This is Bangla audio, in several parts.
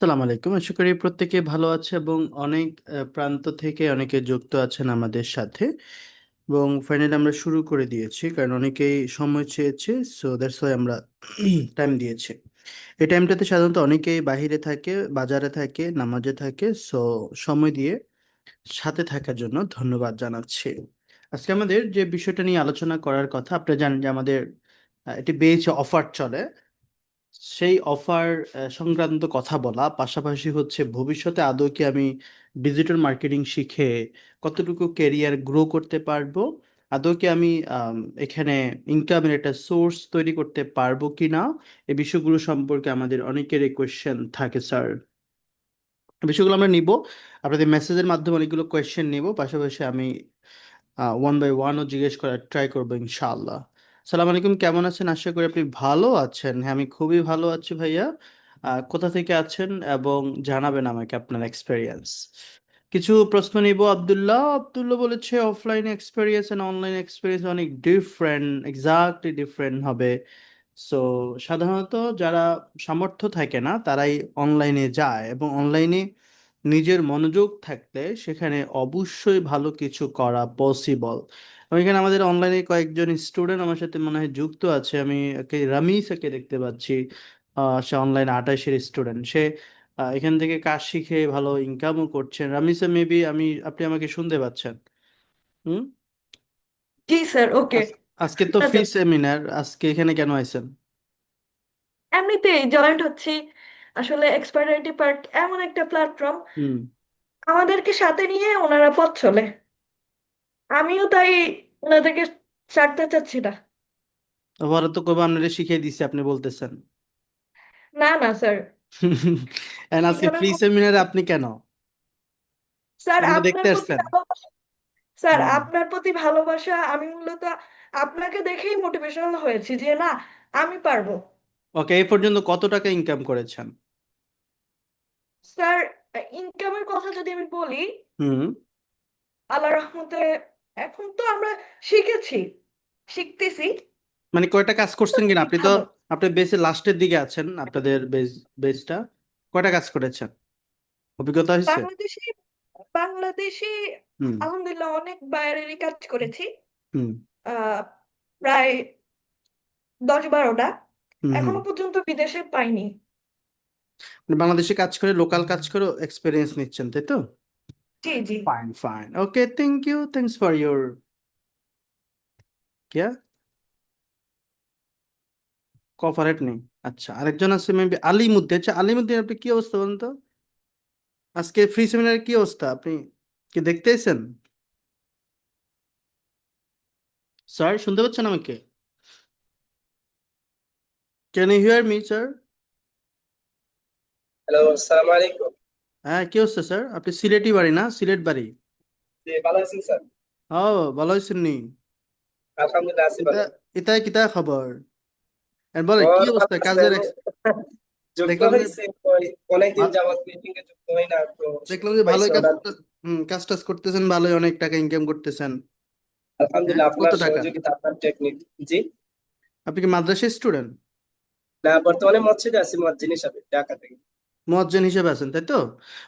সালাম আলাইকুম। আশা করি প্রত্যেকে ভালো আছে এবং অনেক প্রান্ত থেকে অনেকে যুক্ত আছেন আমাদের সাথে। এবং ফাইনালি আমরা শুরু করে দিয়েছি কারণ অনেকেই সময় চেয়েছে, সো দ্যাটস ওয়াই আমরা টাইম দিয়েছি। এই টাইমটাতে সাধারণত অনেকেই বাইরে থাকে, বাজারে থাকে, নামাজে থাকে, সো সময় দিয়ে সাথে থাকার জন্য ধন্যবাদ জানাচ্ছি। আজকে আমাদের যে বিষয়টা নিয়ে আলোচনা করার কথা, আপনারা জানেন যে আমাদের একটি বেচ অফার চলে। সেই অফার সংক্রান্ত কথা বলা, পাশাপাশি হচ্ছে ভবিষ্যতে আদৌ কি আমি ডিজিটাল মার্কেটিং শিখে কতটুকু ক্যারিয়ার গ্রো করতে পারবো, আদৌ কি আমি এখানে ইনকামের একটা সোর্স তৈরি করতে পারবো কি না, এই বিষয়গুলো সম্পর্কে আমাদের অনেকেরই কোয়েশ্চেন থাকে স্যার। বিষয়গুলো আমরা নিব, আপনাদের মেসেজের মাধ্যমে অনেকগুলো কোয়েশ্চেন নিব, পাশাপাশি আমি ওয়ান বাই ওয়ানও জিজ্ঞেস করার ট্রাই করবো ইনশাআল্লাহ। সালাম আলাইকুম, কেমন আছেন? আশা করি আপনি ভালো আছেন। হ্যাঁ, আমি খুবই ভালো আছি ভাইয়া। কোথা থেকে আছেন এবং জানাবেন আমাকে আপনার এক্সপেরিয়েন্স। কিছু প্রশ্ন নিব। আব্দুল্লাহ আব্দুল্লাহ বলেছে offline experience and online experience অনেক ডিফারেন্ট, এক্স্যাক্টলি ডিফারেন্ট হবে। সো সাধারণত যারা সামর্থ্য থাকে না তারাই অনলাইনে যায়, এবং অনলাইনে নিজের মনোযোগ থাকলে সেখানে অবশ্যই ভালো কিছু করা পসিবল। এখানে আমাদের অনলাইনে কয়েকজন স্টুডেন্ট আমার সাথে মনে হয় যুক্ত আছে। আমি রামিসাকে দেখতে পাচ্ছি। সে অনলাইন 28-এর স্টুডেন্ট। সে এখান থেকে কাজ শিখে ভালো ইনকামও করছেন। রামিসা, মেবি আপনি আমাকে শুনতে পাচ্ছেন? হুম। জি স্যার, ওকে। আজকে তো শোনা ফ্রি যাচ্ছে। সেমিনার, আজকে এখানে কেন আইছেন? এমনিতেই জয়েন্ট হচ্ছি। আসলে এক্সপার্টাইটি পার্ক এমন একটা প্ল্যাটফর্ম, হুম। আমাদেরকে সাথে নিয়ে ওনারা পথ চলে। আমিও তাই ওনাদেরকে ছাড়তে চাচ্ছি না। ওরা তো কবে আপনারা শিখিয়ে দিছে আপনি বলতেছেন। না না স্যার, আজকে শিখানোর ফ্রি কোনো- সেমিনারে আপনি কেন? স্যার আপনি দেখতে আপনার প্রতি আসছেন? ভালোবাসা। স্যার হুম। আপনার প্রতি ভালোবাসা, আমি মূলত আপনাকে দেখেই মোটিভেশনাল হয়েছি যে না, আমি পারবো। ওকে, এই পর্যন্ত কত টাকা ইনকাম করেছেন? স্যার, ইনকামের কথা যদি আমি বলি, হুম। আল্লাহ রহমতে এখন তো আমরা শিখেছি, শিখতেছি। মানে কয়টা কাজ করছেন কিনা? মোটামুটি আপনি তো ভালো। আপনার বেসের লাস্টের দিকে আছেন, আপনাদের বেসটা কয়টা কাজ করেছেন? অভিজ্ঞতা হয়েছে? বাংলাদেশে বাংলাদেশে হুম। আলহামদুলিল্লাহ অনেক বাইরেরই কাজ করেছি। হুম। আহ প্রায় 10-12টা। হুম। হুম। এখনো পর্যন্ত বিদেশে পাইনি। মানে বাংলাদেশে কাজ করে, লোকাল কাজ করে এক্সপিরিয়েন্স নিচ্ছেন, তাই তো? জি জি। Fine fine, okay, thank you, thanks for your care, কভারেট নেই। আচ্ছা, আরেকজন আছে মেবি আলিমুদ্দিন। আচ্ছা আলিমুদ্দিন, আপনি কি অবস্থা বলুন তো? আজকে ফ্রি সেমিনারের কি অবস্থা, আপনি কি দেখতে এসেছেন? স্যার শুনতে পাচ্ছেন আমাকে? Can you hear me sir? Hello, আসসালামু আলাইকুম। হ্যাঁ, কি অবস্থা স্যার? আপনি সিলেটি বাড়ি না? সিলেট বাড়ি? জি, ভালো আছেন স্যার? ও, ভালো হয়েছেন নি? আলহামদুলিল্লাহ আছি এটা ভালো। এটাই কিতা খবর? বলেন কি ওর ভালো অবস্থা আছে। কাজের আমি যুক্ত দেখলাম যে হয়েছি ওই অনেকদিন ভা- যাবত মিটিং এ যুক্ত হই না তো। দেখলাম সুযোগ যে পাইছি ভালোই কাজ অর্ডার। কাজ টাজ করতেছেন, ভালোই অনেক টাকা ইনকাম করতেছেন। হ্যাঁ, আলহামদুলিল্লাহ, কত আপনার টাকা? সহযোগিতা, আপনার টেকনিক। জি। আপনি কি মাদ্রাসা স্টুডেন্ট? না, বর্তমানে মসজিদে আছি, মসজিদ হিসাবে ঢাকা থেকে। মুয়াজ্জিন হিসেবে আছেন, তাই তো?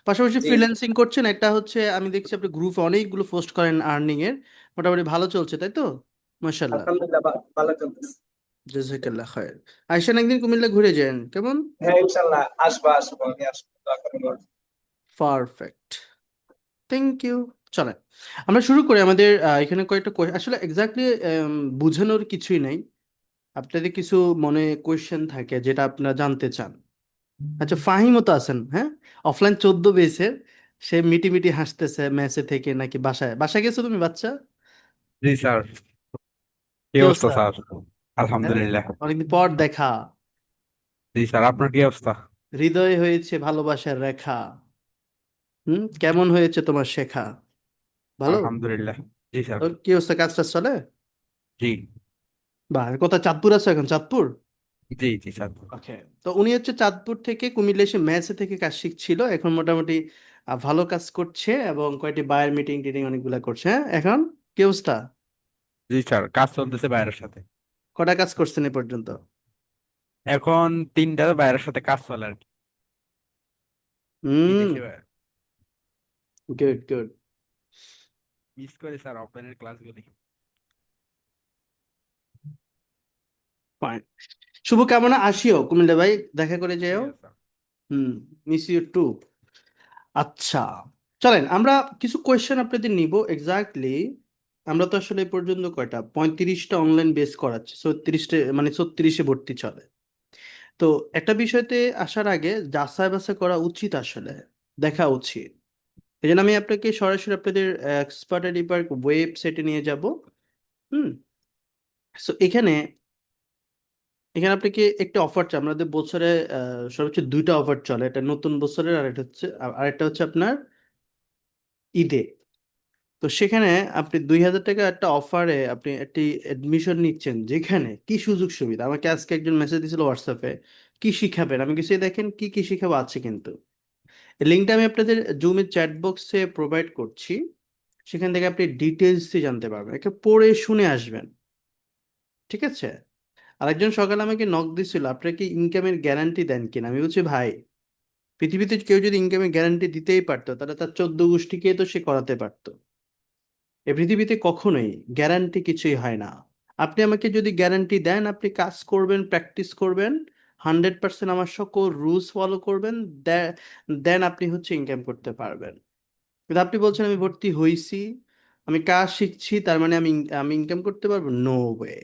পাশাপাশি জি জি। ফ্রিল্যান্সিং করছেন, একটা হচ্ছে আমি দেখছি আপনি গ্রুপে অনেকগুলো পোস্ট করেন আর্নিং এর, মোটামুটি ভালো চলছে, তাই তো? মাশাল্লাহ। আলহামদুলিল্লাহ, ভালো চলতেছে। জাযাকাল্লাহ খায়ের। আইসেন একদিন কুমিল্লা ঘুরে যান কেমন? হ্যাঁ, ইনশাল্লাহ আসবো আসবো, আমি আসবো, দোয়া করবেন। Perfect, thank you. চলেন আমরা শুরু করি। আমাদের এখানে কয়েকটা আসলে এক্স্যাক্টলি বোঝানোর কিছুই নাই। আপনাদের কিছু মনে কোয়েশ্চেন থাকে যেটা আপনারা জানতে চান। আচ্ছা, ফাহিমও তো আছেন, হ্যাঁ? অফলাইন 14 বেসের। সে মিটি মিটি হাসতেছে মেসে থেকে, নাকি বাসায় বাসায় গেছো তুমি বাচ্চা? জি স্যার। কি কি অবস্থা অবস্থা? স্যার? হ্যাঁ, আলহামদুলিল্লাহ। অনেকদিন পর দেখা। জি স্যার, আপনার কি অবস্থা? হৃদয়ে হয়েছে ভালোবাসার রেখা। কেমন হয়েছে তোমার শেখা? ভালো? আলহামদুলিল্লাহ। জি স্যার। কি অবস্থা, কাজ টাজ চলে? জি। বাহ, কোথায়, চাঁদপুর আছে এখন? চাঁদপুর? জি জি স্যার। ওকে। তো উনি হচ্ছে চাঁদপুর থেকে কুমিল্লা এসে ম্যাচে থেকে কাজ শিখছিল, এখন মোটামুটি ভালো কাজ করছে এবং কয়েকটি বায়ার মিটিং টিটিং অনেকগুলা করছে। হ্যাঁ, এখন কি অবস্থা? জি স্যার, কাজ চলতেছে বাইরের সাথে। কটা কাজ করছেন এ পর্যন্ত? এখন 3টা বাইরের সাথে কাজ চলে আর কি। বিদেশে গুড গুড মিস করি স্যার অফলাইনের ক্লাসগুলি। ফাইন। শুভকামনা, আসিও কুমিল্লা ভাই, দেখা করে ঠিক যেও। আছে স্যার। Miss you two. আচ্ছা, চলেন আমরা কিছু কোয়েশ্চেন আপনাদের নিব এক্স্যাক্টলি। আমরা তো আসলে এই পর্যন্ত কয়টা 35টা অনলাইন বেস করাচ্ছি, 36টে মানে 36-এ ভর্তি চলে। তো একটা বিষয়তে আসার আগে যাচাই বাছাই করা উচিত, আসলে দেখা উচিত। এই জন্য আমি আপনাকে সরাসরি আপনাদের এক্সপার্ট ডিপার্ট ওয়েবসাইটে নিয়ে যাব। হুম। সো এখানে এখানে আপনাকে একটা অফার চাই আমাদের বছরে। সর্বোচ্চ 2টা অফার চলে, এটা নতুন বছরের, আর এটা হচ্ছে আরেকটা হচ্ছে আপনার ঈদে। তো সেখানে আপনি 2,000 টাকা একটা অফারে আপনি একটি এডমিশন নিচ্ছেন, যেখানে কি সুযোগ সুবিধা। আমাকে আজকে একজন মেসেজ দিয়েছিল হোয়াটসঅ্যাপে, কি শিখাবেন। আমি কিছু দেখেন কি কি শিখাবো আছে কিন্তু। এই লিঙ্কটা আমি আপনাদের জুমের চ্যাট বক্সে প্রোভাইড করছি, সেখান থেকে আপনি ডিটেলসে জানতে পারবেন, একে পড়ে শুনে আসবেন। ঠিক আছে। আরেকজন সকালে আমাকে নক দিছিল, আপনারা কি ইনকামের গ্যারান্টি দেন কিনা। আমি বলছি ভাই, পৃথিবীতে কেউ যদি ইনকামের গ্যারান্টি দিতেই পারতো, তাহলে তার 14 গোষ্ঠীকে তো সে করাতে পারতো। এই পৃথিবীতে কখনোই গ্যারান্টি কিছুই হয় না। আপনি আমাকে যদি গ্যারান্টি দেন, আপনি কাজ করবেন, প্র্যাকটিস করবেন, 100% আমার সকল রুলস ফলো করবেন, দেন আপনি হচ্ছে ইনকাম করতে পারবেন। কিন্তু আপনি বলছেন আমি ভর্তি হইছি, আমি কাজ শিখছি, তার মানে আমি আমি ইনকাম করতে পারবো, নো ওয়ে।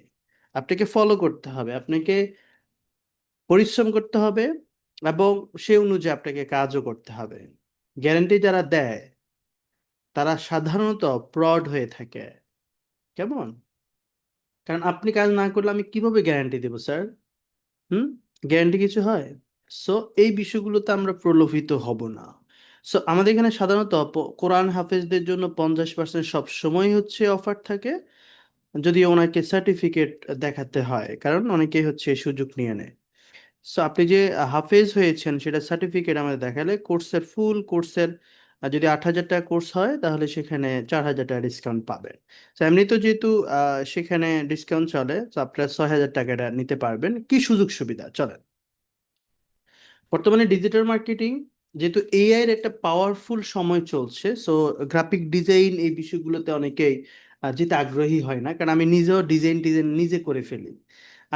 আপনাকে ফলো করতে হবে, আপনাকে পরিশ্রম করতে হবে, এবং সে অনুযায়ী আপনাকে কাজও করতে হবে। গ্যারান্টি যারা দেয় তারা সাধারণত ফ্রড হয়ে থাকে। কেমন? কারণ আপনি কাজ না করলে আমি কিভাবে গ্যারান্টি দেবো স্যার? হুম। গ্যারান্টি কিছু হয়? সো এই বিষয়গুলোতে আমরা প্রলোভিত হব না। সো আমাদের এখানে সাধারণত কোরআন হাফেজদের জন্য 50% সব সময় হচ্ছে অফার থাকে, যদি ওনাকে সার্টিফিকেট দেখাতে হয়, কারণ অনেকেই হচ্ছে এই সুযোগ নিয়ে নেয়। সো আপনি যে হাফেজ হয়েছেন সেটা সার্টিফিকেট আমাদের দেখালে কোর্সের ফুল কোর্সের, যদি 8,000 টাকা কোর্স হয় তাহলে সেখানে 4,000 টাকা ডিসকাউন্ট পাবেন। তো এমনি তো যেহেতু সেখানে ডিসকাউন্ট চলে, তো আপনারা 6,000 টাকাটা নিতে পারবেন। কি সুযোগ সুবিধা চলেন। বর্তমানে ডিজিটাল মার্কেটিং, যেহেতু এআই এর একটা পাওয়ারফুল সময় চলছে, সো গ্রাফিক ডিজাইন এই বিষয়গুলোতে অনেকেই যেতে আগ্রহী হয় না, কারণ আমি নিজেও ডিজাইন ডিজাইন নিজে করে ফেলি।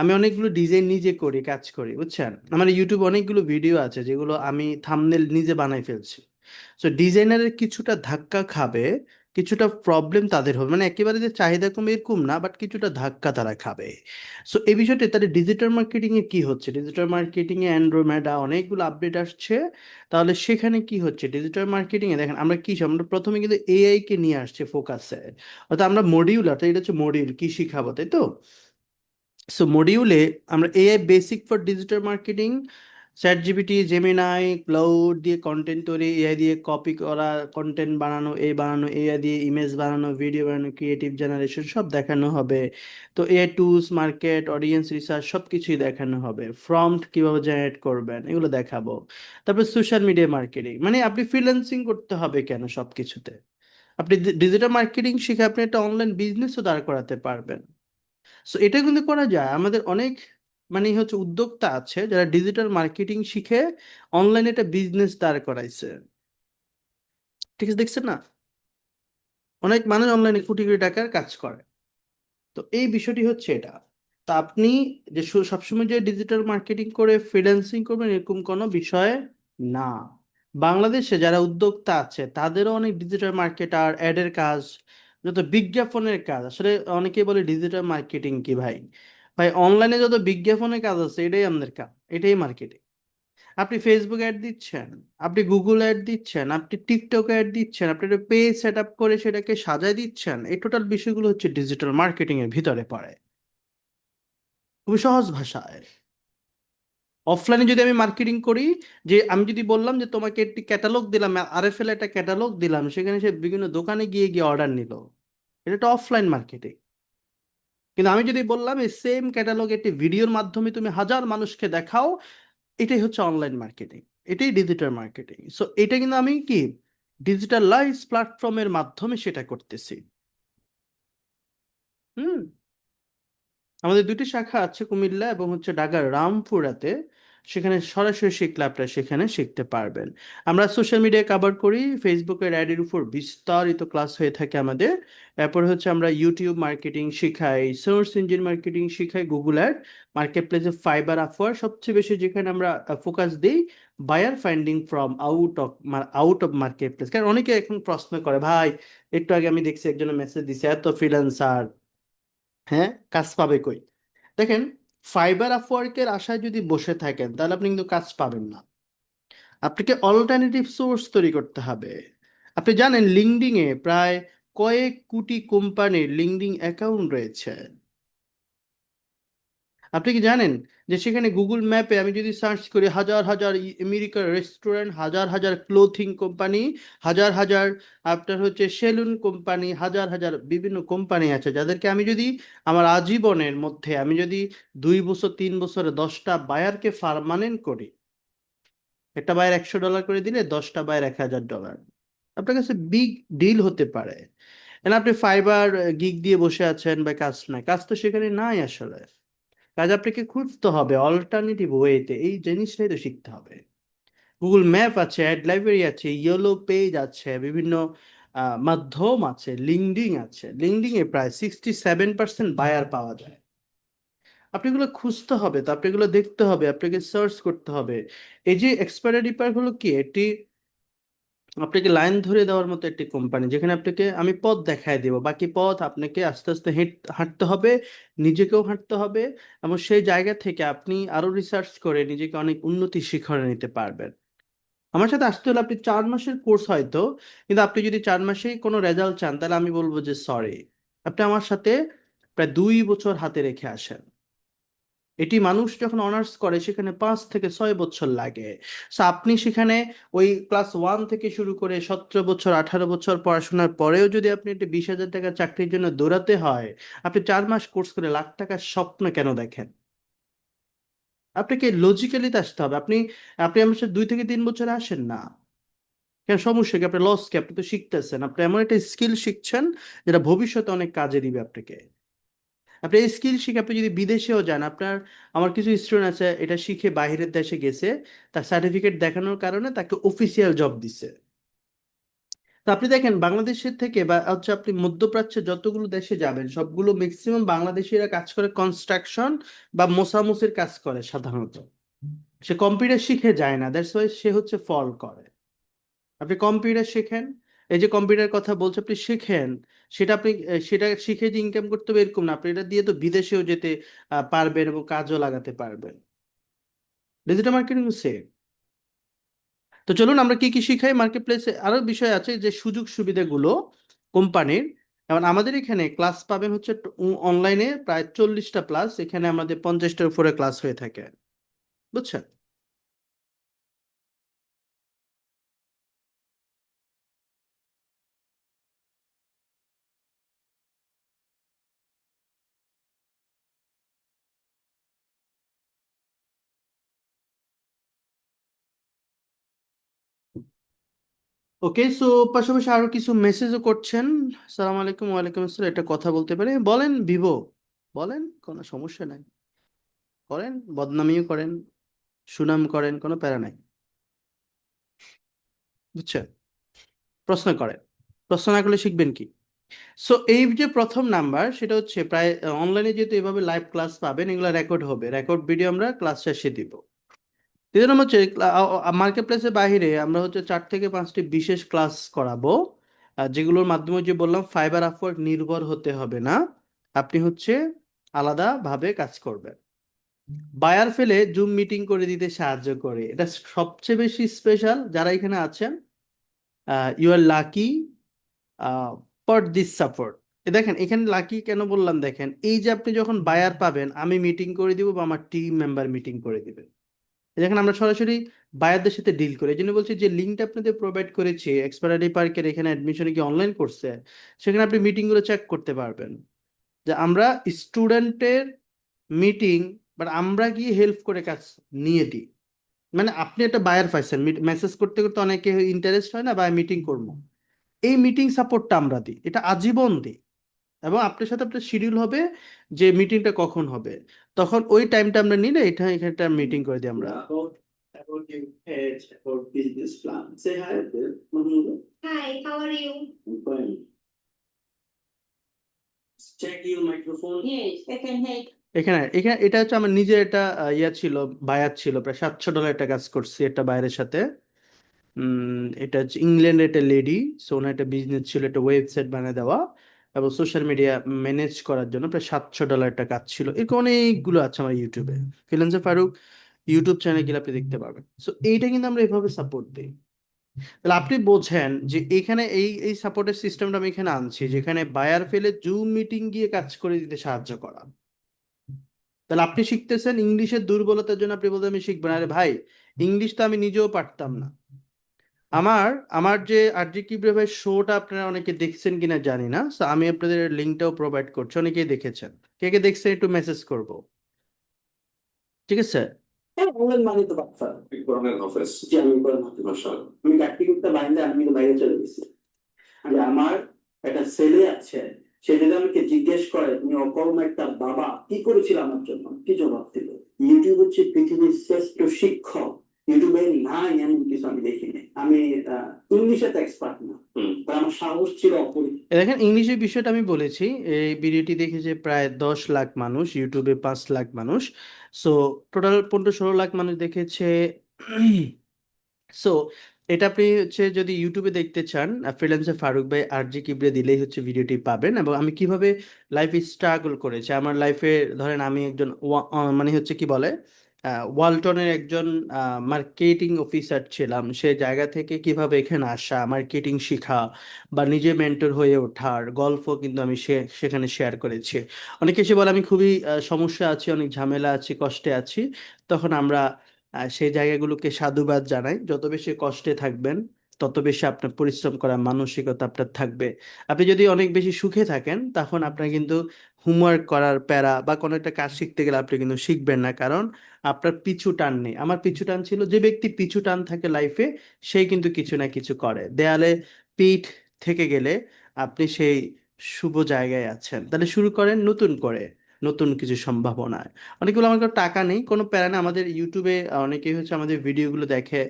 আমি অনেকগুলো ডিজাইন নিজে করি, কাজ করি, বুঝছেন। আমার ইউটিউবে অনেকগুলো ভিডিও আছে যেগুলো আমি থাম্বনেল নিজে বানাই ফেলছি। সো ডিজাইনারের কিছুটা ধাক্কা খাবে, কিছুটা প্রবলেম তাদের হবে, মানে একেবারে যে চাহিদা কমে এরকম না, বাট কিছুটা ধাক্কা তারা খাবে। সো এই বিষয়টা তাহলে ডিজিটাল মার্কেটিং এ কি হচ্ছে, ডিজিটাল মার্কেটিং এ অ্যান্ড্রোমেডা অনেকগুলো আপডেট আসছে। তাহলে সেখানে কি হচ্ছে ডিজিটাল মার্কেটিং এ, দেখেন আমরা কি আমরা প্রথমে কিন্তু এআই কে নিয়ে আসছে ফোকাসে। অর্থাৎ আমরা মডিউল, অর্থাৎ এটা হচ্ছে মডিউল কি শিখাবো, তাই তো। সো মডিউলে আমরা AI basic for digital marketing, chat GPT, Gemini, cloud দিয়ে কন্টেন্ট তৈরি, এআই দিয়ে কপি করা, কন্টেন্ট বানানো, বানানো, এআই দিয়ে ইমেজ বানানো, ভিডিও বানানো, ক্রিয়েটিভ জেনারেশন সব দেখানো হবে। তো AI tools, market, audience research সব কিছুই দেখানো হবে। প্রম্পট কিভাবে জেনারেট করবেন এগুলো দেখাবো। তারপর সোশ্যাল মিডিয়া মার্কেটিং, মানে আপনি ফ্রিল্যান্সিং করতে হবে কেন সব কিছুতে। আপনি ডিজিটাল মার্কেটিং শিখে আপনি একটা অনলাইন বিজনেসও দাঁড় করাতে পারবেন। সো এটা কিন্তু করা যায়। আমাদের অনেক মানে হচ্ছে উদ্যোক্তা আছে যারা ডিজিটাল মার্কেটিং শিখে অনলাইনে একটা বিজনেস দাঁড় করাইছে। ঠিক আছে, দেখছেন না, অনেক মানুষ অনলাইনে কোটি কোটি টাকার কাজ করে। তো এই বিষয়টি হচ্ছে এটা। তা আপনি যে সবসময় যে ডিজিটাল মার্কেটিং করে ফ্রিল্যান্সিং করবেন এরকম কোনো বিষয় না। বাংলাদেশে যারা উদ্যোক্তা আছে তাদেরও অনেক ডিজিটাল মার্কেটার, অ্যাডের কাজ, যত বিজ্ঞাপনের কাজ, আসলে অনেকেই বলে ডিজিটাল মার্কেটিং কি ভাই। ভাই অনলাইনে যত বিজ্ঞাপনের কাজ আছে এটাই আমাদের কাজ, এটাই মার্কেটিং। আপনি ফেসবুক অ্যাড দিচ্ছেন, আপনি গুগল অ্যাড দিচ্ছেন, আপনি টিকটক অ্যাড দিচ্ছেন, আপনি একটা পেজ সেট আপ করে সেটাকে সাজায় দিচ্ছেন, এই টোটাল বিষয়গুলো হচ্ছে ডিজিটাল মার্কেটিং এর ভিতরে পড়ে, খুবই সহজ ভাষায়। অফলাইনে যদি আমি মার্কেটিং করি, যে আমি যদি বললাম যে তোমাকে একটি ক্যাটালগ দিলাম, আরএফএল একটা ক্যাটালগ দিলাম, সেখানে সে বিভিন্ন দোকানে গিয়ে গিয়ে অর্ডার নিল, এটা একটা অফলাইন মার্কেটিং। কিন্তু আমি যদি বললাম এই সেম ক্যাটালগ একটি ভিডিওর মাধ্যমে তুমি হাজার মানুষকে দেখাও, এটাই হচ্ছে অনলাইন মার্কেটিং, এটাই ডিজিটাল মার্কেটিং। সো এটা কিন্তু আমি কি ডিজিটালাইজ প্ল্যাটফর্মের মাধ্যমে সেটা করতেছি। হুম। আমাদের দুটি শাখা আছে, কুমিল্লা এবং হচ্ছে ঢাকার রামপুরাতে। সেখানে সরাসরি শিখলে আপনারা সেখানে শিখতে পারবেন। আমরা সোশ্যাল মিডিয়ায় কভার করি, ফেসবুকের অ্যাডের উপর বিস্তারিত ক্লাস হয়ে থাকে আমাদের। এরপর হচ্ছে আমরা ইউটিউব মার্কেটিং শিখাই, সার্চ ইঞ্জিন মার্কেটিং শিখাই, গুগল অ্যাড, মার্কেট প্লেসে ফাইবার, আপওয়ার্ক, সবচেয়ে বেশি যেখানে আমরা ফোকাস দিই buyer finding from out of marketplace. কারণ অনেকে এখন প্রশ্ন করে, ভাই একটু আগে আমি দেখছি একজনের মেসেজ দিছে এত ফ্রিল্যান্সার, হ্যাঁ কাজ পাবে কই? দেখেন, ফাইবার আপওয়ার্কের আশায় যদি বসে থাকেন তাহলে আপনি কিন্তু কাজ পাবেন না। আপনাকে অল্টারনেটিভ সোর্স তৈরি করতে হবে। আপনি জানেন লিঙ্কডিং এ প্রায় কয়েক কোটি কোম্পানির লিঙ্কডিং অ্যাকাউন্ট রয়েছে। আপনি কি জানেন যে সেখানে গুগল ম্যাপে আমি যদি সার্চ করি হাজার হাজার আমেরিকার রেস্টুরেন্ট, হাজার হাজার ক্লোথিং কোম্পানি, হাজার হাজার আপনার হচ্ছে সেলুন কোম্পানি, হাজার হাজার বিভিন্ন কোম্পানি আছে যাদেরকে আমি যদি আমার আজীবনের মধ্যে আমি যদি 2 বছর 3 বছরে 10টা বায়ারকে পার্মানেন্ট করি, একটা বায়ার $100 করে দিলে 10টা বায়ার $1000, আপনার কাছে বিগ ডিল হতে পারে। And আপনি ফাইবার গিগ দিয়ে বসে আছেন বা কাজ নাই, কাজ তো সেখানে নাই আসলে। কাজ আপনাকে খুঁজতে হবে অল্টারনেটিভ ওয়েতে, এই জিনিসটাই তো শিখতে হবে। গুগল ম্যাপ আছে, অ্যাড লাইব্রেরি আছে, ইয়েলো পেজ আছে, বিভিন্ন মাধ্যম আছে, লিঙ্কডিন আছে। লিঙ্কডিন এ প্রায় 67% বায়ার পাওয়া যায়। আপনি এগুলো খুঁজতে হবে, তো আপনি এগুলো দেখতে হবে, আপনাকে সার্চ করতে হবে। এই যে এক্সপায়ারি পার হলো কি, এটি আপনাকে লাইন ধরে দেওয়ার মতো একটি কোম্পানি, যেখানে আপনাকে আমি পথ দেখায় দেব, বাকি পথ আপনাকে আস্তে আস্তে হাঁটতে হবে, নিজেকেও হাঁটতে হবে, এবং সেই জায়গা থেকে আপনি আরো রিসার্চ করে নিজেকে অনেক উন্নতি শিখরে নিতে পারবেন। আমার সাথে আসতে হলে আপনি 4 মাসের কোর্স হয়তো, কিন্তু আপনি যদি 4 মাসেই কোনো রেজাল্ট চান তাহলে আমি বলবো যে সরি, আপনি আমার সাথে প্রায় 2 বছর হাতে রেখে আসেন। এটি মানুষ যখন অনার্স করে সেখানে 5 থেকে 6 বছর লাগে। সো আপনি সেখানে ওই ক্লাস 1 থেকে শুরু করে 17 বছর 18 বছর পড়াশোনার পরেও যদি আপনি একটা 20,000 টাকা চাকরির জন্য দৌড়াতে হয়, আপনি 4 মাস কোর্স করে লাখ টাকার স্বপ্ন কেন দেখেন? আপনাকে লজিক্যালিতে আসতে হবে। আপনি আপনি আমার সাথে 2 থেকে 3 বছরে আসেন না কেন? সমস্যা কি? আপনি লস কি? আপনি তো শিখতেছেন, আপনি এমন একটা স্কিল শিখছেন যেটা ভবিষ্যতে অনেক কাজে দিবে আপনাকে। আপনি এই স্কিল শিখে আপনি যদি বিদেশেও যান, আপনার আমার কিছু স্টুডেন্ট আছে এটা শিখে বাইরের দেশে গেছে, তার সার্টিফিকেট দেখানোর কারণে তাকে অফিসিয়াল জব দিছে। তো আপনি দেখেন বাংলাদেশের থেকে বা হচ্ছে আপনি মধ্যপ্রাচ্যের যতগুলো দেশে যাবেন সবগুলো ম্যাক্সিমাম বাংলাদেশিরা কাজ করে কনস্ট্রাকশন বা মোছামুছির কাজ করে সাধারণত। সে কম্পিউটার শিখে যায় না, দ্যাটস ওয়াই সে হচ্ছে ফল করে। আপনি কম্পিউটার শেখেন, এই যে কম্পিউটার কথা বলছে আপনি শেখেন, সেটা আপনি সেটা শিখে যে ইনকাম করতে হবে এরকম না, আপনি এটা দিয়ে তো বিদেশেও যেতে পারবেন এবং কাজও লাগাতে পারবেন। Digital marketing same. তো চলুন আমরা কি কি শিখাই মার্কেট প্লেসে। আরো বিষয় আছে যে সুযোগ সুবিধাগুলো কোম্পানির। যেমন আমাদের এখানে ক্লাস পাবেন হচ্ছে অনলাইনে প্রায় 40টা প্লাস, এখানে আমাদের 50টার উপরে ক্লাস হয়ে থাকে, বুঝছেন? ওকে, সো পাশাপাশি আরো কিছু মেসেজও করছেন। সালাম আলাইকুম, ওয়ালাইকুম আসসালাম, এটা কথা বলতে পারে, বলেন ভিভো, বলেন, কোনো সমস্যা নাই, করেন, বদনামিও করেন, সুনাম করেন, কোনো প্যারা নাই, বুঝছেন? প্রশ্ন করেন, প্রশ্ন না করলে শিখবেন কি? সো এই যে প্রথম নাম্বার সেটা হচ্ছে প্রায় অনলাইনে যেহেতু এভাবে লাইভ ক্লাস পাবেন, এগুলো রেকর্ড হবে, রেকর্ড ভিডিও আমরা ক্লাস শেষে দিব। দ্বিতীয় নম্বর হচ্ছে মার্কেট প্লেসের বাইরে আমরা হচ্ছে 4 থেকে 5টি বিশেষ ক্লাস করাবো, যেগুলোর মাধ্যমে যে বললাম ফাইবার আপওয়ার্ক নির্ভর হতে হবে না, আপনি হচ্ছে আলাদাভাবে কাজ করবেন। বায়ার ফেলে জুম মিটিং করে দিতে সাহায্য করে, এটা সবচেয়ে বেশি স্পেশাল যারা এখানে আছেন। You are lucky for this support. দেখেন এখানে লাকি কেন বললাম, দেখেন এই যে আপনি যখন বায়ার পাবেন আমি মিটিং করে দিব বা আমার টিম মেম্বার মিটিং করে দিবে, দেখেন আমরা সরাসরি বায়ারদের সাথে ডিল করি। এই জন্য বলছি যে লিঙ্কটা আপনাদের প্রোভাইড করেছি এক্সপায়ারি পার্কের, এখানে অ্যাডমিশনে কি অনলাইন করছে, সেখানে আপনি মিটিংগুলো চেক করতে পারবেন যে আমরা স্টুডেন্টের মিটিং, বাট আমরা গিয়ে হেল্প করে কাজ নিয়ে দিই। মানে আপনি একটা বায়ার পাইছেন, মেসেজ করতে করতে অনেকে ইন্টারেস্ট হয় না বা মিটিং করবো, এই মিটিং সাপোর্টটা আমরা দিই, এটা আজীবন দিই। এবং আপনার সাথে আপনার শিডিউল হবে যে মিটিংটা কখন হবে। তখন ওই টাইমটা আমরা নিলে এটা এখানটা মিটিং করে দিই আমরা। About your page, about business plan. Say hi, Mahmoud. Hi, how are you? I'm fine. Check your microphone. Yes, I can help. এখানে এখানে এটা হচ্ছে আমার নিজের একটা ইয়া ছিল, বায়াত ছিল, প্রায় $700 একটা কাজ করছি একটা বাইরের সাথে। এটা হচ্ছে ইংল্যান্ডের একটা লেডি, সো ওনার একটা বিজনেস ছিল, একটা ওয়েবসাইট বানিয়ে দেওয়া এবং সোশ্যাল মিডিয়া ম্যানেজ করার জন্য প্রায় $700 একটা কাজ ছিল। এরকম অনেকগুলো আছে আমার ইউটিউবে, ফ্রিল্যান্সার ফারুক ইউটিউব চ্যানেল গেলে আপনি দেখতে পাবেন। সো এইটা কিন্তু আমরা এভাবে সাপোর্ট দিই। তাহলে আপনি বোঝেন যে এখানে এই এই সাপোর্টের সিস্টেমটা আমি এখানে আনছি, যেখানে বায়ার ফেলে জুম মিটিং গিয়ে কাজ করে দিতে সাহায্য করা। তাহলে আপনি শিখতেছেন ইংলিশের দুর্বলতার জন্য, আপনি বলতে আমি শিখবেন, আরে ভাই ইংলিশ তো আমি নিজেও পারতাম না। আমার আমার যে আরজি কিবরিয়া ভাই শোটা আপনারা অনেকে দেখছেন কিনা জানি না, সো আমি আপনাদের লিঙ্কটাও প্রোভাইড করছি, অনেকেই দেখেছেন। কে কে দেখছেন একটু মেসেজ করব, ঠিক আছে? হ্যাঁ, বললেন মানে তো বাচ্চা। কোরআনের হাফেজ। জি, আমি কোরআন হাফেজ, মাশাআল্লাহ। আমি চাকরি করতে বাইরে, আমি কিন্তু বাইরে চলে গেছি। যে আমার একটা ছেলে আছে, সে যদি আমাকে জিজ্ঞেস করে তুমি অকর্ম একটা বাবা কি করেছিল আমার জন্য, কি জবাব দিল? ইউটিউব হচ্ছে পৃথিবীর শ্রেষ্ঠ শিক্ষক। ইউটিউবে নাই এমন কিছু আমি দেখিনি। আমি ইংলিশে তো এক্সপার্ট না, তাই আমার সাহস ছিল অপরিচিত। দেখেন ইংলিশের বিষয়টা আমি বলেছি, এই ভিডিওটি দেখেছে প্রায় 10 লাখ মানুষ, ইউটিউবে 5 লাখ মানুষ, সো টোটাল 15-16 লাখ মানুষ দেখেছে। সো এটা আপনি হচ্ছে যদি ইউটিউবে দেখতে চান, ফ্রিল্যান্সার ফারুক ভাই আরজি কিবরিয়া দিলেই হচ্ছে ভিডিওটি পাবেন। এবং আমি কিভাবে লাইফে স্ট্রাগল করেছি, আমার লাইফে ধরেন আমি একজন মানে হচ্ছে কি বলে ওয়ালটনের একজন মার্কেটিং অফিসার ছিলাম, সে জায়গা থেকে কিভাবে এখানে আসা, মার্কেটিং শেখা বা নিজে মেন্টর হয়ে ওঠার গল্প কিন্তু আমি সেখানে শেয়ার করেছি। অনেকে এসে বলে আমি খুবই সমস্যা আছি, অনেক ঝামেলা আছি, কষ্টে আছি। তখন আমরা সেই জায়গাগুলোকে সাধুবাদ জানাই। যত বেশি কষ্টে থাকবেন তত বেশি আপনার পরিশ্রম করার মানসিকতা আপনার থাকবে। আপনি যদি অনেক বেশি সুখে থাকেন তখন আপনার কিন্তু হোমওয়ার্ক করার প্যারা বা কোনো একটা কাজ শিখতে গেলে আপনি কিন্তু শিখবেন না, কারণ আপনার পিছু টান নেই। আমার পিছু টান ছিল, যে ব্যক্তি পিছু টান থাকে লাইফে সেই কিন্তু কিছু না কিছু করে। দেয়ালে পিঠ থেকে গেলে আপনি সেই শুভ জায়গায় আছেন। তাহলে শুরু করেন নতুন করে, নতুন কিছু সম্ভাবনায়। অনেকগুলো আমার কাছে টাকা নেই, কোনো প্যারা না। আমাদের ইউটিউবে অনেকেই হচ্ছে আমাদের ভিডিওগুলো দেখে।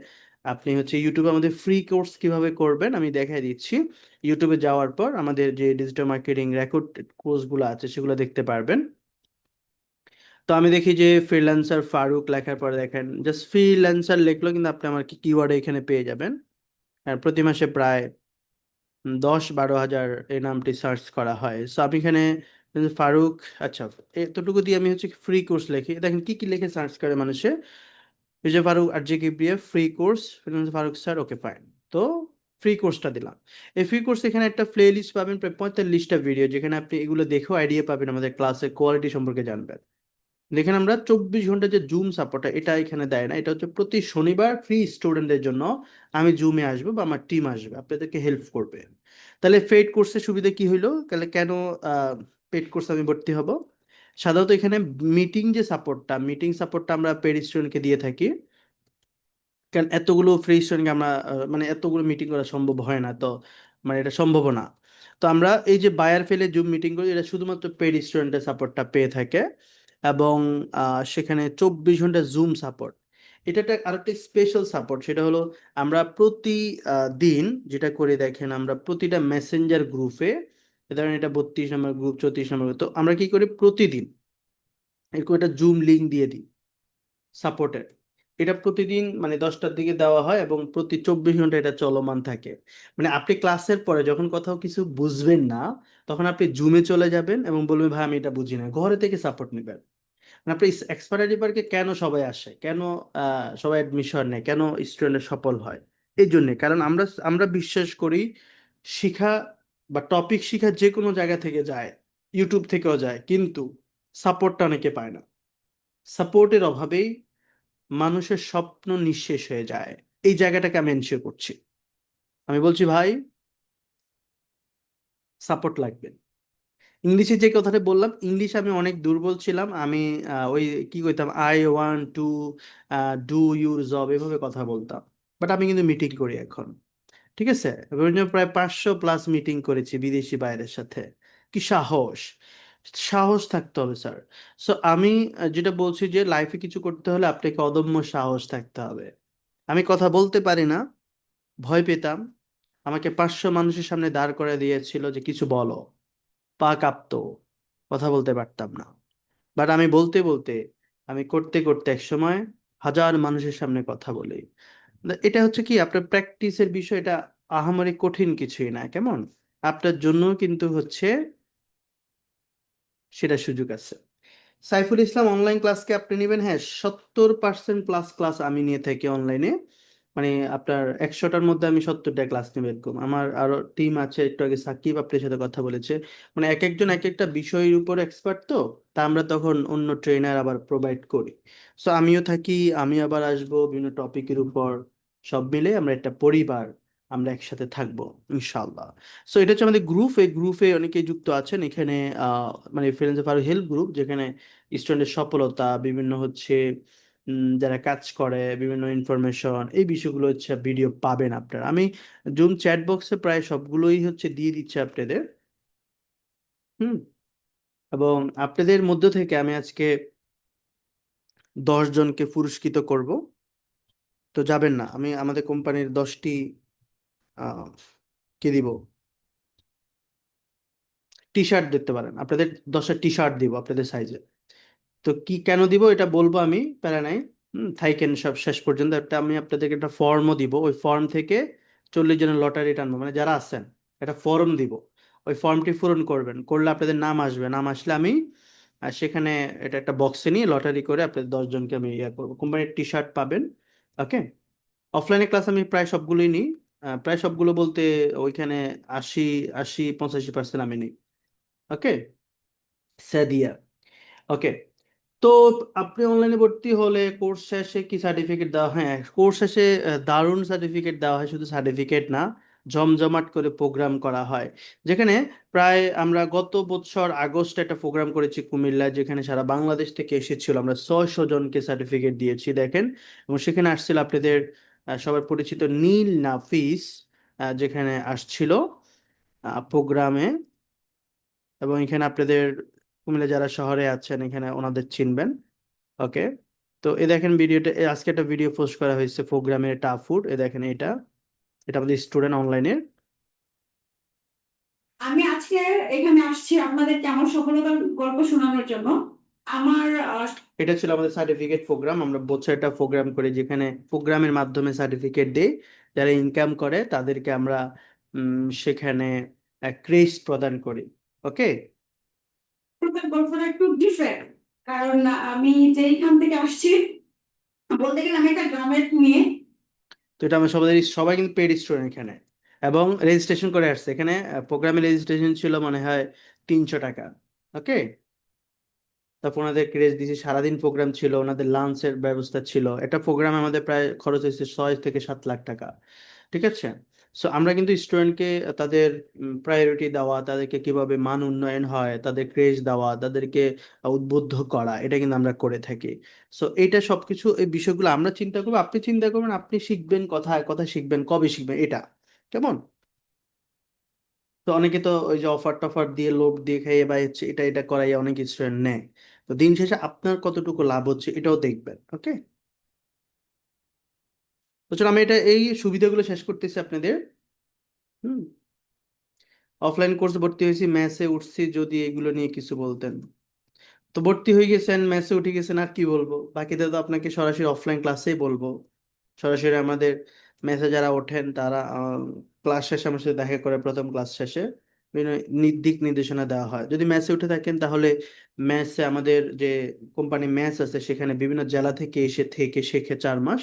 আপনি হচ্ছে ইউটিউবে আমাদের ফ্রি কোর্স কিভাবে করবেন আমি দেখাই দিচ্ছি। ইউটিউবে যাওয়ার পর আমাদের যে ডিজিটাল মার্কেটিং রেকর্ড কোর্সগুলো আছে সেগুলো দেখতে পারবেন। তো আমি দেখি যে ফ্রিল্যান্সার ফারুক লেখার পরে দেখেন জাস্ট ফ্রিল্যান্সার লিখলো, কিন্তু আপনি আমার কি কিওয়ার্ডে এখানে পেয়ে যাবেন। আর প্রতি মাসে প্রায় 10-12 হাজার এই নামটি সার্চ করা হয়। সো আপনি এখানে ফারুক, আচ্ছা এতটুকু দিয়ে আমি হচ্ছে ফ্রি কোর্স লিখি, দেখেন কি কি লিখে সার্চ করে মানুষে। Bijoy Faruk RJ Kibria free course, Faruk sir, okay fine. তো ফ্রি কোর্সটা দিলাম। এই ফ্রি কোর্স এখানে একটা প্লে লিস্ট পাবেন প্রায় 45টা ভিডিও, যেখানে আপনি এগুলো দেখেও আইডিয়া পাবেন আমাদের ক্লাসের কোয়ালিটি সম্পর্কে জানবেন। দেখেন আমরা 24 ঘন্টা যে জুম সাপোর্ট, এটা এখানে দেয় না, এটা হচ্ছে প্রতি শনিবার ফ্রি স্টুডেন্টদের জন্য আমি জুমে আসবো বা আমার টিম আসবে, আপনাদেরকে হেল্প করবে। তাহলে পেইড কোর্সের সুবিধা কি হইলো, তাহলে কেন পেইড কোর্স আমি ভর্তি হব? সাধারণত এখানে মিটিং সাপোর্টটা আমরা পেইড স্টুডেন্টকে দিয়ে থাকি, কারণ এতগুলো ফ্রি স্টুডেন্টকে আমরা মানে এতগুলো মিটিং করা সম্ভব হয় না, তো মানে এটা সম্ভব না। তো আমরা এই যে বায়ার ফেলে জুম মিটিং করি, এটা শুধুমাত্র পেড স্টুডেন্টের সাপোর্টটা পেয়ে থাকে। এবং সেখানে 24 ঘন্টা জুম সাপোর্ট, এটা একটা আরেকটা স্পেশাল সাপোর্ট। সেটা হলো আমরা প্রতি দিন যেটা করে দেখেন, আমরা প্রতিটা মেসেঞ্জার গ্রুপে, ধরেন এটা 32 নম্বর গ্রুপ, 34 নম্বর গ্রুপ, তো আমরা কি করি প্রতিদিন এরকম একটা জুম লিঙ্ক দিয়ে দিই সাপোর্টের। এটা প্রতিদিন মানে 10টার দিকে দেওয়া হয় এবং প্রতি 24 ঘন্টা এটা চলমান থাকে। মানে আপনি ক্লাসের পরে যখন কোথাও কিছু বুঝবেন না, তখন আপনি জুমে চলে যাবেন এবং বলবেন ভাই আমি এটা বুঝি না, ঘরে থেকে সাপোর্ট নেবেন। মানে আপনি এক্সপার্ট আইডি পার্কে কেন সবাই আসে, কেন সবাই অ্যাডমিশন নেয়, কেন স্টুডেন্ট সফল হয়? এই জন্যে, কারণ আমরা আমরা বিশ্বাস করি শিখা বা টপিক শিখা যে কোনো জায়গা থেকে যায়, ইউটিউব থেকেও যায়, কিন্তু সাপোর্টটা অনেকে পায় না। সাপোর্টের অভাবেই মানুষের স্বপ্ন নিঃশেষ হয়ে যায়। এই জায়গাটাকে আমি এনশিওর করছি। আমি বলছি ভাই সাপোর্ট লাগবে। ইংলিশে যে কথাটা বললাম, ইংলিশে আমি অনেক দুর্বল ছিলাম। আমি ওই কি কইতাম, I want to do your job, এভাবে কথা বলতাম। বাট আমি কিন্তু মিটিং করি এখন, ঠিক আছে? বিভিন্ন প্রায় 500+ মিটিং করেছি বিদেশি বাইরের সাথে। কি সাহস! সাহস থাকতে হবে স্যার। সো আমি যেটা বলছি যে লাইফে কিছু করতে হলে আপনাকে অদম্য সাহস থাকতে হবে। আমি কথা বলতে পারি না, ভয় পেতাম। আমাকে 500 মানুষের সামনে দাঁড় করে দিয়েছিল যে কিছু বলো, পা কাঁপতো, কথা বলতে পারতাম না। বাট আমি বলতে বলতে, আমি করতে করতে এক সময় হাজার মানুষের সামনে কথা বলি। এটা হচ্ছে কি আপনার প্র্যাকটিসের বিষয়, এটা আহামরি কঠিন কিছুই না, কেমন? আপনার জন্য কিন্তু হচ্ছে সেটা সুযোগ আছে। সাইফুল ইসলাম অনলাইন ক্লাসকে আপনি নেবেন, হ্যাঁ 70% প্লাস ক্লাস আমি নিয়ে থাকি অনলাইনে। মানে আপনার 100টার মধ্যে আমি 70টা ক্লাস নেব এরকম। আমার আরো টিম আছে, একটু আগে সাকিব আপনার সাথে কথা বলেছে। মানে এক একজন এক একটা বিষয়ের উপর এক্সপার্ট, তো তা আমরা তখন অন্য ট্রেনার আবার প্রোভাইড করি। সো আমিও থাকি, আমি আবার আসবো বিভিন্ন টপিকের উপর। সব মিলে আমরা একটা পরিবার, আমরা একসাথে থাকবো ইনশাল্লাহ। সো এটা হচ্ছে আমাদের গ্রুপ, এই গ্রুপে অনেকেই যুক্ত আছেন এখানে। মানে friends of our help group, যেখানে স্টুডেন্টের সফলতা, বিভিন্ন হচ্ছে যারা কাজ করে, বিভিন্ন ইনফরমেশন, এই বিষয়গুলো হচ্ছে ভিডিও পাবেন আপনারা। আমি জুম চ্যাট বক্সে প্রায় সবগুলোই হচ্ছে দিয়ে দিচ্ছি আপনাদের। হুম। এবং আপনাদের মধ্য থেকে আমি আজকে 10 জনকে পুরস্কৃত করব। তো যাবেন না, আমি আমাদের কোম্পানির 10টি আহ, কে দিব, টি শার্ট দিতে পারেন, আপনাদের 10টা টি শার্ট দিব আপনাদের সাইজে। তো কি কেন দিব এটা বলবো আমি, প্যারা নাই। থাইকেন সব শেষ পর্যন্ত। একটা আমি আপনাদেরকে একটা ফর্মও দিব, ওই ফর্ম থেকে 40 জনের লটারি টানবো, মানে যারা আছেন একটা ফর্ম দিব, ওই ফর্মটি পূরণ করবেন, করলে আপনাদের নাম আসবে, নাম আসলে আমি সেখানে এটা একটা বক্সে নিয়ে লটারি করে আপনাদের 10 জনকে আমি ইয়ে করবো, কোম্পানির টি শার্ট পাবেন। ওকে। অফলাইনে ক্লাস আমি প্রায় সবগুলোই নিই। প্রায় সবগুলো বলতে ওইখানে 80-85-85% আমি নিই। ওকে। সাদিয়া। ওকে। তো আপনি অনলাইনে ভর্তি হলে কোর্স শেষে কি সার্টিফিকেট দেওয়া? হ্যাঁ, কোর্স শেষে দারুণ সার্টিফিকেট দেওয়া হয়। শুধু সার্টিফিকেট না, জমজমাট করে প্রোগ্রাম করা হয়। যেখানে প্রায় আমরা গত বছর আগস্টে একটা প্রোগ্রাম করেছি কুমিল্লায়, যেখানে সারা বাংলাদেশ থেকে এসেছিল, আমরা 600 জনকে সার্টিফিকেট দিয়েছি দেখেন। এবং সেখানে আসছিল আপনাদের সবার পরিচিত নীল নাফিস, যেখানে আসছিল প্রোগ্রামে। এবং এখানে আপনাদের কুমিল্লা যারা শহরে আছেন এখানে ওনাদের চিনবেন। ওকে। তো এ দেখেন ভিডিওটা, আজকে একটা ভিডিও পোস্ট করা হয়েছে প্রোগ্রামের টাফ ফুড, এ দেখেন এটা, এটা আমাদের স্টুডেন্ট অনলাইনের। আমি আজকে এখানে আসছি আপনাদেরকে আমার সফলতার গল্প শোনানোর জন্য। আমার এটা ছিল আমাদের সার্টিফিকেট প্রোগ্রাম। আমরা বছর একটা প্রোগ্রাম করি যেখানে প্রোগ্রামের মাধ্যমে সার্টিফিকেট দেই। যারা ইনকাম করে তাদেরকে আমরা সেখানে ক্রেস্ট প্রদান করি। ওকে। সফলতার গল্পটা একটু ডিফারেন্ট, কারণ আমি যেইখান থেকে আসছি, বলতে গেলে আমি একটা গ্রামের মেয়ে। তো এটা আমরা সবাই সবাই কিন্তু পেড স্টুডেন্ট এখানে, এবং রেজিস্ট্রেশন করে আসছে এখানে। প্রোগ্রামের রেজিস্ট্রেশন ছিল মনে হয় 300 টাকা। ওকে। তারপর ওনাদের ক্রেজ দিয়েছি, সারাদিন প্রোগ্রাম ছিল, ওনাদের লাঞ্চের ব্যবস্থা ছিল। একটা প্রোগ্রাম আমাদের প্রায় খরচ হয়েছে 6 থেকে 7 লাখ টাকা। ঠিক আছে। সো আমরা কিন্তু স্টুডেন্টকে তাদের প্রায়োরিটি দেওয়া, তাদেরকে কিভাবে মান উন্নয়ন হয়, তাদের ক্রেজ দেওয়া, তাদেরকে উদ্বুদ্ধ করা, এটা কিন্তু আমরা করে থাকি। সো এটা সবকিছু, এই বিষয়গুলো আমরা চিন্তা করবো, আপনি চিন্তা করবেন, আপনি শিখবেন কোথায়, কথা শিখবেন, কবে শিখবেন, এটা কেমন? তো অনেকে তো ওই যে অফার টফার দিয়ে, লোভ দিয়ে খাইয়ে বা হচ্ছে এটা এটা করাই অনেক স্টুডেন্ট নেয়। তো দিন শেষে আপনার কতটুকু লাভ হচ্ছে এটাও দেখবেন। ওকে। তো চলো আমি এটা এই সুবিধাগুলো শেষ করতেছি আপনাদের। হুম। অফলাইন কোর্স ভর্তি হয়েছি, ম্যাথে উঠছি, যদি এগুলো নিয়ে কিছু বলতেন। তো ভর্তি হয়ে গেছেন, ম্যাথে উঠে গেছেন, আর কি বলবো? বাকিটা তো আপনাকে সরাসরি অফলাইন ক্লাসেই বলবো। সরাসরি আমাদের ম্যাথে যারা ওঠেন তারা ক্লাস শেষে আমার সাথে দেখা করে, প্রথম ক্লাস শেষে বিভিন্ন দিক নির্দেশনা দেওয়া হয়। যদি ম্যাথে উঠে থাকেন তাহলে ম্যাথে আমাদের যে কোম্পানি ম্যাথ আছে সেখানে বিভিন্ন জেলা থেকে এসে থেকে শেখে 4 মাস।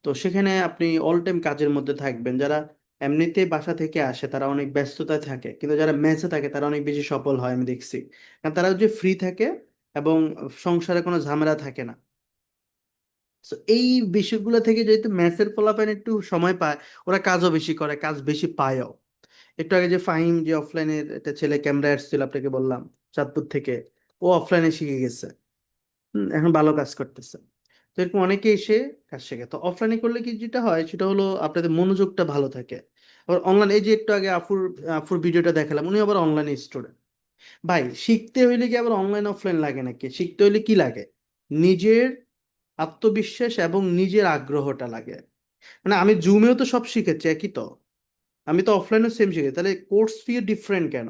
তো সেখানে আপনি অল টাইম কাজের মধ্যে থাকবেন। যারা এমনিতে বাসা থেকে আসে তারা অনেক ব্যস্ততায় থাকে, কিন্তু যারা ম্যাথে থাকে তারা অনেক বেশি সফল হয় আমি দেখছি। কারণ তারা যে ফ্রি থাকে এবং সংসারে কোনো ঝামেলা থাকে না। So, এই বিষয়গুলো থেকে যেহেতু ম্যাথের পোলাপান একটু সময় পায়, ওরা কাজও বেশি করে, কাজ বেশি পায়ও। একটু আগে যে ফাহিম, যে অফলাইনের একটা ছেলে ক্যামেরা এসেছিল আপনাকে বললাম, চাঁদপুর থেকে, ও অফলাইনে শিখে গেছে। এখন ভালো কাজ করতেছে। তো এরকম অনেকে এসে কাজ শেখে। তো অফলাইনে করলে কি যেটা হয় সেটা হলো আপনাদের মনোযোগটা ভালো থাকে। আবার অনলাইন, এই যে একটু আগে আফুর আফুর ভিডিওটা দেখালাম, উনি আবার অনলাইনে স্টুডেন্ট। ভাই শিখতে হইলে কি আবার অনলাইন অফলাইন লাগে নাকি? শিখতে হইলে কি লাগে? নিজের আত্মবিশ্বাস এবং নিজের আগ্রহটা লাগে। মানে আমি জুমেও তো সব শিখেছি একই তো, আমি তো অফলাইনেও সেম শিখেছি, তাহলে কোর্স ফি ডিফারেন্ট কেন?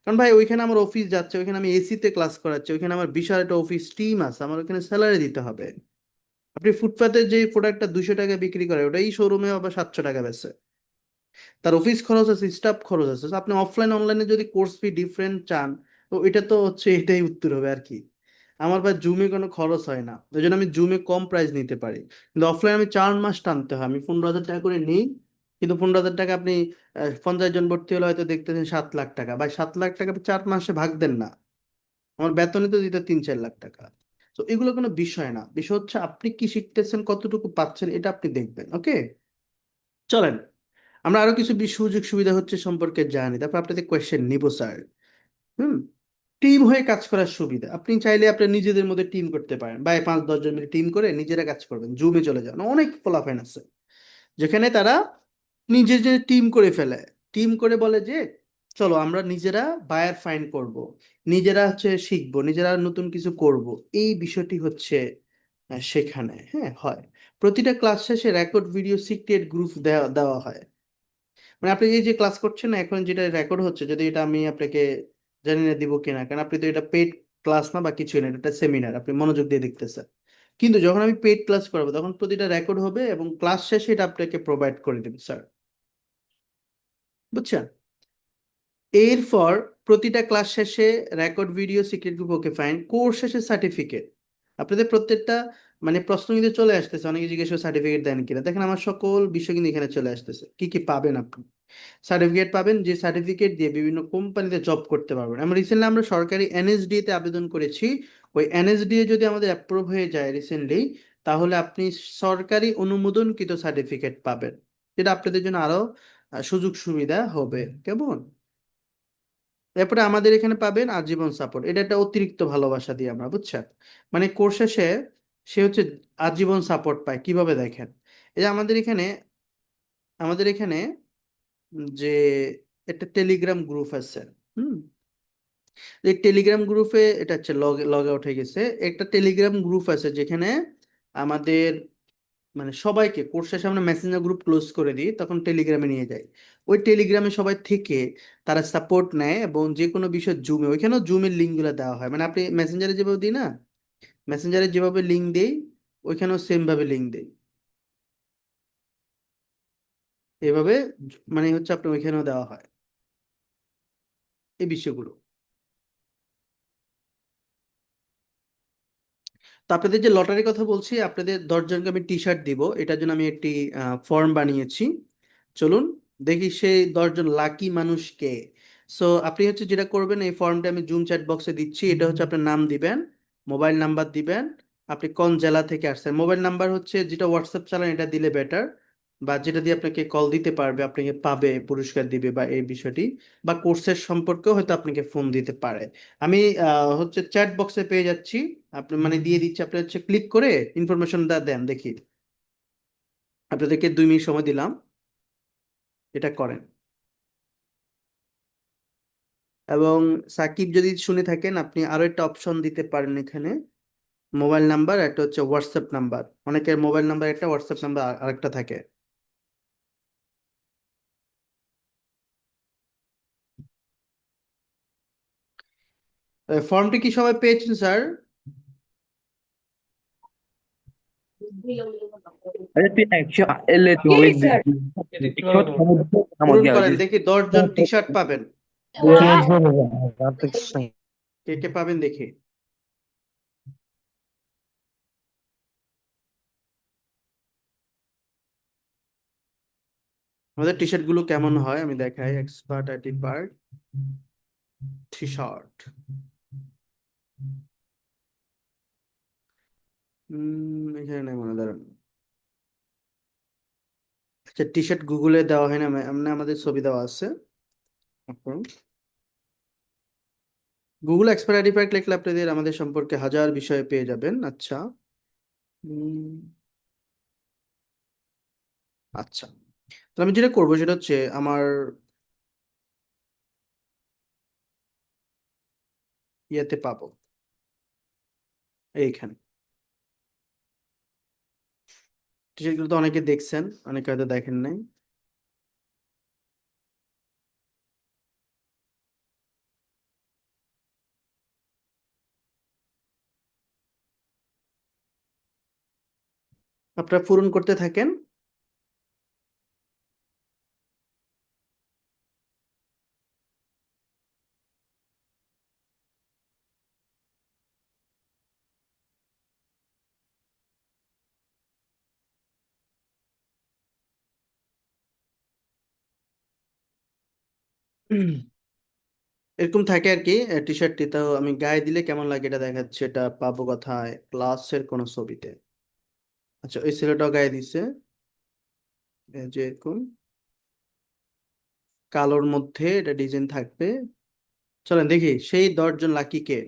কারণ ভাই ওইখানে আমার অফিস যাচ্ছে, ওইখানে আমি এসিতে ক্লাস করাচ্ছি, ওইখানে আমার বিশাল একটা অফিস টিম আছে, আমার ওইখানে স্যালারি দিতে হবে। আপনি ফুটপাতে যে প্রোডাক্টটা 200 টাকা বিক্রি করে ওটাই শোরুমে আবার 700 টাকা বেচে, তার অফিস খরচ আছে, স্টাফ খরচ আছে। So আপনি অফলাইন অনলাইনে যদি কোর্স ফি ডিফারেন্ট চান, তো এটা তো হচ্ছে এটাই উত্তর হবে আর কি। আমার বা জুমে কোনো খরচ হয় না, ওই জন্য আমি জুমে কম প্রাইস নিতে পারি। কিন্তু অফলাইন আমি 4 মাস টানতে হয়, আমি 15,000 টাকা করে নিই। কিন্তু 15,000 টাকা আপনি 50 জন ভর্তি হলে হয়তো দেখতেছেন 7 লাখ টাকা। ভাই 7 লাখ টাকা আপনি 4 মাসে ভাগ দেন না, আমার বেতনে তো দিতে 3-4 লাখ টাকা। তো এগুলো কোনো বিষয় না, বিষয় হচ্ছে আপনি কি শিখতেছেন, কতটুকু পাচ্ছেন, এটা আপনি দেখবেন। ওকে, চলেন আমরা আরো কিছু সুযোগ সুবিধা হচ্ছে সম্পর্কে জানি, তারপর আপনাদের কোয়েশ্চেন নিব স্যার। হুম, টিম হয়ে কাজ করার সুবিধা, আপনি চাইলে আপনি নিজেদের মধ্যে টিম করতে পারেন, বা 5-10 জন মিলে টিম করে নিজেরা কাজ করবেন, জুমে চলে যান। অনেক ফলাফল আছে যেখানে তারা নিজেদের টিম করে ফেলে, টিম করে বলে যে চলো আমরা নিজেরা বায়ার ফাইন্ড করব, নিজেরা হচ্ছে শিখবো, নিজেরা নতুন কিছু করব। এই বিষয়টি হচ্ছে সেখানে হ্যাঁ হয়। প্রতিটা ক্লাস শেষে রেকর্ড ভিডিও সিক্রেট গ্রুপ দেওয়া দেওয়া হয়। মানে আপনি এই যে ক্লাস করছেন না এখন, যেটা রেকর্ড হচ্ছে, যদি এটা আমি আপনাকে জানি না দিব কিনা, কারণ আপনি তো এটা পেড ক্লাস না বা কিছুই না, এটা সেমিনার, আপনি মনোযোগ দিয়ে দেখতেছেন। কিন্তু যখন আমি পেড ক্লাস করাবো তখন প্রতিটা রেকর্ড হবে এবং ক্লাস শেষে এটা আপনাকে প্রোভাইড করে দেবে স্যার, বুঝছেন? এরপর প্রতিটা ক্লাস শেষে record video secret group, okay fine, course শেষে সার্টিফিকেট। আপনাদের প্রত্যেকটা মানে প্রশ্ন কিন্তু চলে আসতেছে, অনেকে জিজ্ঞেস করে সার্টিফিকেট দেন কিনা, দেখেন আমার সকল বিষয় কিন্তু এখানে চলে আসতেছে। কি কি পাবেন আপনি? সার্টিফিকেট পাবেন, যে সার্টিফিকেট দিয়ে বিভিন্ন কোম্পানিতে জব করতে পারবেন। আমরা সরকারি এনএসডিএ তে আবেদন করেছি, ওই এনএসডিএ যদি আমাদের অ্যাপ্রুভ হয়ে যায় রিসেন্টলি, তাহলে আপনি সরকারি অনুমোদনকৃত সার্টিফিকেট পাবেন, যেটা আপনাদের জন্য আরো সুযোগ সুবিধা হবে। কেমন? এরপরে আমাদের এখানে পাবেন আজীবন সাপোর্ট, এটা একটা অতিরিক্ত ভালোবাসা দিয়ে আমরা, বুঝছেন? মানে কোর্স শেষে সে হচ্ছে আজীবন সাপোর্ট পায় কিভাবে দেখেন। এই যে আমাদের এখানে যে একটা টেলিগ্রাম গ্রুপ আছে। হুম, এই টেলিগ্রাম গ্রুপে এটা হচ্ছে লগ আউট হয়ে গেছে, একটা টেলিগ্রাম গ্রুপ আছে যেখানে আমাদের মানে সবাইকে কোর্স শেষে আমরা মেসেঞ্জার গ্রুপ ক্লোজ করে দিই, তখন টেলিগ্রামে নিয়ে যাই। ওই টেলিগ্রামে সবাই থেকে তারা সাপোর্ট নেয়, এবং যে কোনো বিষয় জুমে, ওইখানেও জুমের লিঙ্কগুলো দেওয়া হয়। মানে আপনি মেসেঞ্জারে যেভাবে দিই না, মেসেঞ্জারে যেভাবে লিঙ্ক দেই ওইখানেও সেম ভাবে লিঙ্ক দেই, এভাবে মানে হচ্ছে আপনার ওইখানেও দেওয়া হয় এই বিষয়গুলো। তো আপনাদের যে লটারির কথা বলছি, আপনাদের 10 জনকে আমি টি শার্ট দিব, এটার জন্য আমি একটি ফর্ম বানিয়েছি। চলুন দেখি সেই 10 জন লাকি মানুষকে। সো আপনি হচ্ছে যেটা করবেন, এই ফর্মটা আমি জুম চ্যাট বক্সে দিচ্ছি, এটা হচ্ছে আপনার নাম দিবেন, মোবাইল নাম্বার দিবেন, আপনি কোন জেলা থেকে আসছেন, মোবাইল নাম্বার হচ্ছে যেটা হোয়াটসঅ্যাপ চালান এটা দিলে বেটার, বা যেটা দিয়ে আপনাকে কল দিতে পারবে, আপনাকে পাবে, পুরস্কার দিবে বা এই বিষয়টি, বা কোর্সের সম্পর্কেও হয়তো আপনাকে ফোন দিতে পারে। আমি হচ্ছে চ্যাট বক্সে পেয়ে যাচ্ছি, আপনি মানে দিয়ে দিচ্ছি, আপনি হচ্ছে ক্লিক করে ইনফরমেশনটা দেন দেখি। আপনাদেরকে 2 মিনিট সময় দিলাম, এটা করেন। এবং সাকিব যদি শুনে থাকেন, আপনি আরো একটা অপশন দিতে পারেন এখানে, মোবাইল নাম্বার একটা হচ্ছে হোয়াটসঅ্যাপ নাম্বার, অনেকের মোবাইল নাম্বার একটা, হোয়াটসঅ্যাপ নাম্বার আরেকটা থাকে। ফর্মটি কি সবাই পেয়েছেন স্যার? अरे तू एक्शन ले तू জি एक স্যার। शॉट পূরণ समझ করেন দেখি, 10 জন টি শার্ট পাবেন, কে কে পাবেন দেখি। আমাদের টি শার্ট গুলো কেমন হয় আমি দেখাই, expert IT part T shirt. এখানে নাই মনে, দাঁড়ান। আচ্ছা, টি শার্ট গুগলে দেওয়া হয় না, এমনি আমাদের ছবি দেওয়া আছে। গুগল এক্সপার্ট আইডি পার্ক লিখলে আপনাদের আমাদের সম্পর্কে হাজার বিষয় পেয়ে যাবেন। আচ্ছা, উম, আচ্ছা, তো আমি যেটা করবো সেটা হচ্ছে আমার ইয়েতে পাবো, এইখানে। টি শার্টগুলো তো অনেকে দেখছেন, অনেকে হয়তো দেখেন নাই। আপনারা পূরণ করতে থাকেন। এরকম থাকে আর কি। টি শার্টটি তো আমি গায়ে দিলে কেমন লাগে এটা দেখাচ্ছে, এটা পাবো কোথায়, ক্লাসের কোন ছবিতে। আচ্ছা, ওই ছেলেটাও গায়ে দিছে, এই যে এরকম কালোর মধ্যে এটা ডিজাইন থাকবে। চলেন দেখি সেই 10 জন লাকি কে।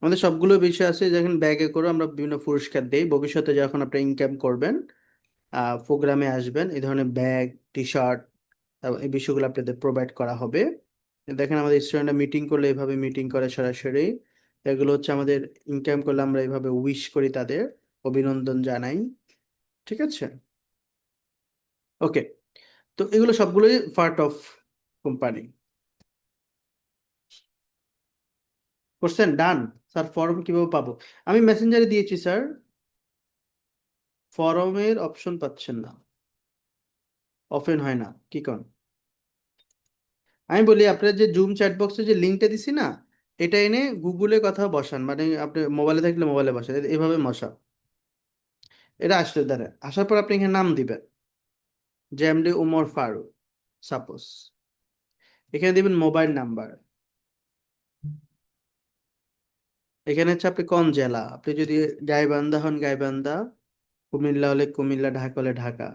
আমাদের সবগুলো বিষয় আছে, যখন ব্যাগে করে আমরা বিভিন্ন পুরস্কার দেই। ভবিষ্যতে যখন আপনি ইনকাম করবেন, প্রোগ্রামে আসবেন, এই ধরনের ব্যাগ, টি শার্ট, এই বিষয়গুলো আপনাদের প্রোভাইড করা হবে। দেখেন আমাদের স্টুডেন্টরা মিটিং করলে এইভাবে মিটিং করে সরাসরি। এগুলো হচ্ছে আমাদের ইনকাম করলে আমরা এইভাবে উইশ করি, তাদের অভিনন্দন জানাই। ঠিক আছে, ওকে। তো এগুলো সবগুলোই পার্ট অফ কোম্পানি। করছেন, ডান। স্যার ফর্ম কিভাবে পাবো? আমি মেসেঞ্জারে দিয়েছি স্যার, ফরমের অপশন পাচ্ছেন না, ওপেন হয় না, কি কন? আমি বলি আপনার যে জুম চ্যাট বক্সে যে লিঙ্কটা দিছি না, এটা এনে গুগলে কথা বসান, মানে আপনি মোবাইলে থাকলে মোবাইলে বসান, এভাবে বসা। এটা আসলে দাঁড়া, আসার পর আপনি এখানে নাম দিবেন, যে এমডি উমর ফারুক সাপোজ। এখানে দিবেন মোবাইল নাম্বার। এখানে হচ্ছে আপনি কোন জেলা, আপনি যদি গাইবান্ধা হন গাইবান্ধা, কুমিল্লা হলে কুমিল্লা, ঢাকা হলে ঢাকা।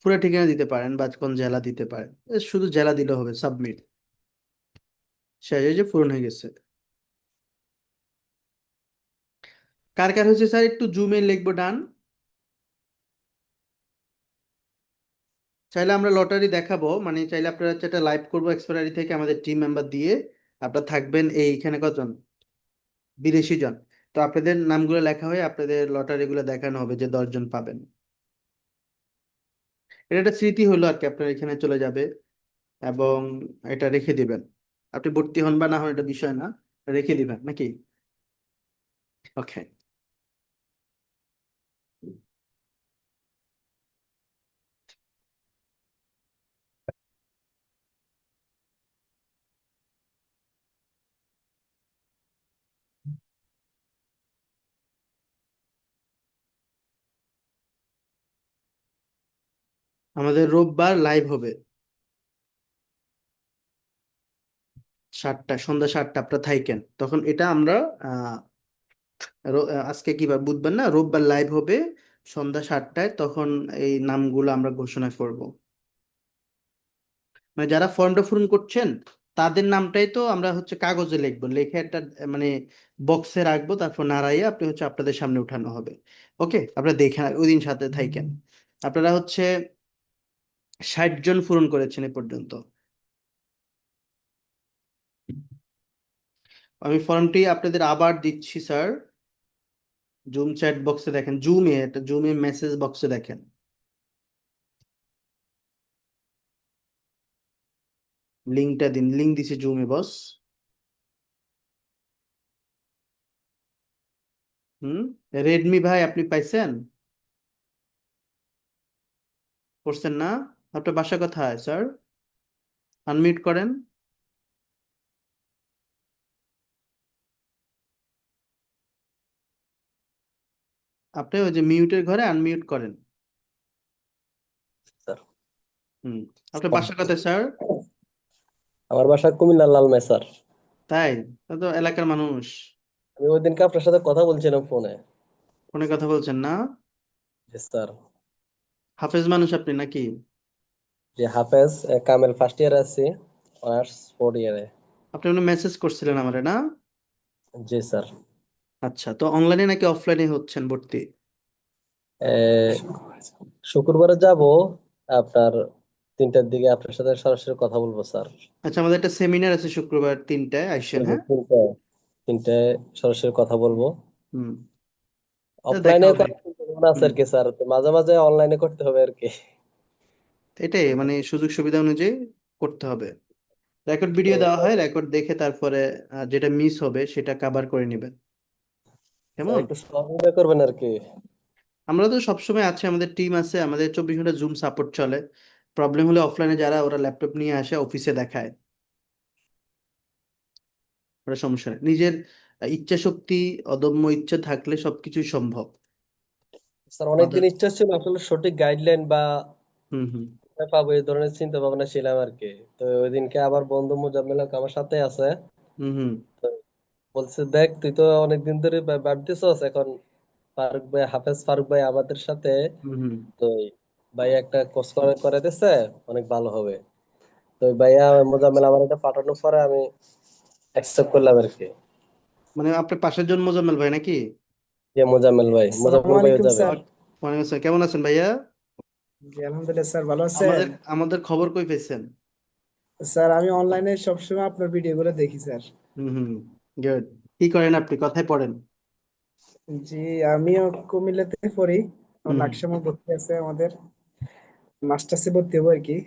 পুরো ঠিকানা দিতে পারেন বা কোন জেলা দিতে পারেন, শুধু জেলা দিলে হবে, সাবমিট। শেষ, এই যে পূরণ হয়ে গেছে। কার কার হয়েছে স্যার একটু জুমে লিখবো, ডান। চাইলে আমরা লটারি দেখাবো, মানে চাইলে আপনারা হচ্ছে একটা লাইভ করবো এক্সপায়ারি থেকে, আমাদের টিম মেম্বার দিয়ে। আপনারা থাকবেন এইখানে কতজন, 82 জন। তো আপনাদের নামগুলো লেখা হয়ে আপনাদের লটারিগুলো দেখানো হবে, যে 10 জন পাবেন। এটা একটা স্মৃতি হলো আর কি, আপনার এখানে চলে যাবে এবং এটা রেখে দিবেন। আপনি ভর্তি হন বা না হন এটা বিষয় না, রেখে দিবেন নাকি। ওকে, আমাদের রোববার লাইভ হবে 7টা, সন্ধ্যা 7টা, আপনারা থাইকেন তখন। এটা আমরা আহ আজকে কি বার, বুধবার না, রোববার লাইভ হবে সন্ধ্যা 7টায়, তখন এই নামগুলো আমরা ঘোষণা করব। মানে যারা ফর্মটা পূরণ করছেন তাদের নামটাই তো আমরা হচ্ছে কাগজে লিখবো, লিখে একটা মানে বক্সে রাখবো, তারপর নাড়াইয়ে আপনি হচ্ছে আপনাদের সামনে উঠানো হবে। ওকে, আপনারা দেখে ওই দিন সাথে থাকেন। আপনারা হচ্ছে 60 জন পূরণ করেছেন এ পর্যন্ত। আমি ফর্মটি আপনাদের আবার দিচ্ছি স্যার। জুম চ্যাট বক্সে দেখেন, জুমে, এটা জুমে মেসেজ বক্সে দেখেন, লিঙ্কটা দিন, লিঙ্ক দিছি জুমে বস। হুম, রেডমি ভাই আপনি পাইছেন, করছেন না? আপনার বাসা কোথায় স্যার? আনমিউট করেন। আপনি ওই যে মিউটের ঘরে আনমিউট করেন। স্যার, হুম, আপনার বাসা কোথায় স্যার? আমার বাসা কুমিল্লার লালমাই স্যার। তাই? তা তো এলাকার মানুষ। আমি ওই দিনকে আপনার সাথে কথা বলছিলাম ফোনে। ফোনে কথা বলছেন না? জি স্যার। হাফেজ মানুষ আপনি নাকি? যে হাফেজ, কামেল ফার্স্ট ইয়ারে আছি, অনার্স ফোর্থ ইয়ারে। আপনি মনে মেসেজ করছিলেন আমারে না? জি স্যার। আচ্ছা, তো অনলাইনে নাকি অফলাইনে হচ্ছেন ভর্তি? শুক্রবারে যাব আপনার 3টার দিকে, আপনার সাথে সরাসরি কথা বলবো স্যার। আচ্ছা, আমাদের একটা সেমিনার আছে শুক্রবার 3টায়, আইসেন, হ্যাঁ। 3টায়। তিনটায় সরাসরি কথা বলবো। হুম তা দেখা অফলাইনে হবে। করার চিন্তা ভাবনা আছে হুম আর কি স্যার, তো মাঝে মাঝে অনলাইনে করতে হবে আর কি। এটাই মানে সুযোগ সুবিধা অনুযায়ী করতে হবে। রেকর্ড তো ভিডিও দেওয়া হয়, রেকর্ড দেখে তারপরে যেটা মিস হবে সেটা কভার করে নেবেন, স্যার কেমন? একটু সহযোগিতা করবেন আর কি। আমরা তো সবসময় আছি, আমাদের টিম আছে, আমাদের 24 ঘন্টা জুম সাপোর্ট চলে। প্রবলেম হলে অফলাইনে যারা ওরা ল্যাপটপ নিয়ে আসে অফিসে দেখায়, ওরা সমস্যা নেই। নিজের ইচ্ছা শক্তি, অদম্য ইচ্ছা থাকলে সবকিছুই সম্ভব স্যার আমাদের। অনেকদিন ইচ্ছা ছিল আসলে সঠিক গাইডলাইন বা হুম হুম কোথায় পাবো এই ধরনের চিন্তা ভাবনা ছিলাম আর কি। তো ওই দিনকে আবার বন্ধু মোজাম্মেল হক আমার সাথে আছে। হুম হুম তো বলছে দেখ তুই তো অনেকদিন ধরে ভাবতেছস, এখন ফারুক ভাই, হাফেজ ফারুক ভাই আমাদের সাথে, হুম হুম। তো এই ভাই একটা কোর্স করে দিচ্ছে, অনেক ভালো হবে। তো ওই ভাইয়া মোজাম্মেল আমার এটা পাঠানোর পরে আমি অ্যাকসেপ্ট করলাম আর কি। মানে আপনার পাশের জন মোজাম্মেল ভাই নাকি? যে মোজাম্মেল ভাইও আসসালামু আলাইকুম যাবে। স্যার। ওয়ালাইকুম আসসালাম, কেমন আছেন ভাইয়া? জি আলহামদুলিল্লাহ স্যার, ভালো আছেন? আমাদের আমাদের খবর কই পেয়েছেন? স্যার আমি অনলাইনে সবসময় আপনার ভিডিওগুলো দেখি স্যার। হুম হুম গুড। কি করেন আপনি, কথায় পড়েন? জি আমিও কুমিল্লাতে পড়ি, আমার হুম হুম। লাকসামে ভর্তি আছে, আমাদের মাস্টার্সে ভর্তি হবো আর কি।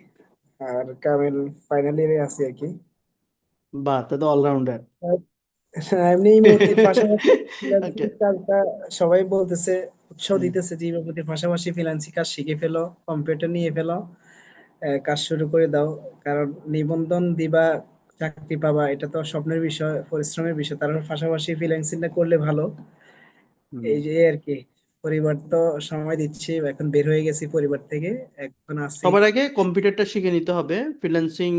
আর কামেল ফাইনাল ইয়ারে আছি আর কি। বাহ, তা তো অলরাউন্ডার। আর এমনি ইমোতির পাশাপাশি ফ্রিল্যান্সিং ওকে। কাজটা সবাই বলতেছে, উৎসাহ হুম দিতেছে যে ইমোতির পাশাপাশি ফ্রিল্যান্সিং কাজ শিখে ফেলো, কম্পিউটার নিয়ে ফেলো, কাজ শুরু করে দাও। কারণ নিবন্ধন দিবা, চাকরি পাবা, এটা তো স্বপ্নের বিষয়, পরিশ্রমের বিষয়। তার পাশাপাশি ফ্রিল্যান্সিংটা করলে ভালো। হুম। এই যে আর কি, পরিবার তো সময় দিচ্ছি, এখন বের হয়ে গেছি পরিবার থেকে, এখন আছি। সবার আগে কম্পিউটারটা শিখে নিতে হবে, ফ্রিল্যান্সিং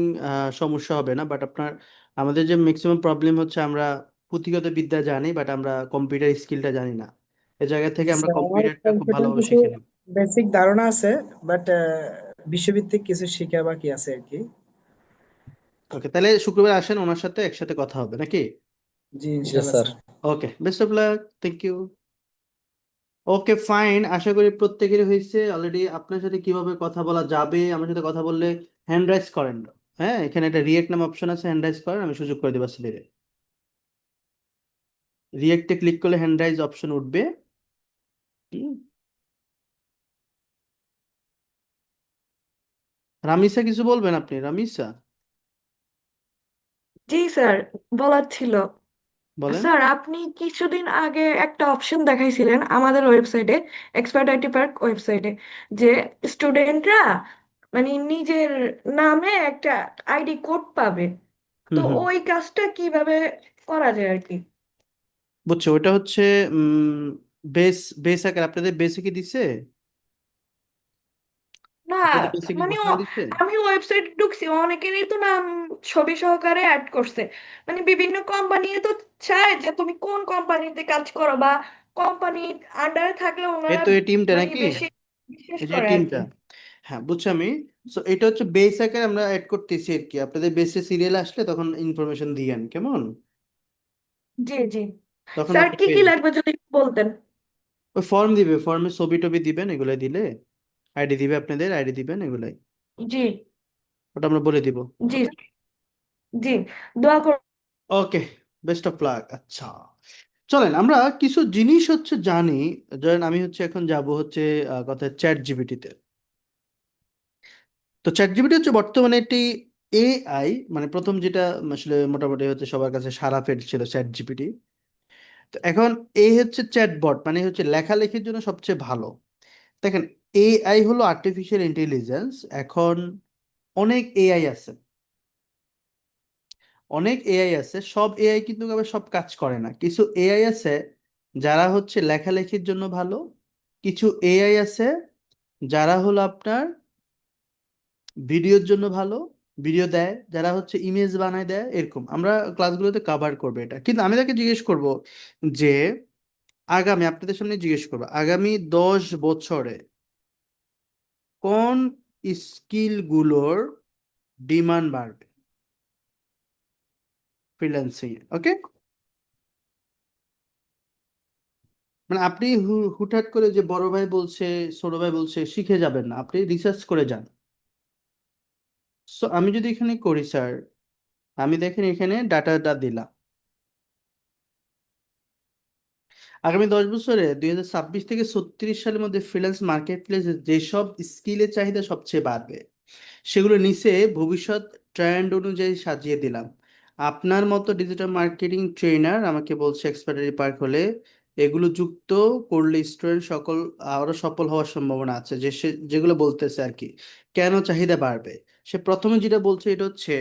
সমস্যা হবে না। বাট আপনার, আমাদের যে ম্যাক্সিমাম প্রবলেম হচ্ছে আমরা পুঁথিগত বিদ্যা জানি বাট আমরা কম্পিউটার স্কিলটা জানি না। এ জায়গা থেকে জি আমরা স্যার, আমার কম্পিউটারটা খুব কম্পিউটার ভালোভাবে কিছু শিখে নেব। বেসিক ধারণা আছে, বাট বিশ্বভিত্তিক কিছু শিখা বাকি আছে আর কি। ওকে, তাহলে শুক্রবার আসেন, ওনার সাথে একসাথে কথা হবে নাকি? জি জি ইনশাল্লাহ sir. Sir. Okay, best of luck, thank you. Okay fine, আশা করি প্রত্যেকেরই হয়েছে অলরেডি। আপনার সাথে কিভাবে কথা বলা যাবে, আমার সাথে কথা বললে হ্যান্ড রাইজ করেন। হ্যাঁ, এখানে একটা রিয়েক্ট নাম অপশন আছে, হ্যান্ড রাইজ করেন, আমি সুযোগ করে দেবো স্লিডে। রিয়েক্টে ক্লিক করলে হ্যান্ড রাইজ অপশন উঠবে। হুম, রামিসা কিছু বলবেন আপনি, রামিসা? জি স্যার, বলার ছিল। বলেন। স্যার আপনি কিছুদিন আগে একটা অপশন দেখাইছিলেন আমাদের ওয়েবসাইটে, এক্সপার্ট আইটি পার্ক ওয়েবসাইটে, যে স্টুডেন্টরা মানে নিজের নামে একটা আইডি কোড পাবে। তো হুম হুম ওই কাজটা কিভাবে করা যায় আর কি? বুঝছো, ওটা হচ্ছে বেস, বেস আকার আপনাদের বেসে কি দিছে? না, আপনাদের বেসে কি মানে ঘোষণা দিচ্ছে? আমি ওয়েবসাইট ঢুকছি, অনেকেরই তো নাম ছবি সহকারে অ্যাড করছে। মানে বিভিন্ন কোম্পানি তো চায় যে তুমি কোন কোম্পানিতে কাজ করো, বা কোম্পানির আন্ডারে থাকলে এই ওনারা তো এই টিমটা মানে নাকি? বেশি বিশেষ এই যে করে আর টিমটা, কি। হ্যাঁ বুঝছি আমি। সো এটা হচ্ছে বেস আকারে আমরা অ্যাড করতেছি আর কি, আপনাদের বেসে সিরিয়াল আসলে তখন ইনফরমেশন দিয়েন, কেমন? জি জি। তখন স্যার আপনি কি পেয়ে কি যাবেন। লাগবে যদি একটু বলতেন? ওই ফর্ম দিবে, ফর্মে ছবি টবি দিবেন, এগুলো দিলে আইডি দিবে, আপনাদের আইডি দিবেন এগুলাই, জি ওটা আমরা বলে দিব। জি জি, দোয়া করুন। ওকে, বেস্ট অফ লাক। আচ্ছা, চলেন আমরা কিছু জিনিস হচ্ছে জানি। ধরেন আমি হচ্ছে এখন যাব হচ্ছে কথা চ্যাট জিপিটিতে। তো চ্যাট জিপিটি হচ্ছে বর্তমানে একটি এআই, মানে প্রথম যেটা আসলে মোটামুটি হচ্ছে সবার কাছে সাড়া ফেলছিল চ্যাট জিপিটি। তো এখন এই হচ্ছে চ্যাটবট, মানে হচ্ছে লেখালেখির জন্য সবচেয়ে ভালো। দেখেন, এআই হলো আর্টিফিশিয়াল ইন্টেলিজেন্স। এখন অনেক এআই আছে, অনেক এআই আছে, সব এআই কিন্তু আবার সব কাজ করে না। কিছু এআই আছে যারা হচ্ছে লেখালেখির জন্য ভালো, কিছু এআই আছে যারা হলো আপনার ভিডিওর জন্য ভালো, ভিডিও দেয়, যারা হচ্ছে ইমেজ বানায় দেয়, এরকম আমরা ক্লাসগুলোতে কভার করবো এটা। কিন্তু আমি তাকে জিজ্ঞেস করব যে আগামী, আপনাদের সামনে জিজ্ঞেস করবো, আগামী 10 বছরে কোন স্কিলগুলোর ডিমান্ড বাড়বে ফ্রিল্যান্সিং এ? ওকে, মানে আপনি হুটহাট করে যে বড় ভাই বলছে, ছোট ভাই বলছে শিখে যাবেন না, আপনি রিসার্চ করে যান। সো আমি যদি এখানে করি স্যার, আমি দেখেন এখানে ডাটাটা দিলাম, আগামী 10 বছরে 2026 থেকে 36 সালের মধ্যে ফ্রিল্যান্স মার্কেট প্লেসে যেসব স্কিলের চাহিদা সবচেয়ে বাড়বে সেগুলো নিচে ভবিষ্যৎ ট্রেন্ড অনুযায়ী সাজিয়ে দিলাম। আপনার মতো ডিজিটাল মার্কেটিং ট্রেনার আমাকে বলছে এক্সপার্টারি পার্ক হলে এগুলো যুক্ত করলে স্টুডেন্ট সকল আরো সফল হওয়ার সম্ভাবনা আছে, যে সে যেগুলো বলতেছে আর কি। কেন চাহিদা বাড়বে? সে প্রথমে যেটা বলছে এটা হচ্ছে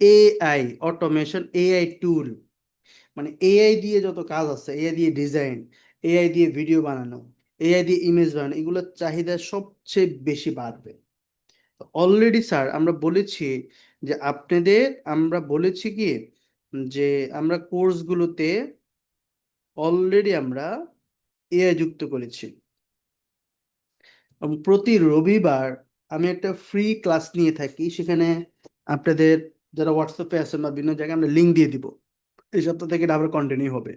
এআই অটোমেশন, এআই টুল, মানে এআই দিয়ে যত কাজ আছে, এআই দিয়ে ডিজাইন, এআই দিয়ে ভিডিও বানানো, এআই দিয়ে ইমেজ বানানো, এগুলোর চাহিদা সবচেয়ে বেশি বাড়বে। অলরেডি স্যার আমরা বলেছি যে আপনাদের, আমরা বলেছি কি যে আমরা কোর্সগুলোতে অলরেডি আমরা এআই যুক্ত করেছি, এবং প্রতি রবিবার আমি একটা ফ্রি ক্লাস নিয়ে থাকি। সেখানে আপনাদের যারা হোয়াটসঅ্যাপে আছেন বা বিভিন্ন জায়গায় আমরা লিঙ্ক দিয়ে দিব, এই সপ্তাহ থেকে এটা আবার কন্টিনিউ হবে।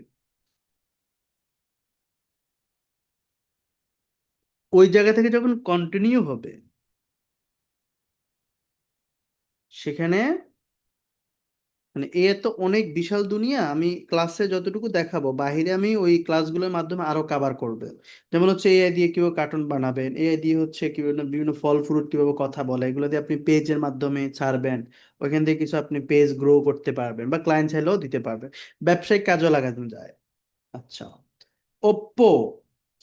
ওই জায়গা থেকে যখন কন্টিনিউ হবে সেখানে মানে এ তো অনেক বিশাল দুনিয়া, আমি ক্লাসে যতটুকু দেখাবো বাহিরে আমি ওই ক্লাসগুলোর মাধ্যমে আরো কভার করবে। যেমন হচ্ছে এআই দিয়ে কিভাবে কার্টুন বানাবেন, এআই দিয়ে হচ্ছে কিভাবে বিভিন্ন ফল ফ্রুট কিভাবে কথা বলে, এগুলো দিয়ে আপনি পেজের মাধ্যমে ছাড়বেন, ওইখান থেকে কিছু আপনি পেজ গ্রো করতে পারবেন বা ক্লায়েন্ট চাইলেও দিতে পারবেন, ব্যবসায়িক কাজও লাগানো যায়। আচ্ছা, ওপ্পো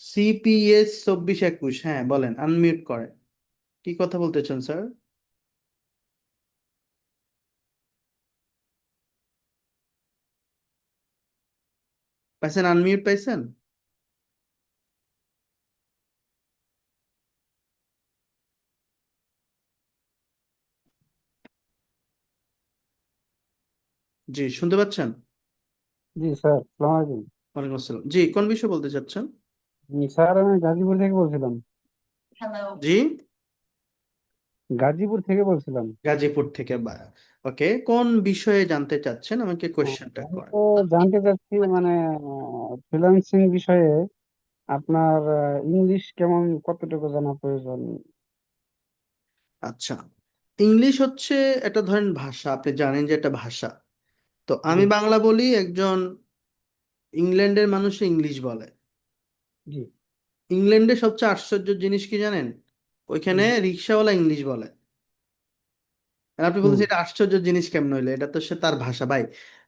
সিপিএস 2421, হ্যাঁ বলেন, আনমিউট করেন, কি কথা বলতে চান স্যার? পাইছেন, আনমিউট পাইছেন? জি শুনতে পাচ্ছেন? জি স্যার, সালাম আলাইকুম। ওয়ালাইকুম আসসালাম। জি কোন বিষয়ে বলতে চাচ্ছেন? স্যার, আমি গাজীপুর থেকে বলছিলাম। জি গাজীপুর থেকে বলছিলাম। গাজীপুর থেকে ওকে, কোন বিষয়ে জানতে চাচ্ছেন আমাকে কোশ্চেনটা আমি করেন। তো জানতে চাচ্ছি মানে ফ্রিল্যান্সিং বিষয়ে আপনার ইংলিশ কেমন, কতটুকু জানা প্রয়োজন? আচ্ছা, ইংলিশ হচ্ছে এটা ধরেন ভাষা, আপনি জানেন যে এটা ভাষা। তো জি আমি বাংলা বলি, একজন ইংল্যান্ডের মানুষ ইংলিশ বলে। জি ইংল্যান্ডে সবচেয়ে আশ্চর্যের জিনিস কি জানেন? ওইখানে হুম রিক্সাওয়ালা ইংলিশ বলে। আর আপনি হুম বলতেছেন এটা আশ্চর্য জিনিস কেমন হইলো, এটা তো সে তার ভাষা ভাই।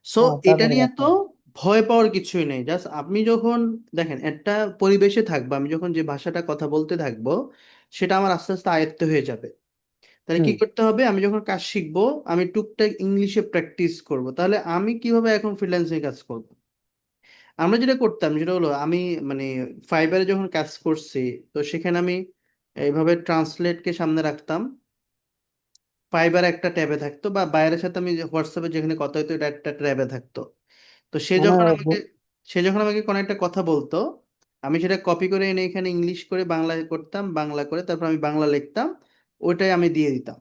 সো এটা তাদের নিয়ে তো ভাষা। ভয় পাওয়ার কিছুই নেই। জাস্ট আপনি যখন দেখেন একটা পরিবেশে থাকবো, আমি যখন যে ভাষাটা কথা বলতে থাকবো সেটা আমার আস্তে আস্তে আয়ত্ত হয়ে যাবে। তাহলে কি হুম করতে হবে? আমি যখন কাজ শিখবো আমি টুকটাক ইংলিশে প্র্যাকটিস করব, তাহলে আমি কিভাবে এখন ফ্রিল্যান্সিং কাজ করব? আমরা যেটা করতাম সেটা হলো আমি মানে ফাইবারে যখন কাজ করছি, তো সেখানে আমি এইভাবে ট্রান্সলেটকে সামনে রাখতাম, ফাইবার একটা ট্যাবে থাকতো, বা বাইরের সাথে আমি হোয়াটসঅ্যাপে যেখানে কথা হতো এটা একটা ট্যাবে থাকতো। তো মানে সে যখন আমাকে কোনো একটা কথা বলতো, আমি সেটা কপি করে এনে এখানে ইংলিশ করে বাংলায় করতাম, বাংলা করে তারপর আমি বাংলা লিখতাম, ওইটাই আমি দিয়ে দিতাম।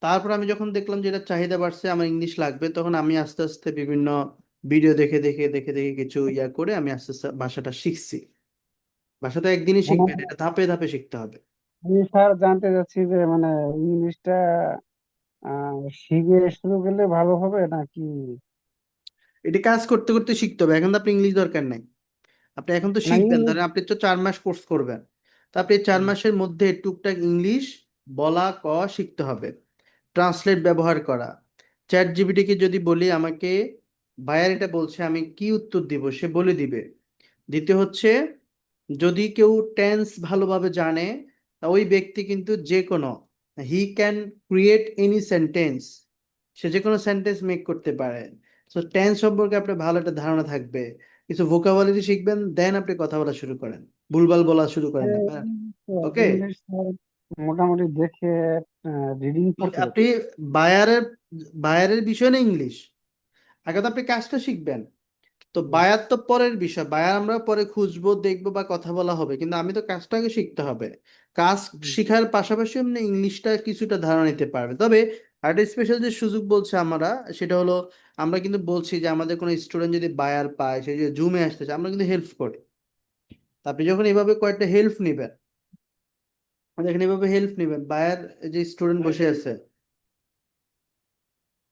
তারপর আমি যখন দেখলাম যে এটা চাহিদা বাড়ছে, আমার ইংলিশ লাগবে, তখন আমি আস্তে আস্তে বিভিন্ন ভিডিও দেখে দেখে দেখে দেখে কিছু ইয়া করে আমি আস্তে আস্তে ভাষাটা শিখছি। ভাষা তো একদিনই মানে শিখবেন, এটা ধাপে ধাপে শিখতে হবে। আমি স্যার জানতে চাচ্ছি যে মানে ইংলিশটা শিখে শুরু করলে ভালো হবে নাকি? এটা কাজ করতে করতে শিখতে হবে, এখন তো আপনি ইংলিশ দরকার নাই। আপনি এখন তো না শিখবেন, ইংলিশ। ধরেন আপনি তো 4 মাস কোর্স করবেন, তো আপনি এই 4 মাসের মধ্যে টুকটাক ইংলিশ বলা ক শিখতে হবে, ট্রান্সলেট ব্যবহার করা। চ্যাট জিপিটিকে যদি বলি আমাকে বায়ার এটা বলছে, আমি কি উত্তর দিব সে বলে দিবে। দ্বিতীয় হচ্ছে, যদি কেউ টেন্স ভালোভাবে জানে তা ওই ব্যক্তি কিন্তু যে কোনো, he can create any sentence, সে যে কোনো সেন্টেন্স মেক করতে পারে। সো টেন্স সম্পর্কে আপনার ভালো একটা ধারণা থাকবে, কিছু ভোকাবুলারি শিখবেন, দেন আপনি কথা বলা শুরু করেন, ভুলভাল বলা শুরু করেন না। ওকে, ইংলিশ স্যার মোটামুটি দেখে রিডিং পড়তে আপনি পারি। বায়ারের বায়ারের বিষয় না ইংলিশ, আগে তো আপনি কাজটা শিখবেন। তো বায়ার তো পরের বিষয়, বায়ার আমরা পরে খুঁজবো দেখবো বা কথা বলা হবে, কিন্তু আমি তো কাজটাকে শিখতে হবে। কাজ শিখার পাশাপাশি আপনি ইংলিশটা কিছুটা ধারণা নিতে পারবে। তবে আরেকটা স্পেশাল যে সুযোগ বলছে আমরা, সেটা হলো আমরা কিন্তু বলছি যে আমাদের কোনো স্টুডেন্ট যদি বায়ার পায়, সে যদি জুমে আসতে চায়, আমরা কিন্তু হেল্প করি। তা আপনি যখন এভাবে কয়েকটা হেল্প নিবেন, দেখেন এভাবে হেল্প নিবেন, বায়ার যে স্টুডেন্ট বসে আছে,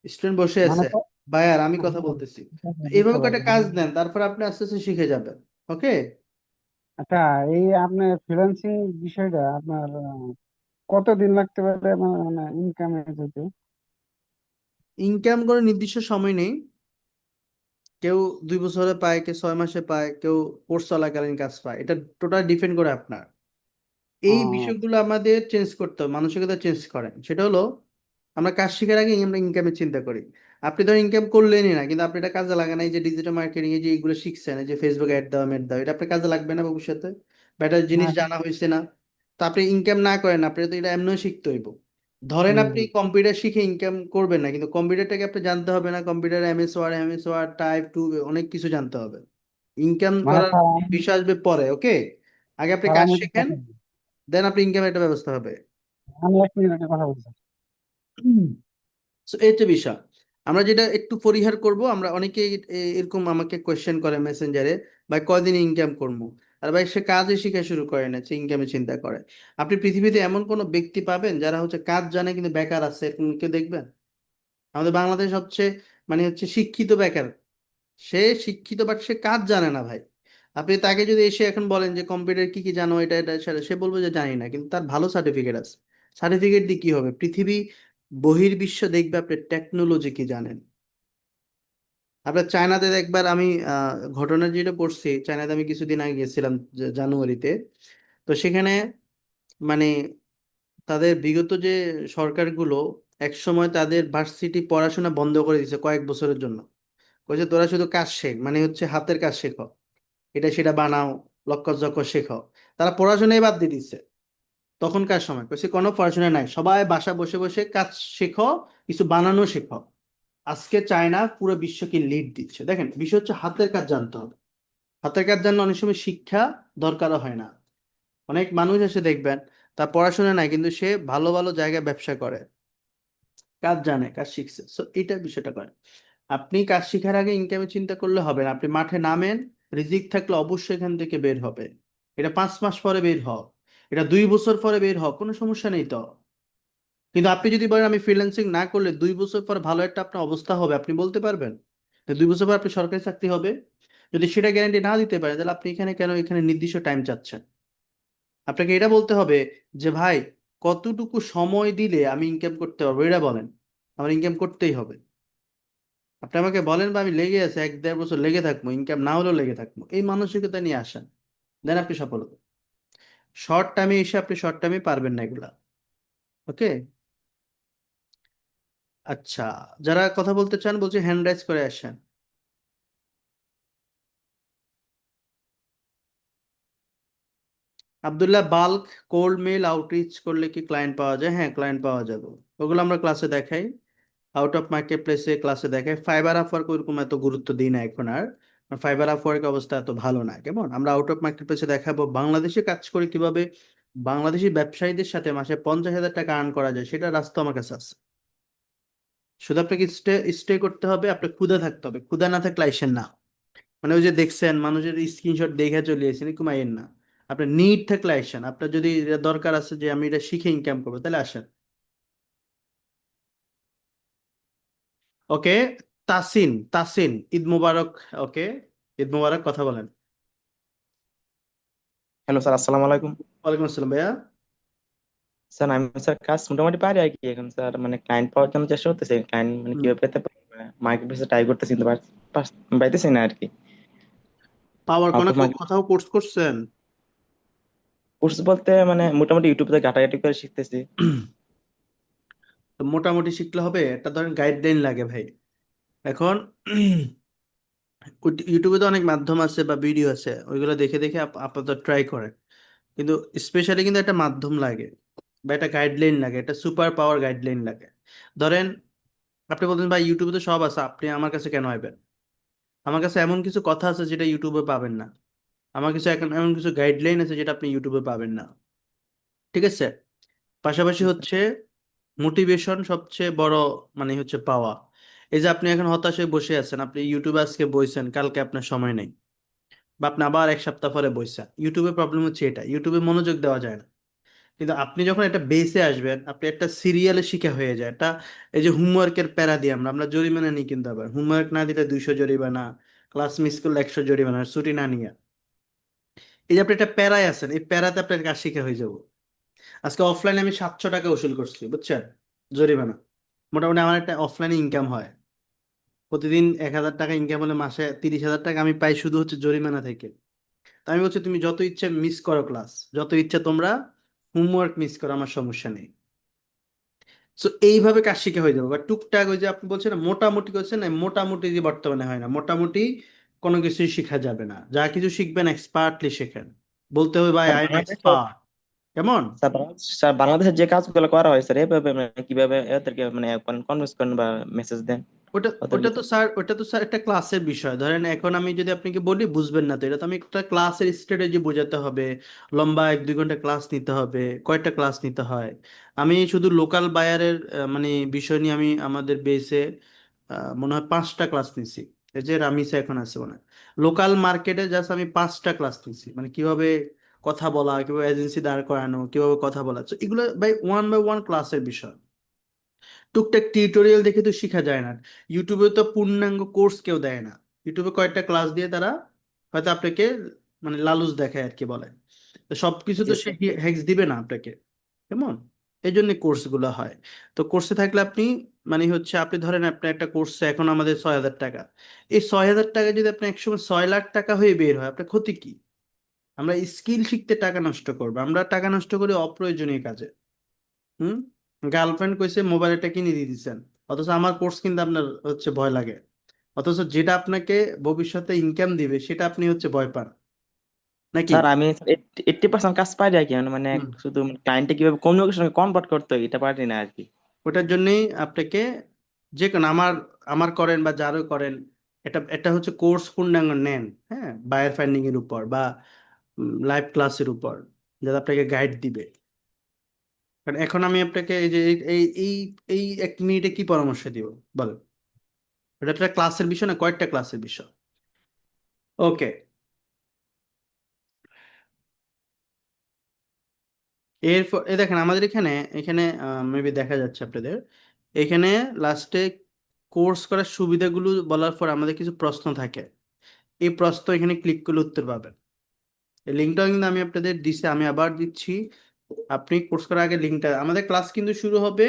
স্টুডেন্ট বসে মানে আছে, ভাইয়ার আমি কথা বলতেছি, তো বুঝতে এইভাবে কয়েকটা পারলাম। কাজ নেন, তারপর আপনি আস্তে আস্তে শিখে যাবেন। ওকে। আচ্ছা, এই আপনার ফ্রিল্যান্সিং বিষয়টা আপনার কতদিন লাগতে পারে মানে ইনকামে যেতে? ইনকাম করে নির্দিষ্ট সময় নেই, কেউ 2 বছরে পায়, কেউ 6 মাসে পায়, কেউ কোর্স চলাকালীন কাজ পায়, এটা টোটাল ডিপেন্ড করে আপনার। এই ও, বিষয়গুলো আমাদের চেঞ্জ করতে হবে, মানসিকতা চেঞ্জ করেন। সেটা হলো আমরা কাজ শেখার আগে আমরা ইনকামের চিন্তা করি। আপনি ধর ইনকাম করলেনই না, কিন্তু আপনি এটা কাজে লাগান, এই যে ডিজিটাল মার্কেটিং এ যে এইগুলো শিখছেন, এই যে ফেসবুক অ্যাড দাও, ম্যাড দাও, এটা আপনার কাজে লাগবে না ভবিষ্যতে? বা একটা জিনিস হ্যাঁ, জানা হয়েছে না, তো আপনি ইনকাম না করেন, আপনি তো এটা এমনিও শিখতে হইব। ধরেন হুম, আপনি কম্পিউটার শিখে ইনকাম করবেন না, কিন্তু কম্পিউটারটাকে আপনি জানতে হবে না, কম্পিউটার এমএস ওয়ার্ড টাইপ টু অনেক কিছু জানতে হবে। ইনকাম মানে করার স্যার আমি বিষয় আসবে পরে। ওকে, আগে আপনি স্যার কাজ আমি একটা শেখেন, কথা বলি। দেন আপনি ইনকামের একটা ব্যবস্থা হবে। আমি 1 মিনিট একটা কথা বলছি। So, এই হচ্ছে বিষয়। আমরা যেটা একটু পরিহার করব, আমরা অনেকেই এরকম আমাকে কোয়েশ্চেন করে মেসেঞ্জারে, ভাই কয়দিন ইনকাম করবো, আর ভাই সে কাজে শিখা শুরু করে না, সে ইনকামে চিন্তা করে। আপনি পৃথিবীতে এমন কোনো ব্যক্তি পাবেন যারা হচ্ছে কাজ জানে কিন্তু বেকার আছে, এরকম কেউ দেখবেন? আমাদের বাংলাদেশ হচ্ছে মানে হচ্ছে শিক্ষিত বেকার, সে শিক্ষিত বাট সে কাজ জানে না ভাই। আপনি তাকে যদি এসে এখন বলেন যে কম্পিউটার কি কি জানো, এটা এটা সেটা, সে বলবে যে জানি না, কিন্তু তার ভালো সার্টিফিকেট আছে। সার্টিফিকেট দিয়ে কি হবে? পৃথিবী বহির্বিশ্ব দেখবে আপনি টেকনোলজি কি জানেন। আপনার চায়নাতে একবার আমি ঘটনা যেটা পড়ছি, চায়নাতে আমি কিছুদিন আগে গেছিলাম জানুয়ারিতে। তো সেখানে মানে তাদের বিগত যে সরকারগুলো এক সময় তাদের ভার্সিটি পড়াশোনা বন্ধ করে দিয়েছে কয়েক বছরের জন্য। কইছে তোরা শুধু কাজ শেখ, মানে হচ্ছে হাতের কাজ শেখো, এটা সেটা বানাও, লক্কর জক্কর শেখো। তারা পড়াশোনাই বাদ দিয়ে দিচ্ছে তখনকার সময়। কইছে কোনো পড়াশোনা নাই, সবাই বাসা বসে বসে কাজ শেখো, কিছু বানানো শেখো। আজকে চায়না পুরো বিশ্বকে লিড দিচ্ছে। দেখেন, বিষয় হচ্ছে হাতের কাজ জানতে হবে। হাতের কাজ জানলে অনেক সময় শিক্ষা দরকারও হয় না। অনেক মানুষ এসে দেখবেন তার পড়াশোনা নাই, কিন্তু সে ভালো ভালো জায়গায় ব্যবসা করে, কাজ জানে, কাজ শিখছে। সো এটা বিষয়টা করেন। আপনি কাজ শিখার আগে ইনকামের চিন্তা করলে হবে না। আপনি মাঠে নামেন, রিজিক থাকলে অবশ্যই এখান থেকে বের হবে। এটা 5 মাস পরে বের হও, এটা 2 বছর পরে বের হও, কোনো সমস্যা নেই তো। কিন্তু আপনি যদি বলেন আমি ফ্রিল্যান্সিং না করলে 2 বছর পর ভালো একটা আপনার অবস্থা হবে, আপনি বলতে পারবেন যে 2 বছর পর আপনি সরকারি চাকরি হবে? যদি সেটা গ্যারান্টি না দিতে পারেন, তাহলে আপনি এখানে কেন এখানে নির্দিষ্ট টাইম চাচ্ছেন? আপনাকে এটা বলতে হবে যে ভাই, কতটুকু সময় দিলে আমি ইনকাম করতে পারবো, এটা বলেন। আমার ইনকাম করতেই হবে। আপনি আমাকে বলেন বা আমি লেগে আছে 1-1.5 বছর লেগে থাকবো, ইনকাম না হলেও লেগে থাকবো, এই মানসিকতা নিয়ে আসেন, দেন আপনি সফল হবেন। শর্ট টাইমে এসে আপনি শর্ট টাইমে পারবেন না এগুলা। ওকে। আচ্ছা, যারা কথা বলতে চান বলছি হ্যান্ড রাইজ করে আসেন। Abdullah, bulk cold mail outreach করলে কি ক্লায়েন্ট পাওয়া যায়? হ্যাঁ, ক্লায়েন্ট পাওয়া যাবে, ওগুলো আমরা ক্লাসে দেখাই, আউট অফ মার্কেট প্লেসে ক্লাসে দেখাই। ফাইবার আপওয়ার্ক ওরকম এত গুরুত্ব দিই না এখন আর, ফাইবার আপওয়ার্ক অবস্থা এত ভালো না। কেমন, আমরা আউট অফ মার্কেট প্লেসে দেখাবো বাংলাদেশে কাজ করে কিভাবে বাংলাদেশি ব্যবসায়ীদের সাথে মাসে 50,000 টাকা আর্ন করা যায়, সেটা রাস্তা আমার কাছে আছে। শুধু আপনাকে স্টে স্টে করতে হবে, আপনার ক্ষুধা থাকতে হবে, ক্ষুধা না থাকলে আইসেন না। মানে ওই যে দেখছেন মানুষের স্ক্রিনশট দেখে চলে আসেন, এরকম আইয়েন না। আপনার নিড থাকলে আসেন, আপনার যদি এটা দরকার আছে যে আমি এটা শিখে ইনকাম করবো, তাহলে আসেন। ওকে। তাসিন, তাসিন, ঈদ মুবারক। ওকে, ঈদ মুবারক, কথা বলেন। হ্যালো স্যার, আসসালামু আলাইকুম। ওয়ালাইকুম আসসালাম ভাইয়া। স্যার আমি স্যার কাজ মোটামুটি পারি আর কি। এখন স্যার মানে ক্লায়েন্ট পাওয়ার জন্য চেষ্টা করতেছি, ক্লায়েন্ট মানে হুম। কিভাবে পেতে পারি, মার্কেট প্লেসে ট্রাই করতেছি, কিন্তু পাইতেছি না আর কি। পাওয়ার আউট কোনো অফ মার্কেট কোথাও কোর্স করছেন? কোর্স বলতে মানে মোটামুটি ইউটিউবে ঘাটাঘাটি করে শিখতেছি। তো মোটামুটি শিখলে হবে? একটা ধরেন গাইডলাইন লাগে ভাই। এখন ইউটিউবে তো অনেক মাধ্যম আছে বা ভিডিও আছে, ওইগুলো দেখে দেখে আপাতত ট্রাই করেন। কিন্তু স্পেশালি কিন্তু একটা মাধ্যম লাগে বা একটা গাইডলাইন লাগে, একটা সুপার পাওয়ার গাইডলাইন লাগে। ধরেন আপনি বলতেন ভাই ইউটিউবে তো সব আছে, আপনি আমার কাছে কেন আসবেন? আমার কাছে এমন কিছু কথা আছে যেটা ইউটিউবে পাবেন না। আমার কিছু এখন এমন কিছু গাইডলাইন আছে যেটা আপনি ইউটিউবে পাবেন না। ঠিক আছে। পাশাপাশি হচ্ছে মোটিভেশন সবচেয়ে বড় মানে হচ্ছে পাওয়া। এই যে আপনি এখন হতাশ হয়ে বসে আছেন, আপনি ইউটিউবে আজকে বইছেন, কালকে আপনার সময় নেই, বা আপনি আবার 1 সপ্তাহ পরে বইছেন, ইউটিউবে প্রবলেম হচ্ছে এটা, ইউটিউবে মনোযোগ দেওয়া যায় না। কিন্তু আপনি যখন একটা বেসে আসবেন, আপনি একটা সিরিয়ালে শিখা হয়ে যায় এটা। এই যে হোমওয়ার্কের প্যারা দিয়ে আমরা জরিমানা নিই, কিন্তু আবার হোমওয়ার্ক না দিলে 200 জরিমানা, ক্লাস মিস করলে 100 জরিমানা, ছুটি না নিয়ে। এই যে আপনি একটা প্যারায় আছেন, এই প্যারাতে আপনার কাজ শিখা হয়ে যাব। আজকে অফলাইনে আমি 700 টাকা উসুল করছি, বুঝছেন, জরিমানা। মোটামুটি আমার একটা অফলাইনে ইনকাম হয়, প্রতিদিন 1,000 টাকা ইনকাম হলে মাসে 30,000 টাকা আমি পাই শুধু হচ্ছে জরিমানা থেকে। তো আমি বলছি তুমি যত ইচ্ছে মিস করো ক্লাস, যত ইচ্ছা তোমরা হোমওয়ার্ক মিস করো, আমার সমস্যা নেই। তো এইভাবে কাজ শিখে হয়ে যাবে। বা টুকটাক ওই যে আপনি বলছেন না মোটামুটি করছেন না, মোটামুটি যে বর্তমানে হয় না, মোটামুটি কোনো কিছুই শেখা যাবে না। যা কিছু শিখবেন এক্সপার্টলি শেখেন, বলতে হবে ভাই স্যার আই এম বাংলাদেশে এক্সপার্ট। কেমন? স্যার বাংলাদেশে যে কাজগুলো করা হয় স্যার এভাবে মানে কিভাবে এদেরকে মানে কনভিন্স করেন বা মেসেজ দেন ওটা ওটা ওদেরকে? তো স্যার, ওটা তো স্যার একটা ক্লাসের বিষয়। ধরেন এখন আমি যদি আপনাকে বলি বুঝবেন না, তো এটা তো আমি একটা ক্লাসের স্ট্র্যাটেজি বোঝাতে হবে, লম্বা 1-2 ঘন্টা ক্লাস নিতে হবে, কয়টা ক্লাস নিতে হয়। আমি শুধু লোকাল বায়ারের মানে বিষয় নিয়ে আমি আমাদের বেসে মনে হয় 5টা ক্লাস নিছি। এই যে রামিসা এখন আছে মনে হয়, লোকাল মার্কেটে জাস্ট আমি 5টা ক্লাস নিছি, মানে কিভাবে কথা বলা, কিভাবে এজেন্সি দাঁড় করানো, কিভাবে কথা বলা। তো এগুলো বাই ওয়ান ক্লাসের বিষয়। টুকটাক টিউটোরিয়াল দেখে তো শেখা যায় না। ইউটিউবে তো পূর্ণাঙ্গ কোর্স কেউ দেয় না। ইউটিউবে কয়েকটা ক্লাস দিয়ে তারা হয়তো আপনাকে মানে লালুচ দেখায় আর কি বলে। তো সবকিছু জি তো সে স্যার। হ্যাক্স দিবে না আপনাকে, কেমন? এই জন্য কোর্সগুলো হয়। তো কোর্সে থাকলে আপনি মানে হচ্ছে আপনি ধরেন আপনার একটা কোর্সে এখন আমাদের 6,000 টাকা। এই 6,000 টাকা যদি আপনি একসময় 6 লাখ টাকা হয়ে বের হয়, আপনার ক্ষতি কি? আমরা স্কিল শিখতে টাকা নষ্ট করবো, আমরা টাকা নষ্ট করি অপ্রয়োজনীয় কাজে। হুম। গার্লফ্রেন্ড কইছে মোবাইলটা কিনে দিয়ে দিচ্ছেন, অথচ আমার কোর্স কিন্তু আপনার হচ্ছে ভয় লাগে। অথচ যেটা আপনাকে ভবিষ্যতে ইনকাম দিবে সেটা আপনি হচ্ছে ভয় পান, নাকি? স্যার আমি 80% কাজ পারি আর কি, মানে হুম। শুধু ক্লায়েন্টে কিভাবে কমিউনিকেশন কনভার্ট করতে হয় এটা পারি না আর কি। ওটার জন্যই আপনাকে যে কোনো আমার আমার করেন বা যারও করেন, এটা এটা হচ্ছে কোর্স পূর্ণাঙ্গ নেন, হ্যাঁ, বায়ার ফাইন্ডিং এর উপর বা লাইভ ক্লাসের উপর, যাতে আপনাকে গাইড দিবে। কারণ এখন আমি আপনাকে এই যে এই এই এই 1 মিনিটে কি পরামর্শ দিব বলেন? এটা একটা ক্লাসের বিষয় না, কয়েকটা ক্লাসের বিষয়। ওকে। এরপর এই দেখেন আমাদের এখানে এখানে মেবি দেখা যাচ্ছে আপনাদের এখানে লাস্টে কোর্স করার সুবিধাগুলো বলার পর আমাদের কিছু প্রশ্ন থাকে। এই প্রশ্ন এখানে ক্লিক করলে উত্তর পাবেন। এই লিঙ্কটাও কিন্তু আমি আপনাদের দিচ্ছি, আমি আবার দিচ্ছি। আপনি কোর্স করার আগে লিঙ্কটা, আমাদের ক্লাস কিন্তু শুরু হবে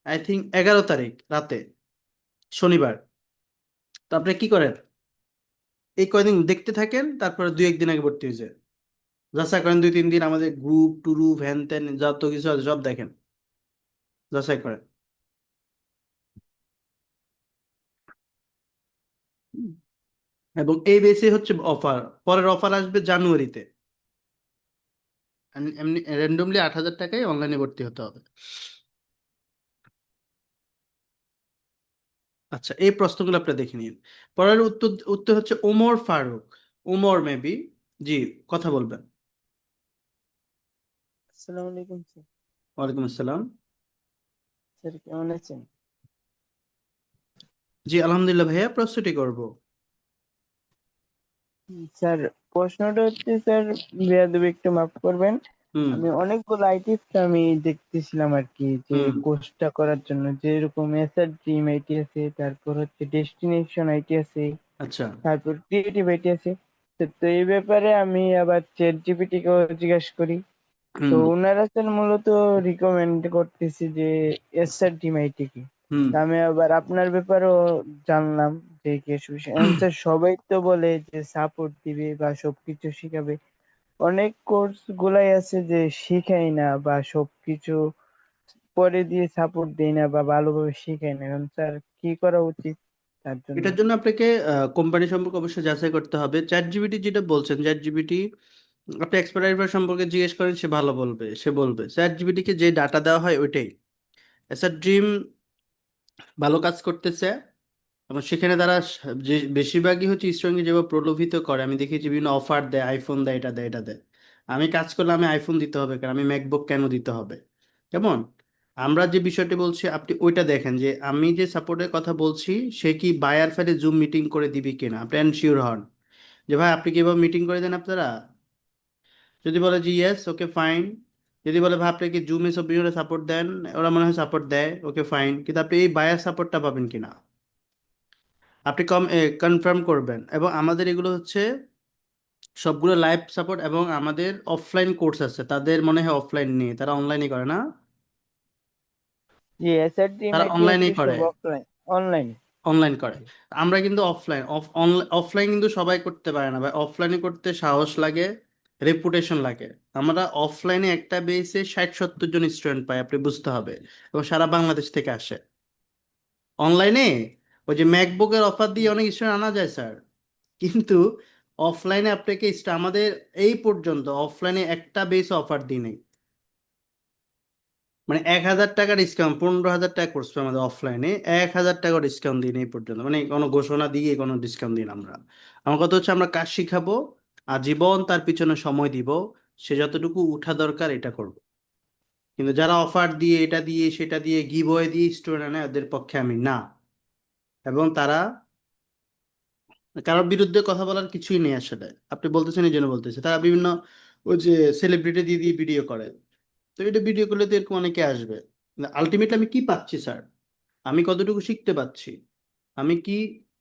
আই থিঙ্ক 11 তারিখ রাতে, শনিবার। তো আপনি কি করেন, এই কয়দিন দেখতে থাকেন, তারপরে 2-1 দিন আগে ভর্তি হয়ে যায়, যাচাই করেন 2-3 দিন আমাদের গ্রুপ টুরুপ হ্যান ত্যান যত কিছু আছে সব দেখেন, যাচাই করেন। হুম। এবং এই বেসে হচ্ছে অফার, পরের অফার আসবে জানুয়ারিতে। এমনি র্যান্ডমলি 8,000 টাকায় অনলাইনে ভর্তি হতে হবে। আচ্ছা, এই প্রশ্নগুলো আপনি দেখে নিন। পরের উত্তর উত্তর হচ্ছে ওমর ফারুক। ওমর মেবি, জি, কথা বলবেন। আসসালামু আলাইকুম স্যার। ওয়ালাইকুম আসসালাম। স্যার কেমন আছেন? জি আলহামদুলিল্লাহ ভাইয়া, প্রস্তুতি করব। স্যার প্রশ্নটা হচ্ছে স্যার, বেয়াদবি একটু মাফ করবেন। হুম। আমি অনেকগুলো আইটিএস আমি দেখতেছিলাম আর কি, যে হুম। কোর্সটা করার জন্য যেরকম এসআর ড্রিম আইটি আছে, তারপর হচ্ছে ডেস্টিনেশন আইটি আছে, আচ্ছা। তারপর ক্রিয়েটিভ আইটি আছে। তো এই ব্যাপারে আমি আবার চ্যাট জিপিটি কেও জিজ্ঞাসা করি। তো হুম। ওনারা স্যার মূলত রিকমেন্ড করতেছে যে এসআর ড্রিম আইটি কি। হুম। তা আমি আবার আপনার ব্যাপারেও জানলাম যে স্যার সবাই তো বলে যে সাপোর্ট দিবে বা সবকিছু শিখাবে, অনেক কোর্স গুলাই আছে যে শিখাই না বা সবকিছু পরে দিয়ে সাপোর্ট দেয় না বা ভালোভাবে শিখায় না। এখন স্যার কি করা উচিত তার জন্য? এটার জন্য আপনাকে কোম্পানি সম্পর্কে অবশ্যই যাচাই করতে হবে। চ্যাট জিপিটি যেটা বলছেন, চ্যাট জিপিটি আপনি এক্সপার্টাইভার সম্পর্কে জিজ্ঞেস করেন, সে ভালো বলবে, সে বলবে চ্যাট জিপিটিকে যে ডাটা দেওয়া হয় ওইটাই। এসআর ড্রিম ভালো কাজ করতেছে এবং সেখানে তারা যে বেশিরভাগই হচ্ছে স্টুডেন্টকে যেভাবে প্রলোভিত করে, আমি দেখেছি বিভিন্ন অফার দেয়, আইফোন দেয়, এটা দেয়, এটা দেয়। আমি কাজ করলে আমি আইফোন দিতে হবে কেন, আমি ম্যাকবুক কেন দিতে হবে? কেমন? আমরা যে বিষয়টি বলছি আপনি ওইটা দেখেন যে আমি যে সাপোর্টের কথা বলছি সে কি বায়ার ফেলে জুম মিটিং করে দিবে কিনা, আপনি এনশিওর হন যে ভাই আপনি কি এভাবে মিটিং করে দেন আপনারা। যদি বলে যে ইয়েস ওকে ফাইন, যদি বলে ভাই আপনি কি জুমে 24 ঘন্টা সাপোর্ট দেন, ওরা মনে হয় সাপোর্ট দেয়, ওকে ফাইন, কিন্তু আপনি এই বায়ার সাপোর্টটা পাবেন কিনা আপনি কনফার্ম করবেন। এবং আমাদের এগুলো হচ্ছে সবগুলো লাইভ সাপোর্ট, এবং আমাদের অফলাইন কোর্স আছে, তাদের মনে হয় অফলাইন নেই, তারা অনলাইনে করে না, জি এসআরটি তারা মেটি অনলাইনেই হচ্ছে করে, সব অফলাইন অনলাইন। অনলাইন করে। আমরা কিন্তু অফলাইন অফলাইন কিন্তু সবাই করতে পারে না ভাই, অফলাইনে করতে সাহস লাগে, রেপুটেশন লাগে। আমরা অফলাইনে একটা বেসে 60-70 জন স্টুডেন্ট পাই, আপনি বুঝতে হবে, এবং সারা বাংলাদেশ থেকে আসে। অনলাইনে ওই যে ম্যাকবুকের অফার দিয়ে অনেক স্টুডেন্ট আনা যায় স্যার, কিন্তু অফলাইনে আপনাকে আমাদের এই পর্যন্ত অফলাইনে একটা বেস অফার দিই নেই, মানে 1,000 টাকা ডিসকাউন্ট, 15,000 টাকা কোর্স আমাদের অফলাইনে 1,000 টাকা ডিসকাউন্ট দিই না এই পর্যন্ত, মানে কোনো ঘোষণা দিয়ে কোনো ডিসকাউন্ট দিই না আমরা। আমার কথা হচ্ছে আমরা কাজ শিখাবো, আজীবন তার পিছনে সময় দিব, সে যতটুকু উঠা দরকার এটা করব। কিন্তু যারা অফার দিয়ে এটা দিয়ে সেটা দিয়ে গিভওয়ে দিয়ে স্টুডেন্ট আনে, ওদের পক্ষে আমি না। এবং তারা কারোর বিরুদ্ধে কথা বলার কিছুই নেই আসলে, আপনি বলতেছেন এই জন্য বলতেছে, তারা বিভিন্ন ওই যে সেলিব্রিটি দিয়ে দিয়ে ভিডিও করে, তো এটা ভিডিও করলে তো এরকম অনেকে আসবে। আলটিমেটলি আমি কি পাচ্ছি স্যার, আমি কতটুকু শিখতে পাচ্ছি, আমি কি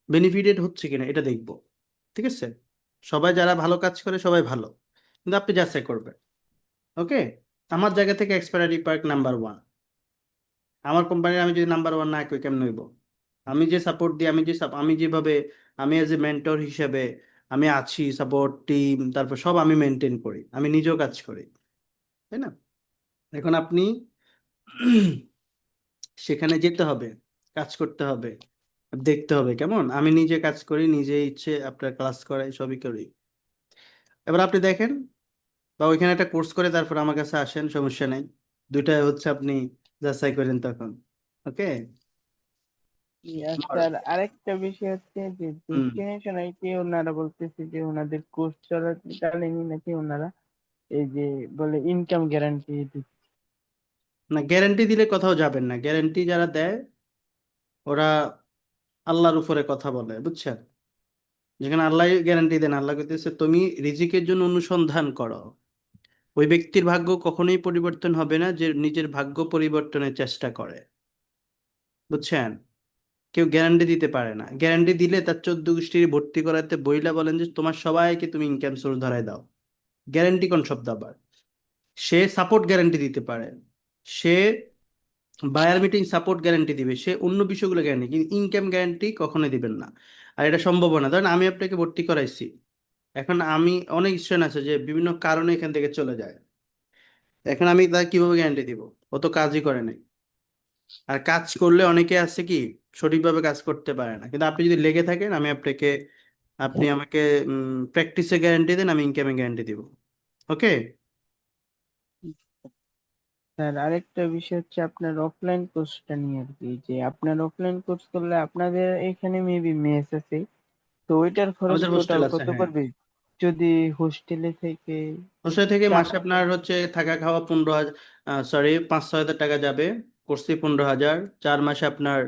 বেনিফিটেড হচ্ছে কিনা এটা দেখব, ঠিক আছে? সবাই যারা ভালো কাজ করে সবাই ভালো, কিন্তু আপনি যাচাই করবেন। ওকে, আমার জায়গা থেকে এক্সপায়ারি পার্ক নাম্বার 1, আমার কোম্পানির আমি যদি নাম্বার 1 না করি কেমন হইব? আমি যে সাপোর্ট দিই, আমি যেভাবে আমি এজ এ মেন্টর হিসেবে আমি আছি, সাপোর্ট টিম তারপর সব আমি মেনটেন করি, আমি নিজেও কাজ করি, তাই না? এখন আপনি সেখানে যেতে হবে, কাজ করতে হবে, দেখতে হবে কেমন, আমি নিজে কাজ করি, নিজে ইচ্ছে আপনার ক্লাস করাই, সবই করি। এবার আপনি দেখেন, বা ওইখানে একটা কোর্স করে তারপর আমার কাছে আসেন, সমস্যা নেই, দুইটা হচ্ছে আপনি যাচাই করেন তখন। ওকে। স্যার আরেকটা বিষয় হচ্ছে যে হুম। ডেস্টিনেশন আইতে ওনারা বলতেছে যে ওনাদের কোর্স চলাকালীনই নাকি ওনারা এই যে বলে ইনকাম গ্যারান্টি দিচ্ছে। না, গ্যারান্টি দিলে কোথাও যাবেন না, গ্যারান্টি যারা দেয় ওরা আল্লাহর উপরে কথা বলে, বুঝছেন? যেখানে আল্লাহ গ্যারান্টি দেন, আল্লাহ কইতেছে তুমি রিজিকের জন্য অনুসন্ধান করো। ওই ব্যক্তির ভাগ্য কখনোই পরিবর্তন হবে না যে নিজের ভাগ্য পরিবর্তনের চেষ্টা করে, বুঝছেন? কেউ গ্যারান্টি দিতে পারে না, গ্যারান্টি দিলে তার 14 গোষ্ঠীর ভর্তি করাতে বইলা বলেন যে তোমার সবাইকে তুমি ইনকাম সোর্স ধরায় দাও। গ্যারান্টি কোন শব্দ আবার? সে সাপোর্ট গ্যারান্টি দিতে পারে, সে বায়ার মিটিং সাপোর্ট গ্যারান্টি দিবে, সে অন্য বিষয়গুলো গ্যারান্টি, কিন্তু ইনকাম গ্যারান্টি কখনোই দিবেন না। আর এটা সম্ভব না। ধরেন আমি আপনাকে ভর্তি করাইছি, এখন আমি অনেক স্টুডেন্ট আছে যে বিভিন্ন কারণে এখান থেকে চলে যায়, এখন আমি তার কিভাবে গ্যারান্টি দিব? ও তো কাজই করে নাই। আর কাজ করলে অনেকে আছে কি সঠিকভাবে কাজ করতে পারে না, কিন্তু আপনি যদি লেগে থাকেন আপনি আমাকে প্র্যাকটিসে গ্যারান্টি দেন, আমি ইনকামে গ্যারান্টি দিব। ওকে। স্যার আরেকটা বিষয় হচ্ছে আপনার অফলাইন কোর্সটা নিয়ে আর কি, যে আপনার অফলাইন কোর্স করলে আপনাদের এখানে মেবি মেস আছে, তো ওইটার খরচ আমাদের হোস্টেল টোটাল আছে, কত হ্যাঁ। পড়বে যদি হোস্টেলে থেকে হোস্টেল থেকে চার মাসে আপনার হচ্ছে থাকা খাওয়া 15,000, সরি 5-6 হাজার টাকা যাবে, কোর্সে 15,000, 4 মাসে আপনার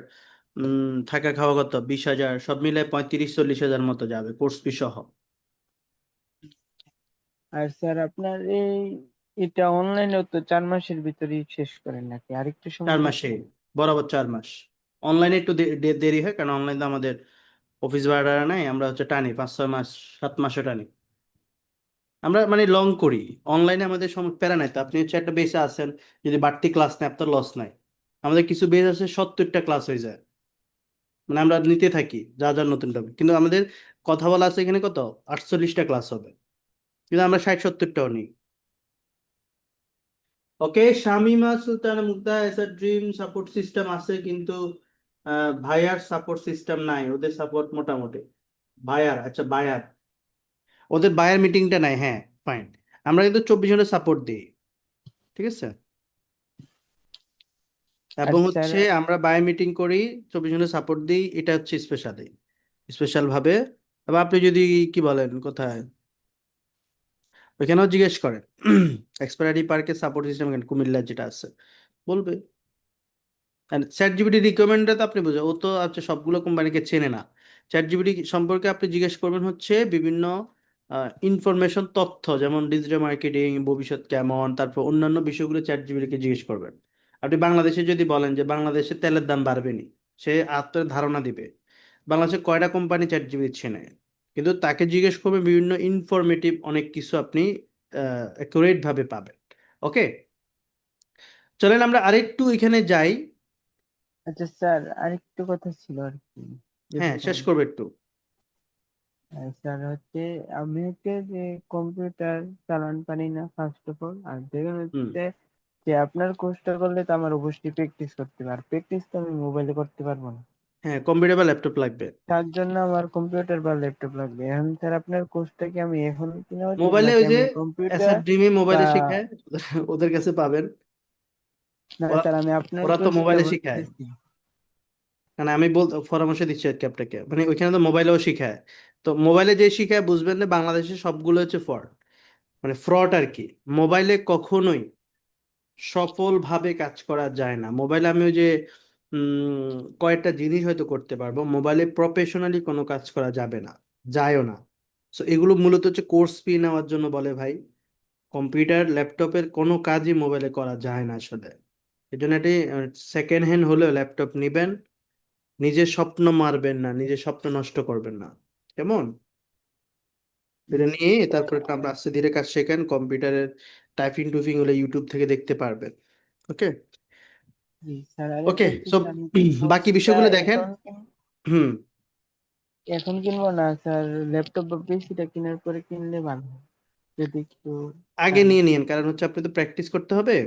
থাকা খাওয়া কত 20,000, সব মিলে 35-40 হাজার মতো যাবে কোর্স ফি সহ। আর স্যার আপনার এটা অনলাইনেও তো 4 মাসের ভিতরেই শেষ করেন নাকি আরেকটু সময় 4 লাগে? মাসে, বরাবর 4 মাস। অনলাইনে একটু দেরি হয়, কারণ অনলাইনে আমাদের অফিস ভাড়া নাই, আমরা হচ্ছে টানি 5-6 মাস, 7 মাসও টানি, আমরা মানে লং করি। অনলাইনে আমাদের প্যারা নাই, তো আপনি হচ্ছে একটা বেসে আছেন, যদি বাড়তি ক্লাস নেই আপনার লস নাই। আমাদের কিছু বেস আছে 70টা ক্লাস হয়ে যায়, মানে আমরা নিতে থাকি যা যা নতুন টপিক, কিন্তু আমাদের কথা বলা আছে এখানে কত 48টা ক্লাস হবে, কিন্তু আমরা 60-70টাও নিই। Okay, Shamima Sultana Mugdha, as a dream support system আছে, কিন্তু ভাইয়ার সাপোর্ট সিস্টেম নাই, ওদের সাপোর্ট মোটামুটি। ভাইয়ার, আচ্ছা বায়ার, ওদের বায়ার মিটিংটা নাই, হ্যাঁ ফাইন। আমরা কিন্তু 24 ঘন্টা সাপোর্ট দিই, ঠিক আছে? আর এবং স্যার হচ্ছে আমরা বায়ার মিটিং করি, 24 ঘন্টা সাপোর্ট দিই, এটা হচ্ছে স্পেশাল ভাবে। আবার আপনি যদি কি বলেন কোথায়, ওইখানেও জিজ্ঞেস করেন এক্সপায়ারি পার্কের সাপোর্ট সিস্টেম কুমিল্লা যেটা আছে বলবে। চ্যাট জিপিটি রিকমেন্ডটা তো আপনি বুঝে, ও তো সবগুলো কোম্পানিকে চেনে না। চ্যাট জিপিটি সম্পর্কে আপনি জিজ্ঞেস করবেন হচ্ছে বিভিন্ন ইনফরমেশন তথ্য যেমন ডিজিটাল মার্কেটিং ভবিষ্যৎ কেমন, তারপর অন্যান্য বিষয়গুলো চ্যাট জিপিটিকে জিজ্ঞেস করবেন। আপনি বাংলাদেশে যদি বলেন যে বাংলাদেশে তেলের দাম বাড়বে নি, সে আপনার ধারণা দিবে। বাংলাদেশে কয়টা কোম্পানি চ্যাট জিপিটি চেনে, কিন্তু তাকে জিজ্ঞেস করবে বিভিন্ন ইনফরমেটিভ অনেক কিছু আপনি অ্যাকুরেট ভাবে পাবেন। ওকে, চলেন আমরা আরেকটু এখানে যাই। আচ্ছা স্যার, আরেকটু কথা ছিল আর কি, যদি হ্যাঁ, শেষ পারেন। করবে একটু। স্যার হচ্ছে, আমি হচ্ছে যে কম্পিউটার চালান পারি না ফার্স্ট অফ অল, আর দেখুন হুম, হচ্ছে যে আপনার কোর্সটা করলে তো আমার অবশ্যই প্র্যাকটিস করতে হবে, আর প্র্যাকটিস তো আমি মোবাইলে করতে পারবো না। হ্যাঁ, কম্পিউটার বা ল্যাপটপ লাগবে। তার জন্য আমার কম্পিউটার বা ল্যাপটপ লাগবে। এখন স্যার আপনার কোর্সটা কি আমি এখন কিনা উচিত, মোবাইলে নাকি ওই যে আমি কম্পিউটার এসএফডিমি বা, মোবাইলে শেখায়, ওদের কাছে পাবেন। না ওরা স্যার আমি আপনার ওরা তো কোর্সটা মোবাইলে শেখায়, বলতেছি। মানে আমি পরামর্শ দিচ্ছি আর কি আপনাকে, মানে ওইখানে তো মোবাইলেও শেখায়। তো মোবাইলে যে শিখায় বুঝবেন না, বাংলাদেশে সবগুলো হচ্ছে ফ্রড, মানে ফ্রড আর কি। মোবাইলে কখনোই সফলভাবে কাজ করা যায় না। মোবাইলে আমি ওই যে কয়েকটা জিনিস হয়তো করতে পারবো, মোবাইলে প্রফেশনালি কোনো কাজ করা যাবে না, যায়ও না। সো এগুলো মূলত হচ্ছে কোর্স ফি নেওয়ার জন্য বলে ভাই। কম্পিউটার ল্যাপটপের কোনো কাজই মোবাইলে করা যায় না আসলে। এই জন্য এটি সেকেন্ড হ্যান্ড হলেও ল্যাপটপ নিবেন, নিজের স্বপ্ন মারবেন না, নিজের স্বপ্ন নষ্ট করবেন না, কেমন? এটা নিয়ে তারপর একটু আমরা আস্তে ধীরে কাজ শেখেন। কম্পিউটারের টাইপিং টুপিং হলে ইউটিউব থেকে দেখতে পারবেন। ওকে, জি স্যার, ওকে। আরেকটা সো হচ্ছে আমি কি বাকি কোর্সটা বিষয়গুলো দেখেন। হুম, এখন কিনবো না স্যার, ল্যাপটপ বা পিসিটা কেনার পরে কিনলে ভালো হয়, যদি একটু আগে জানেন। নিয়ে নিন, কারণ হচ্ছে আপনি তো প্র্যাকটিস করতে হবে।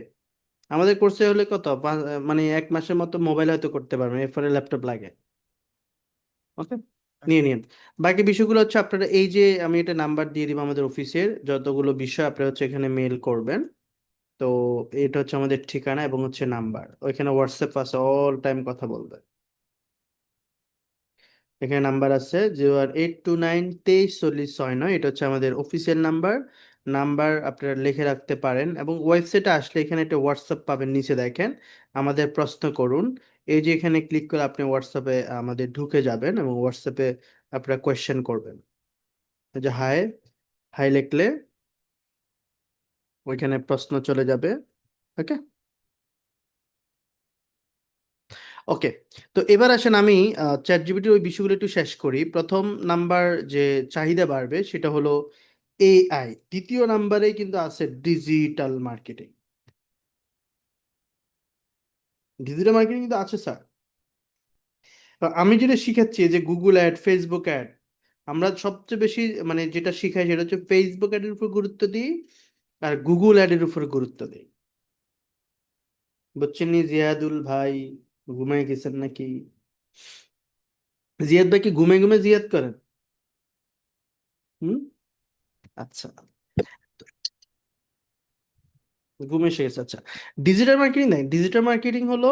আমাদের কোর্সে হলে কত মানে 1 মাসের মতো মোবাইল হয়তো করতে পারবেন, এরপরে ল্যাপটপ লাগে। ওকে, নিয়ে নিন। বাকি বিষয়গুলো হচ্ছে আপনারা এই যে আমি এটা নাম্বার দিয়ে দিব আমাদের অফিসের, যতগুলো বিষয় আপনারা হচ্ছে এখানে মেল করবেন। তো এটা হচ্ছে আমাদের ঠিকানা এবং হচ্ছে নাম্বার, ওইখানে হোয়াটসঅ্যাপ আছে, অল টাইম কথা বলবেন। এখানে নাম্বার আছে 08129234069, এটা হচ্ছে আমাদের অফিসিয়াল নাম্বার। নাম্বার আপনারা লিখে রাখতে পারেন, এবং ওয়েবসাইটে আসলে এখানে একটা হোয়াটসঅ্যাপ পাবেন, নিচে দেখেন আমাদের প্রশ্ন করুন। এই যে এখানে ক্লিক করে আপনি হোয়াটসঅ্যাপে আমাদের ঢুকে যাবেন এবং হোয়াটসঅ্যাপে আপনারা কোয়েশ্চেন করবেন। এই যে হাই, হাই লিখলে ওইখানে প্রশ্ন চলে যাবে। ওকে, ওকে। তো এবার আসেন আমি চ্যাট জিপিটির ওই বিষয়গুলো একটু শেষ করি। প্রথম নাম্বার যে চাহিদা বাড়বে সেটা হলো এআই। দ্বিতীয় নাম্বারে কিন্তু আছে ডিজিটাল মার্কেটিং। ডিজিটাল মার্কেটিং কিন্তু আছে স্যার। আমি যেটা শিখাচ্ছি এই যে গুগল অ্যাড, ফেসবুক অ্যাড, আমরা সবচেয়ে বেশি মানে যেটা শিখাই সেটা হচ্ছে ফেসবুক অ্যাডের উপর গুরুত্ব দিই আর গুগল অ্যাডের উপর গুরুত্ব দিই। বুঝছেন নি জিয়াদুল ভাই? ঘুমাই গেছেন নাকি? জিয়াদ ভাই কি ঘুমে ঘুমে জিয়াদ করেন? হুম, আচ্ছা, ঘুম এসে গেছে। আচ্ছা, ডিজিটাল মার্কেটিং দেখ, ডিজিটাল মার্কেটিং হলো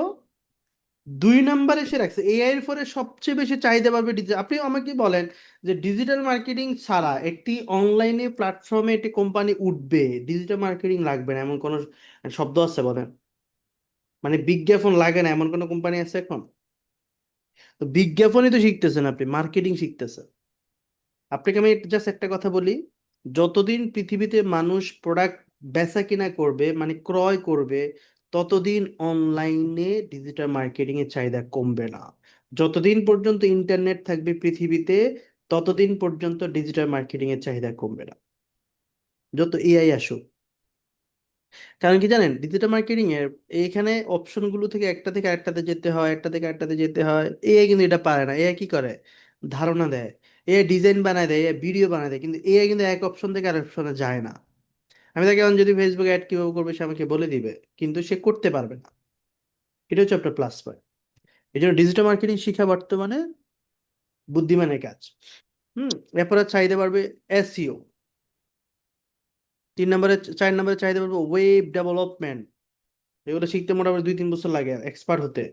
2 নম্বরে এসে রাখছে। এআই এর পরে সবচেয়ে বেশি চাহিদা পাবে ডিজিটাল। আপনি আমাকে বলেন যে ডিজিটাল মার্কেটিং ছাড়া একটি অনলাইনে প্ল্যাটফর্মে একটি কোম্পানি উঠবে, ডিজিটাল মার্কেটিং লাগবে না এমন কোনো শব্দ আছে বলেন? মানে বিজ্ঞাপন লাগে না এমন কোনো কোম্পানি আছে এখন? তো বিজ্ঞাপনই তো শিখতেছেন আপনি, মার্কেটিং শিখতেছেন। আপনাকে আমি জাস্ট একটা কথা বলি, যতদিন পৃথিবীতে মানুষ প্রোডাক্ট বেচা কিনা করবে মানে ক্রয় করবে, ততদিন অনলাইনে ডিজিটাল মার্কেটিং এর চাহিদা কমবে না। যতদিন পর্যন্ত ইন্টারনেট থাকবে পৃথিবীতে, ততদিন পর্যন্ত ডিজিটাল মার্কেটিং এর চাহিদা কমবে না, যত এআই আসুক। কারণ কি জানেন, ডিজিটাল মার্কেটিং এর এইখানে অপশনগুলো থেকে একটা থেকে আরেকটাতে যেতে হয়, একটা থেকে আরেকটাতে যেতে হয়। এআই কিন্তু এটা পারে না। এআই কি করে? ধারণা দেয়, এআই ডিজাইন বানায় দেয়, এআই ভিডিও বানায় দেয়, কিন্তু এআই কিন্তু এক অপশন থেকে আরেক অপশনে যায় না। আমি তাকে এখন যদি ফেসবুক অ্যাড কিভাবে করবে সে আমাকে বলে দিবে, কিন্তু সে করতে পারবে না। এটা হচ্ছে আপনার প্লাস পয়েন্ট। এই জন্য ডিজিটাল মার্কেটিং শিখা বর্তমানে বুদ্ধিমানের কাজ। এরপরে চাহিদা বাড়বে এসইও। 4 নম্বরে চাহিদা বাড়বে ওয়েব ডেভেলপমেন্ট। এগুলো শিখতে মোটামুটি 2-3 বছর লাগে এক্সপার্ট হতে,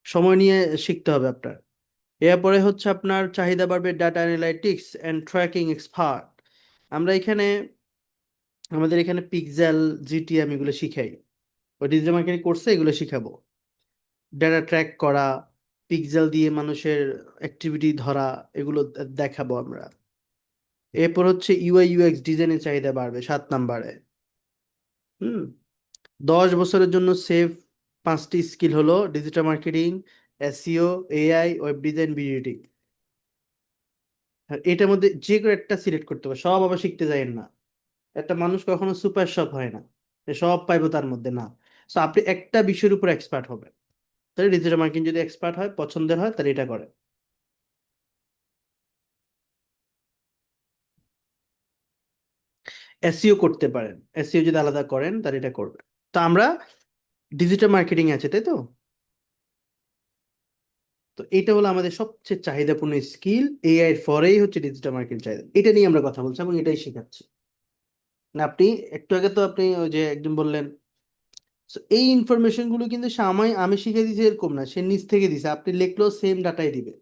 সময় নিয়ে শিখতে হবে আপনার। এরপরে হচ্ছে আপনার চাহিদা বাড়বে data analytics and tracking expert. আমরা এখানে আমাদের এখানে পিক্সেল, জিটিএম এগুলো শিখাই। ওই ডিজিটাল মার্কেটিং কোর্সে এগুলো শিখাবো। ডেটা ট্র্যাক করা, পিক্সেল দিয়ে মানুষের অ্যাক্টিভিটি ধরা, এগুলো দেখাবো আমরা। এরপর হচ্ছে ইউআই ইউএক্স ডিজাইনের চাহিদা বাড়বে 7 নম্বরে। হুম 10 বছরের জন্য সেভ 5টি স্কিল হলো digital marketing, SEO, AI, web design, video editing. এটার মধ্যে যে কোনো একটা সিলেক্ট করতে হবে, সব আবার শিখতে যাবেন না। একটা মানুষ কখনো সুপার শপ হয় না যে সব পাইবো তার মধ্যে, না। তো আপনি একটা বিষয়ের উপর এক্সপার্ট হবেন। তাহলে ডিজিটাল মার্কেটিং যদি এক্সপার্ট হয়, পছন্দের হয়, তাহলে এটা করে। এসইও করতে পারেন, এসইও যদি আলাদা করেন তাহলে এটা করবেন। তো আমরা ডিজিটাল মার্কেটিং আছে, তাই তো? তো এটা হলো আমাদের সবচেয়ে চাহিদাপূর্ণ স্কিল। এআই এর পরেই হচ্ছে ডিজিটাল মার্কেটিং চাহিদা। এটা নিয়ে আমরা কথা বলছি এবং এটাই শেখাচ্ছি। না আপনি একটু আগে তো আপনি ওই যে একজন বললেন, so এই ইনফরমেশন গুলো কিন্তু সে আমি শিখে দিয়েছি এরকম না, সে নিজ থেকে দিছে। আপনি লিখলেও সেম ডাটাই দিবে।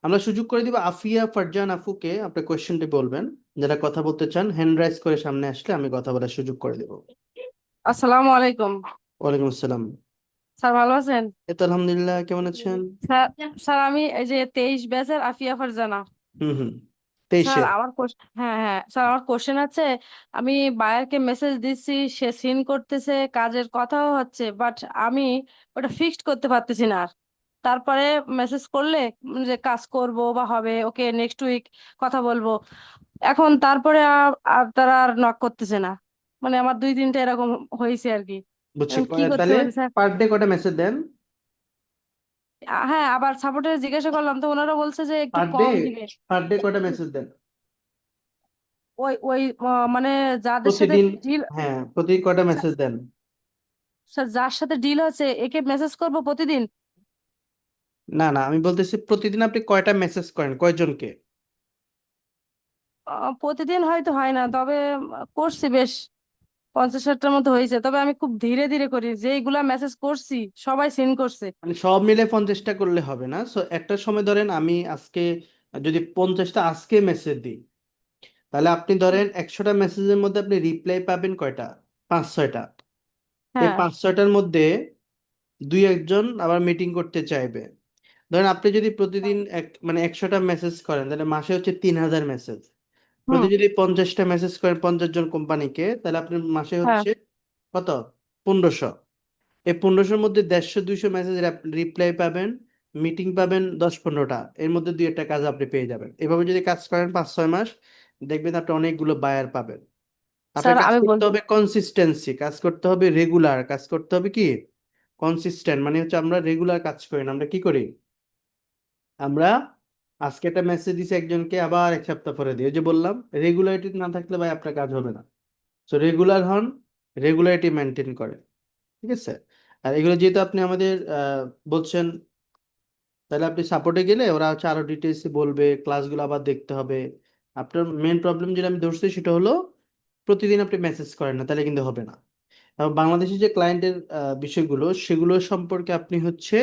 আমরা সুযোগ করে দিব আফিয়া ফারজান আফুকে, আপনার কোয়েশ্চেনটি বলবেন। যারা কথা বলতে চান হ্যান্ড রাইজ করে সামনে আসলে আমি কথা বলার সুযোগ করে দেব। আসসালামু আলাইকুম। ওয়ালাইকুম আসসালাম। স্যার ভালো আছেন? এই তো আলহামদুলিল্লাহ, কেমন আছেন? স্যার স্যার আমি এই যে 23 ব্যাচের আফিয়া ফারজানা। হুম স্যার 23-এর। আমার হ্যাঁ হ্যাঁ স্যার আমার কোশ্চেন আছে। আমি বায়ারকে মেসেজ দিচ্ছি, সে সিন করতেছে, কাজের কথাও হচ্ছে, বাট আমি ওটা ফিক্সড করতে পারতেছি না আর। তারপরে মেসেজ করলে যে কাজ করব বা হবে, ওকে নেক্সট উইক কথা বলবো, এখন তারপরে আর তারা আর নক করতেছে না। মানে আমার 2-3টা এরকম হয়েছে আর কি। বুঝছি। এখন কি করতে তাহলে পারি স্যার? পার ডে কটা মেসেজ দেন? হ্যাঁ, আবার সাপোর্টে জিজ্ঞাসা করলাম তো ওনারা বলছে যে একটু পার ডে কম দিবে। কটা মেসেজ দেন? ওই ওই মানে যাদের সাথে প্রতিদিন? ডিল, হ্যাঁ, প্রতিদিন কটা মেসেজ দেন? স্যার যার সাথে ডিল হচ্ছে একে মেসেজ করব প্রতিদিন। না না, আমি বলতেছি প্রতিদিন আপনি কয়টা মেসেজ করেন, কয়জনকে? প্রতিদিন হয়তো হয় না, তবে করছি বেশ 50-60টার মতো হয়েছে। তবে আমি খুব ধীরে ধীরে করি, যেইগুলা মেসেজ করছি সবাই সিন করছে। মানে সব মিলে 50টা করলে হবে না। সো একটা সময় ধরেন আমি আজকে যদি 50টা আজকে মেসেজ দিই, তাহলে আপনি ধরেন 100টা মেসেজের মধ্যে আপনি রিপ্লাই পাবেন কয়টা? 5-6টা। এই হ্যাঁ 5-6টার মধ্যে 2-1জন আবার মিটিং করতে চাইবে। ধরেন আপনি যদি প্রতিদিন মানে 100টা মেসেজ করেন, তাহলে মাসে হচ্ছে 3000 মেসেজ। হুম প্রতি যদি 50টা মেসেজ করেন 50জন কোম্পানিকে, তাহলে আপনার মাসে হ্যাঁ হচ্ছে কত? 1500। এই 1500-র মধ্যে 150-200 মেসেজ রিপ্লাই পাবেন, মিটিং পাবেন 10-15টা। এর মধ্যে 2-1টা কাজ আপনি পেয়ে যাবেন। এভাবে যদি কাজ করেন 5-6 মাস, দেখবেন আপনি অনেকগুলো বায়ার পাবেন। আপনার স্যার কাজ আমি করতে বলছি। হবে কনসিস্টেন্সি, কাজ করতে হবে রেগুলার, কাজ করতে হবে কি কনসিস্টেন্ট। মানে হচ্ছে আমরা রেগুলার কাজ করি না, আমরা কি করি? আমরা আজকে একটা মেসেজ দিছি একজনকে, আবার 1 সপ্তাহ পরে দিই। ওই যে বললাম, রেগুলারিটি না থাকলে ভাই আপনার কাজ হবে না। সো রেগুলার হন, রেগুলারিটি মেনটেন করেন। ঠিক আছে? আর এগুলো যেহেতু আপনি আমাদের বলছেন, তাহলে আপনি সাপোর্টে গেলে ওরা হচ্ছে আরো ডিটেলস বলবে, ক্লাসগুলো আবার দেখতে হবে। আপনার মেন প্রবলেম যেটা আমি ধরছি সেটা হলো প্রতিদিন আপনি মেসেজ করেন না, তাহলে কিন্তু হবে না। এবং বাংলাদেশি যে ক্লায়েন্টের বিষয়গুলো, সেগুলো সম্পর্কে আপনি হচ্ছে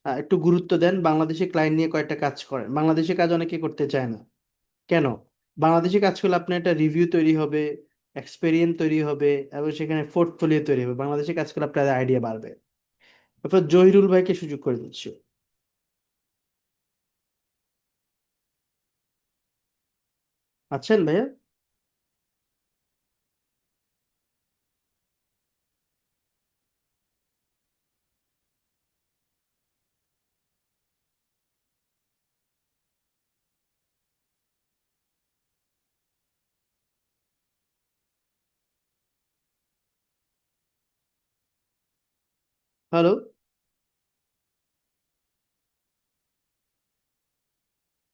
একটু গুরুত্ব দেন। বাংলাদেশি ক্লায়েন্ট নিয়ে কয়েকটা কাজ করেন। বাংলাদেশি কাজ অনেকে করতে চায় না কেন? বাংলাদেশি কাজ করলে আপনার একটা রিভিউ তৈরি হবে, এক্সপেরিয়েন্স তৈরি হবে, এবং সেখানে পোর্টফোলিও তৈরি হবে। বাংলাদেশি কাজ করলে আপনার আইডিয়া বাড়বে। তারপর জহিরুল ভাইকে সুযোগ করে দিচ্ছি। আছেন ভাইয়া? হ্যালো?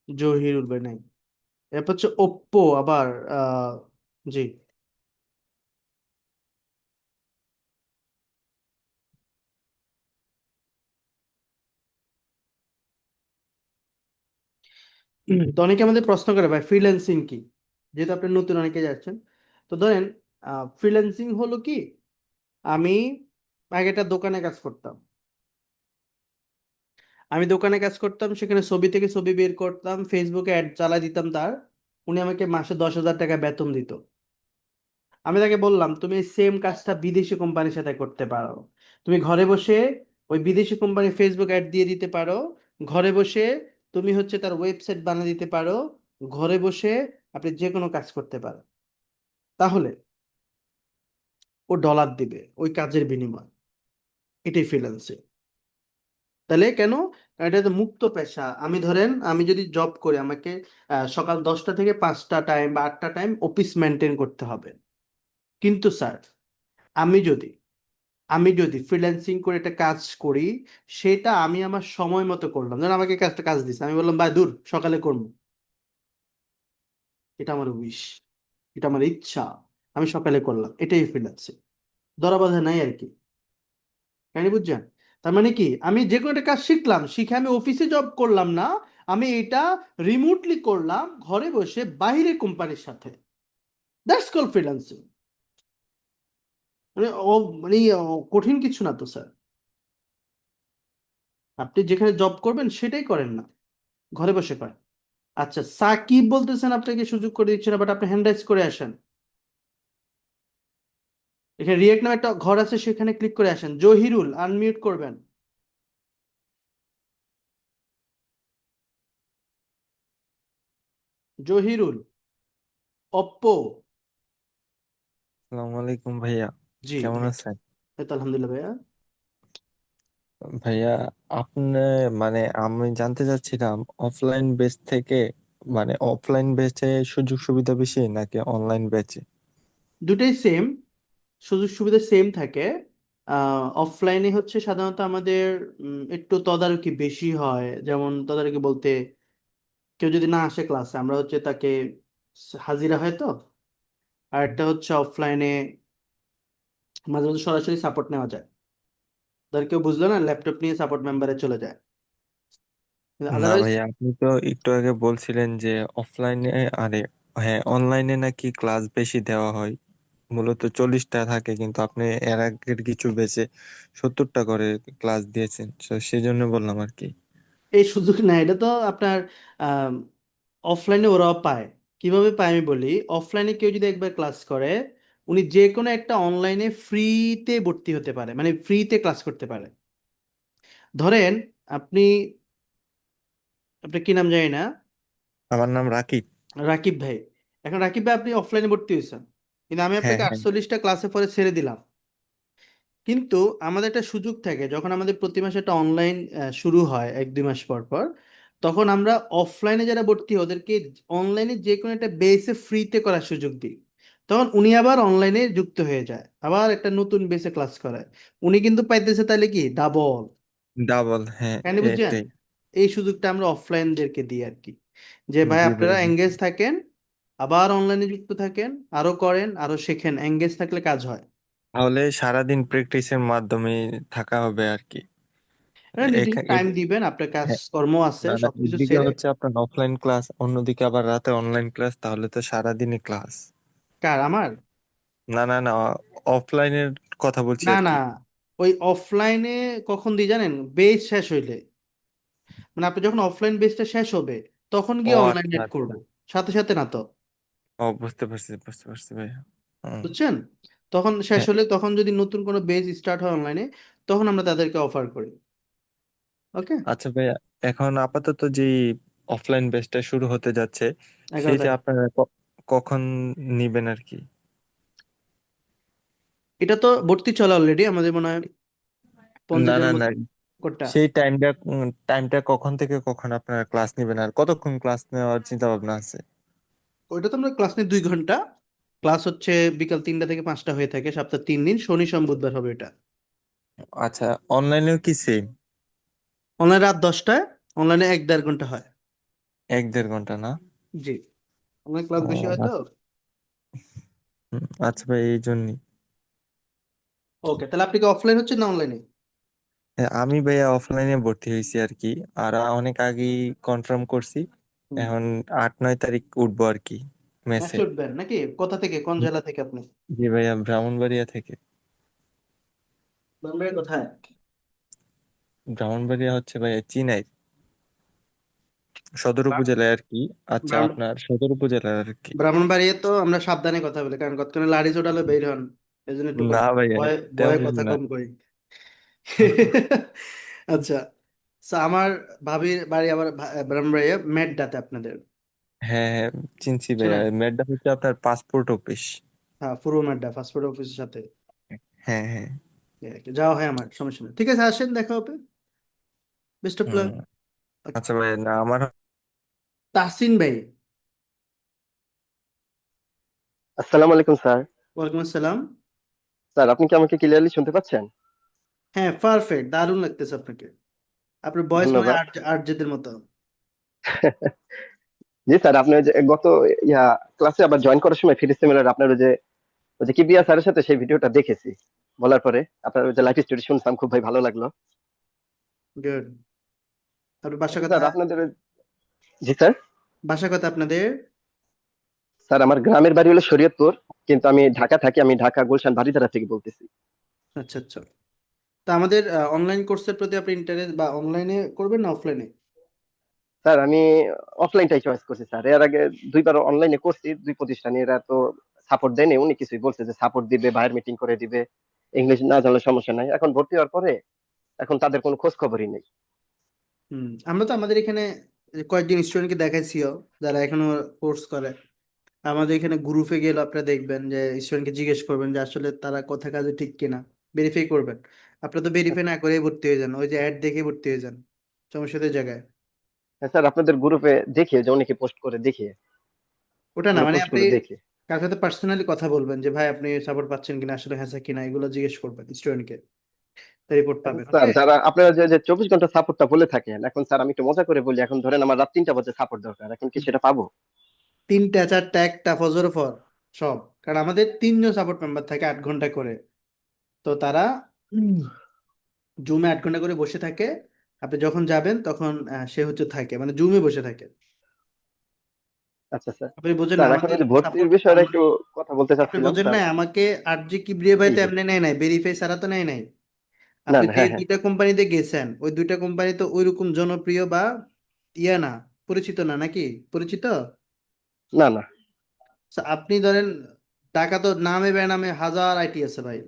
জহিরুল ভাই নাই। এরপর হচ্ছে ওপ্পো আবার। আহ জি। তো অনেকে আমাদের প্রশ্ন করে ভাই ফ্রিল্যান্সিং কি, যেহেতু আপনি নতুন অনেকে যাচ্ছেন। তো ধরেন ফ্রিল্যান্সিং হলো কি, আমি আগে একটা দোকানে কাজ করতাম। আমি দোকানে কাজ করতাম, সেখানে ছবি থেকে ছবি বের করতাম, ফেসবুকে অ্যাড চালাই দিতাম তার। উনি আমাকে মাসে 10,000 টাকা বেতন দিত। আমি তাকে বললাম তুমি সেম কাজটা বিদেশি কোম্পানির সাথে করতে পারো। তুমি ঘরে বসে ওই বিদেশি কোম্পানি ফেসবুক অ্যাড দিয়ে দিতে পারো। ঘরে বসে তুমি হচ্ছে তার ওয়েবসাইট বানিয়ে দিতে পারো। ঘরে বসে আপনি যে কোনো কাজ করতে পারেন, তাহলে ও ডলার দিবে ওই কাজের বিনিময়। এটাই ফ্রিল্যান্সিং। তাহলে কেন? কারণ এটা তো মুক্ত পেশা। আমি ধরেন আমি যদি জব করি, আমাকে সকাল 10টা থেকে 5টা টাইম বা 8টা টাইম অফিস মেনটেন করতে হবে। কিন্তু স্যার, আমি যদি আমি যদি ফ্রিল্যান্সিং করে একটা কাজ করি, সেটা আমি আমার সময় মতো করলাম। ধরেন আমাকে কাজটা কাজ দিচ্ছে, আমি বললাম ভাই দূর সকালে করবো, এটা আমার উইশ, এটা আমার ইচ্ছা, আমি সকালে করলাম, এটাই ফ্রিল্যান্সিং। ধরা বাঁধা নাই আর কি। কাহিনী বুঝছেন? তার মানে কি, আমি যে কোনো একটা কাজ শিখলাম, শিখে আমি অফিসে জব করলাম না, আমি এটা রিমোটলি করলাম ঘরে বসে বাইরে কোম্পানির সাথে। That's call freelancing. মানে মানে কঠিন কিছু না তো স্যার। আপনি যেখানে জব করবেন সেটাই করেন না, ঘরে বসে করেন। আচ্ছা, সাকিব বলতেছেন আপনাকে সুযোগ করে দিচ্ছে না, বাট আপনি হ্যান্ড রাইজ করে আসেন। এখানে রিয়েক্ট নামে একটা ঘর আছে, সেখানে ক্লিক করে আসেন। জহিরুল আনমিউট করবেন। জহিরুল, অপ্পো। আসসালামু আলাইকুম ভাইয়া, জি কেমন ভাই, আছেন? এই তো আলহামদুলিল্লাহ ভাইয়া। ভাইয়া আপনি মানে আমি জানতে চাচ্ছিলাম অফলাইন বেস থেকে মানে অফলাইন বেচে সুযোগ সুবিধা বেশি নাকি অনলাইন বেচে? দুটোই সেম, সুযোগ সুবিধা সেম থাকে। অফলাইনে হচ্ছে সাধারণত আমাদের একটু তদারকি বেশি হয়। যেমন তদারকি বলতে, কেউ যদি না আসে ক্লাসে, আমরা হচ্ছে তাকে হাজিরা হয় তো। আর একটা হচ্ছে অফলাইনে মাঝে মাঝে সরাসরি সাপোর্ট নেওয়া যায়। ধর কেউ বুঝলো না, ল্যাপটপ নিয়ে সাপোর্ট মেম্বারে চলে যায়। না আদারওয়াইজ ভাইয়া, আপনি তো একটু আগে বলছিলেন যে অফলাইনে, আরে হ্যাঁ অনলাইনে নাকি ক্লাস বেশি দেওয়া হয়, মূলত 40টা থাকে, কিন্তু আপনি এর আগের কিছু বেচে 70টা করে ক্লাস দিয়েছেন, তো সেই জন্য বললাম আর কি। এই সুযোগ না, এটা তো আপনার অফলাইনে ওরাও পায়। কিভাবে পায় আমি বলি। অফলাইনে কেউ যদি একবার ক্লাস করে, উনি যে কোনো একটা অনলাইনে ফ্রিতে ভর্তি হতে পারে, মানে ফ্রিতে ক্লাস করতে পারে। ধরেন আপনি, আপনার কি নাম জানি না, আমার নাম রাকিব। রাকিব ভাই। এখন রাকিব ভাই আপনি অফলাইনে ভর্তি হয়েছেন, কিন্তু আমি হ্যাঁ আপনাকে হ্যাঁ। 48টা ক্লাসে পরে ছেড়ে দিলাম। কিন্তু আমাদের একটা সুযোগ থাকে, যখন আমাদের প্রতি মাসে একটা অনলাইন শুরু হয় 1-2 মাস পর পর, তখন আমরা অফলাইনে যারা ভর্তি হয় ওদেরকে অনলাইনে যে কোনো একটা বেসে ফ্রিতে করার সুযোগ দিই। তখন উনি আবার অনলাইনে যুক্ত হয়ে যায়, আবার একটা নতুন বেসে ক্লাস করায়। উনি কিন্তু পাইতেছে তাহলে কি ডাবল। ডাবল, হ্যাঁ কেন বুঝছেন? এটাই। এই সুযোগটা আমরা অফলাইনদেরকে দিই আর কি, যে ভাই জি ভাই আপনারা বুঝতে এঙ্গেজ থাকেন, আবার অনলাইনে যুক্ত থাকেন, আরো করেন, আরো শেখেন, এঙ্গেজ থাকলে কাজ হয়। তাহলে সারাদিন প্র্যাকটিসের মাধ্যমে থাকা হবে আর কি। নির্দিষ্ট টাইম দিবেন, আপনার হ্যাঁ, কাজকর্ম আছে না না, সবকিছু একদিকে ছেড়ে। হচ্ছে আপনার অফলাইন ক্লাস, অন্যদিকে আবার রাতে অনলাইন ক্লাস, তাহলে তো সারাদিনই ক্লাস। কার? আমার? না না না, অফলাইনের কথা বলছি না আর না, কি। ওই অফলাইনে কখন দিই জানেন? বেচ শেষ হইলে, মানে আপনি যখন অফলাইন বেচটা শেষ হবে তখন ও গিয়ে অনলাইন আচ্ছা এড করব, আচ্ছা। সাথে সাথে না তো। ও বুঝতে পারছি বুঝতে পারছি ভাইয়া। হুম, বুঝছেন? তখন শেষ হ্যাঁ। হলে, তখন যদি নতুন কোনো বেচ স্টার্ট হয় অনলাইনে, তখন আমরা তাদেরকে অফার করি। ওকে। আচ্ছা ভাইয়া, এখন আপাতত যে অফলাইন ব্যাচটা শুরু হতে যাচ্ছে 11 তারিখ। সেটা আপনারা কখন নিবেন আর কি? এটা তো ভর্তি চলে অলরেডি, আমাদের মনে হয় না 50 না জনের না, মতো। কোনটা? সেই টাইমটা কখন থেকে কখন আপনারা ক্লাস নেবেন আর কতক্ষণ ক্লাস নেওয়ার চিন্তা ভাবনা আছে? ওইটা তো আমরা ক্লাস নিই 2 ঘন্টা। ক্লাস হচ্ছে বিকাল 3টা থেকে 5টা হয়ে থাকে, সপ্তাহে 3 দিন, শনি সোম বুধবার হবে এটা। আচ্ছা, অনলাইনেও কি সেম? অনলাইন রাত 10টায়, অনলাইনে 1-1.5 ঘন্টা হয়। 1-1.5 ঘন্টা না? জি, অনলাইন ক্লাস ও বেশি হয় তো। আচ্ছা ভাই, এই জন্যই। ওকে, তাহলে আপনি কি অফলাইন হচ্ছে না অনলাইনে? হ্যাঁ, আমি ভাইয়া অফলাইনে ভর্তি হয়েছি আর কি, আর অনেক আগেই কনফার্ম করছি। এখন 8-9 তারিখ উঠবো আর কি মেসে। মেসে উঠবেন নাকি? কোথা থেকে, কোন জেলা থেকে আপনি? জি ভাইয়া, ব্রাহ্মণবাড়িয়া থেকে। ব্রাহ্মণবাড়িয়া কোথায়? ব্রাহ্মণবাড়িয়া হচ্ছে ভাইয়া চিনাই, সদর উপজেলায় আর কি। আচ্ছা, ব্রাহ্ম- আপনার সদর উপজেলার আর কি। ব্রাহ্মণবাড়িয়া তো আমরা সাবধানে কথা বলি, কারণ কতক্ষণে লাড়ি চোটালে বের হন, এই জন্য একটু না ভাইয়া, ভয়ে ভয়ে তেমন কথা কিছু না। কম কই। আচ্ছা, আমার ভাবির বাড়ি আবার ব্রাহ্মণবাড়িয়া মেডডাতে আপনাদের। হ্যাঁ হ্যাঁ, চিনছি ভাইয়া। চেনেন? ম্যাডাম হচ্ছে আপনার পাসপোর্ট অফিস। হ্যাঁ, পূর্ব ম্যাডা পাসপোর্ট অফিসের সাথে হ্যাঁ হ্যাঁ। এই আর কি। যাওয়া হয় আমার, সমস্যা নেই। ঠিক আছে, আসেন, দেখা হবে। Best of luck. হুম। আচ্ছা ভাই, না আমার তাহসিন ভাই। আসসালামু আলাইকুম স্যার। ওয়ালাইকুম আসসালাম। স্যার আপনি কি আমাকে ক্লিয়ারলি শুনতে পাচ্ছেন? হ্যাঁ, পারফেক্ট, দারুণ লাগতেছে আপনাকে। আপনার বয়স মনে হয় ধন্যবাদ। আরজেদের মতো। জি স্যার, আপনি ওই যে গত ইয়া ক্লাসে আবার জয়েন করার সময় ফ্রি সেমিনার আপনার ওই যে কিবিয়া স্যারের সাথে সেই ভিডিওটা দেখেছি। বলার পরে আপনার ওই যে লাইফ স্টোরি শুনলাম, খুব ভাই ভালো লাগলো। গুড। আপনার বাসা আচ্ছা স্যার কোথায়? আপনাদের জি স্যার। বাসা কোথায় আপনাদের? স্যার আমার গ্রামের বাড়ি হলো শরীয়তপুর, কিন্তু আমি ঢাকা থাকি। আমি ঢাকা গুলশান বারিধারা থেকে বলতেছি। আচ্ছা আচ্ছা। তা আমাদের অনলাইন কোর্সের প্রতি আপনি ইন্টারেস্ট, বা অনলাইনে করবেন না অফলাইনে? স্যার আমি অফলাইনটাই চয়েস করছি স্যার। এর আগে দুইবার অনলাইনে করছি, দুই প্রতিষ্ঠানে। এরা তো সাপোর্ট দেয়নি। উনি কিছুই বলছে যে সাপোর্ট দিবে, বাইরের মিটিং করে দিবে, ইংলিশ না জানলে সমস্যা নাই। এখন ভর্তি হওয়ার পরে এখন তাদের কোনো খোঁজ খবরই নেই। আমরা তো আমাদের এখানে কয়েকজন স্টুডেন্টকে দেখাইছিও, যারা এখনো কোর্স করে। আমাদের এখানে গ্রুপে গেলে আপনারা দেখবেন যে স্টুডেন্টকে জিজ্ঞেস করবেন যে আসলে তারা কথা কাজে ঠিক কিনা, ভেরিফাই করবেন। আপনারা তো ভেরিফাই না করে ভর্তি হয়ে যান, ওই যে অ্যাড দেখে ভর্তি হয়ে যান সমস্যাদের জায়গায়। হ্যাঁ স্যার, আপনাদের গ্রুপে দেখি যে অনেকে পোস্ট করে, দেখি ওটা না, মানে মানে পোস্ট আপনি গুলো দেখি। কার সাথে পার্সোনালি কথা বলবেন যে ভাই আপনি সাপোর্ট পাচ্ছেন কিনা, আসলে হ্যাঁ স্যার কিনা, এগুলো জিজ্ঞেস করবেন স্টুডেন্টকে, রিপোর্ট এখন পাবেন। Sir okay. যারা আপনারা যে 24 ঘন্টা সাপোর্টটা বলে থাকেন, এখন স্যার আমি একটু মজা করে বলি, এখন ধরেন আমার রাত 3টা বাজে সাপোর্ট দরকার, এখন কি সেটা পাবো? 3টা 4টা 1টা ফজর ফর সব, কারণ আমাদের 3জন সাপোর্ট মেম্বার থাকে 8 ঘন্টা করে। তো তারা জুমে 8 ঘন্টা করে বসে থাকে। আপনি যখন যাবেন তখন সে হচ্ছে থাকে, মানে জুমে বসে থাকে। আচ্ছা স্যার। আপনি বোঝেন না স্যার এখন আমাদের ওই যে ভর্তির সাপোর্ট। বিষয়টা একটু কথা বলতে আপনি চাচ্ছিলাম বোঝেন স্যার। না আমাকে আর জি কিবরিয়া ভাই জি তো জি। এমনি নেয় নাই, ভেরিফাই ছাড়া তো নেয় নাই। না আপনি না, যে হ্যাঁ হ্যাঁ। 2টা কোম্পানিতে গেছেন, ওই 2টা কোম্পানি তো ওইরকম জনপ্রিয় বা ইয়া না, পরিচিত না নাকি? পরিচিত? না না। আপনি ধরেন ঢাকা তো নামে বেনামে হাজার আইটি আছে ভাই।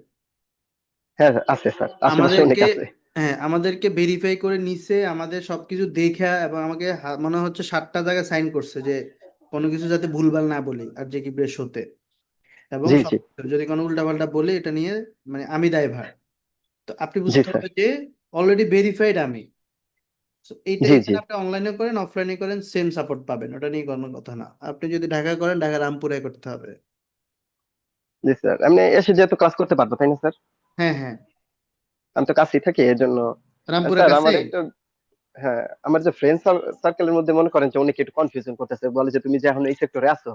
হ্যাঁ আছে স্যার, আশেপাশে অনেক আমাদেরকে, আছে। হ্যাঁ আমাদেরকে ভেরিফাই করে নিছে, আমাদের সবকিছু দেখা, এবং আমাকে মনে হচ্ছে 7টা জায়গায় সাইন করছে যে কোনো কিছু যাতে ভুলভাল না বলি আর যে কি ব্রেস হতে, এবং জি সব জি। যদি কোনো উল্টাপাল্টা বলি এটা নিয়ে মানে আমি দায়ভার। তো আপনি জি বুঝতে স্যার। হবে যে অলরেডি ভেরিফাইড আমি। So, এইটা জি জি। এখানে আপনি অনলাইনে করেন অফলাইনে করেন সেম সাপোর্ট পাবেন, ওটা নিয়ে কোনো কথা না। আপনি যদি ঢাকা করেন ঢাকা রামপুরে করতে হবে। জি স্যার, এমনি এসে যেহেতু ক্লাস করতে পারবো তাই না স্যার? হ্যাঁ হ্যাঁ, আমি তো কাছেই থাকি এর জন্য। রামপুরের স্যার কাছে। আমার একটু, হ্যাঁ আমার যে ফ্রেন্ড সার্কেলের মধ্যে মনে করেন যে অনেকে একটু কনফিউশন করতেছে, বলে যে তুমি যে এখন এই সেক্টরে আছো,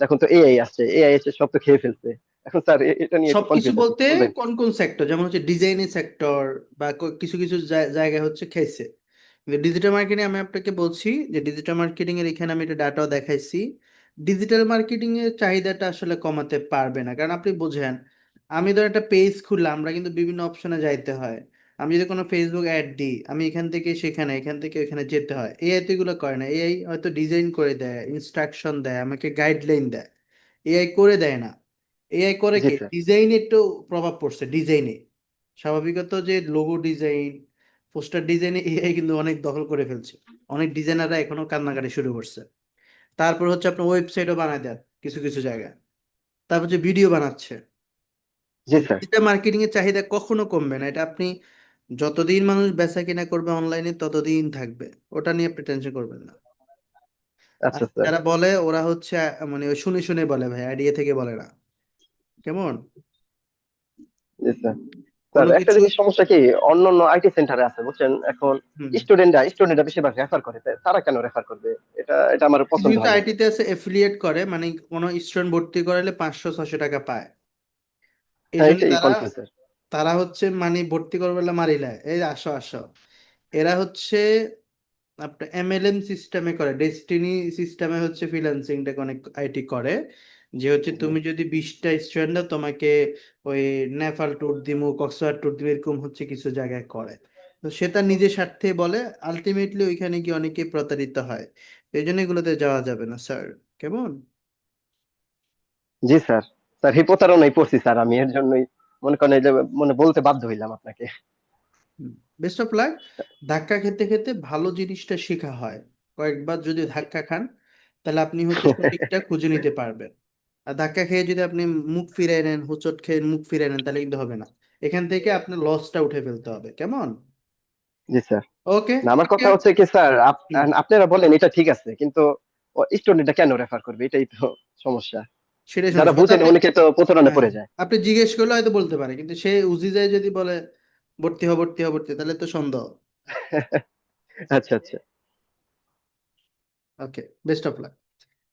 এখন তো এআই আসছে, এআই এসে সব তো খেয়ে ফেলছে। এখন স্যার এটা নিয়ে একটু সবকিছু কনফিউজ আছে, বলতে একটু বলবেন? কোন কোন সেক্টর, যেমন হচ্ছে ডিজাইনের সেক্টর, বা কিছু কিছু জায়গায় হচ্ছে খাইছে। ডিজিটাল মার্কেটিং আমি আপনাকে বলছি যে ডিজিটাল মার্কেটিং এর এখানে আমি একটা ডাটাও দেখাইছি। ডিজিটাল মার্কেটিং এর চাহিদাটা আসলে কমাতে পারবে না, কারণ আপনি বোঝেন আমি ধর একটা পেজ খুললাম, আমরা কিন্তু বিভিন্ন অপশনে যাইতে হয়। আমি যদি কোনো ফেসবুক অ্যাড দিই, আমি এখান থেকে সেখানে, এখান থেকে ওখানে যেতে হয়। এআই তো এগুলো করে না, এআই হয়তো ডিজাইন করে দেয়, ইনস্ট্রাকশন দেয়, আমাকে গাইডলাইন দেয়। এআই করে দেয় না। এআই করে জি কি, স্যার। ডিজাইনে একটু প্রভাব পড়ছে ডিজাইনে। স্বাভাবিকত যে লোগো ডিজাইন, পোস্টার ডিজাইনে এআই কিন্তু অনেক দখল করে ফেলছে। অনেক ডিজাইনাররা এখনো কান্নাকাটি শুরু করছে। তারপর হচ্ছে আপনার ওয়েবসাইটও বানায় দেয় কিছু কিছু জায়গায়। তারপর যে ভিডিও বানাচ্ছে। জি স্যার। ডিজিটাল মার্কেটিং এর চাহিদা কখনো কমবে না, এটা আপনি যতদিন মানুষ বেচা কিনা করবে অনলাইনে ততদিন থাকবে। ওটা নিয়ে আপনি টেনশন করবেন না। আর আচ্ছা স্যার। যারা বলে ওরা হচ্ছে মানে ওই শুনে শুনে বলে ভাই, আইডিয়া থেকে বলে না। কেমন? জি স্যার। স্যার কোনো একটা কিছু। জিনিস সমস্যা কি, অন্যান্য আইটি সেন্টারে আছে বুঝছেন, এখন হুম। স্টুডেন্টরা বেশিরভাগ রেফার করে, তারা কেন রেফার করবে? এটা এটা আমার কিছু পছন্দ কিছু হয় না। আইটিতে আছে এফিলিয়েট করে, মানে কোনো স্টুডেন্ট ভর্তি করালে 500-600 টাকা পায়। এই হ্যাঁ জন্য এটাই তারা কনফিউজ স্যার। তারা হচ্ছে মানে ভর্তি করবে মারিলায়, এই যে আসো আসো। এরা হচ্ছে আপনার এমএলএম সিস্টেমে করে, ডেস্টিনি সিস্টেমে হচ্ছে ফ্রিল্যান্সিংটাকে অনেক আইটি করে। যে হচ্ছে তুমি যদি 20টা স্টুডেন্ট দাও তোমাকে ওই নেপাল ট্যুর দিমু, কক্সবাজার ট্যুর দিমু, এরকম হচ্ছে কিছু জায়গায় করে। তো সেটা নিজের স্বার্থে বলে, আলটিমেটলি ওইখানে গিয়ে অনেকে প্রতারিত হয়। এই জন্য এগুলোতে যাওয়া যাবে না স্যার। কেমন? জি স্যার। স্যার এই প্রতারণায় পড়ছি স্যার আমি, এর জন্যই মনে করেন এই যে মানে বলতে বাধ্য হইলাম আপনাকে। Best of lakh. ধাক্কা খেতে খেতে ভালো জিনিসটা শেখা হয়। কয়েকবার যদি ধাক্কা খান তাহলে আপনি হচ্ছে সঠিকটা খুঁজে নিতে পারবেন। আর ধাক্কা খেয়ে যদি আপনি মুখ ফিরায় নেন, হোঁচট খেয়ে মুখ ফিরায় নেন, তাহলে কিন্তু হবে না। এখান থেকে আপনার লসটা উঠে ফেলতে হবে, কেমন? জি স্যার। ওকে না আমার কথা ক্লিয়ার। হচ্ছে কি স্যার, হুম, আপনারা বলেন এটা ঠিক আছে, কিন্তু স্টুডেন্টটা কেন রেফার করবে, এটাই তো সমস্যা। সেটাই যারা সমস্যা। হয়তো বুঝেন আপনি, অনেকে তো প্রতারণায় হ্যাঁ, পড়ে যায়। আপনি জিজ্ঞেস করলে হয়তো বলতে পারে, কিন্তু সে উজিজায় যদি বলে ভর্তি হও ভর্তি হও ভর্তি হও, তাহলে তো সন্দেহ। আচ্ছা আচ্ছা। ওকে, বেস্ট অফ লাক।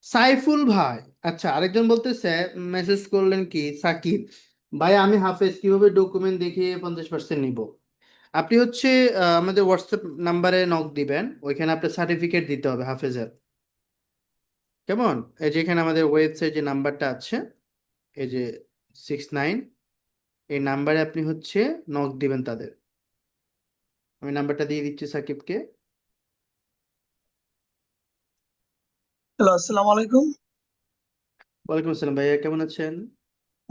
সাইফুল ভাই, আচ্ছা আরেকজন বলতেছে, মেসেজ করলেন কি সাকিব ভাই, আমি হাফেজ কিভাবে ডকুমেন্ট দেখিয়ে 50% নিব? আপনি হচ্ছে আমাদের হোয়াটসঅ্যাপ নাম্বারে নক দিবেন, ওইখানে আপনার সার্টিফিকেট দিতে হবে হাফেজের, কেমন? এই যে এখানে আমাদের ওয়েবসাইট যে নাম্বারটা আছে, এই যে 69, এই নাম্বারে আপনি হচ্ছে নক দিবেন তাদের। আমি নাম্বারটা দিয়ে দিচ্ছি সাকিবকে। হ্যালো, আসসালামু আলাইকুম। ওয়ালাইকুম আসসালাম ভাইয়া, কেমন আছেন?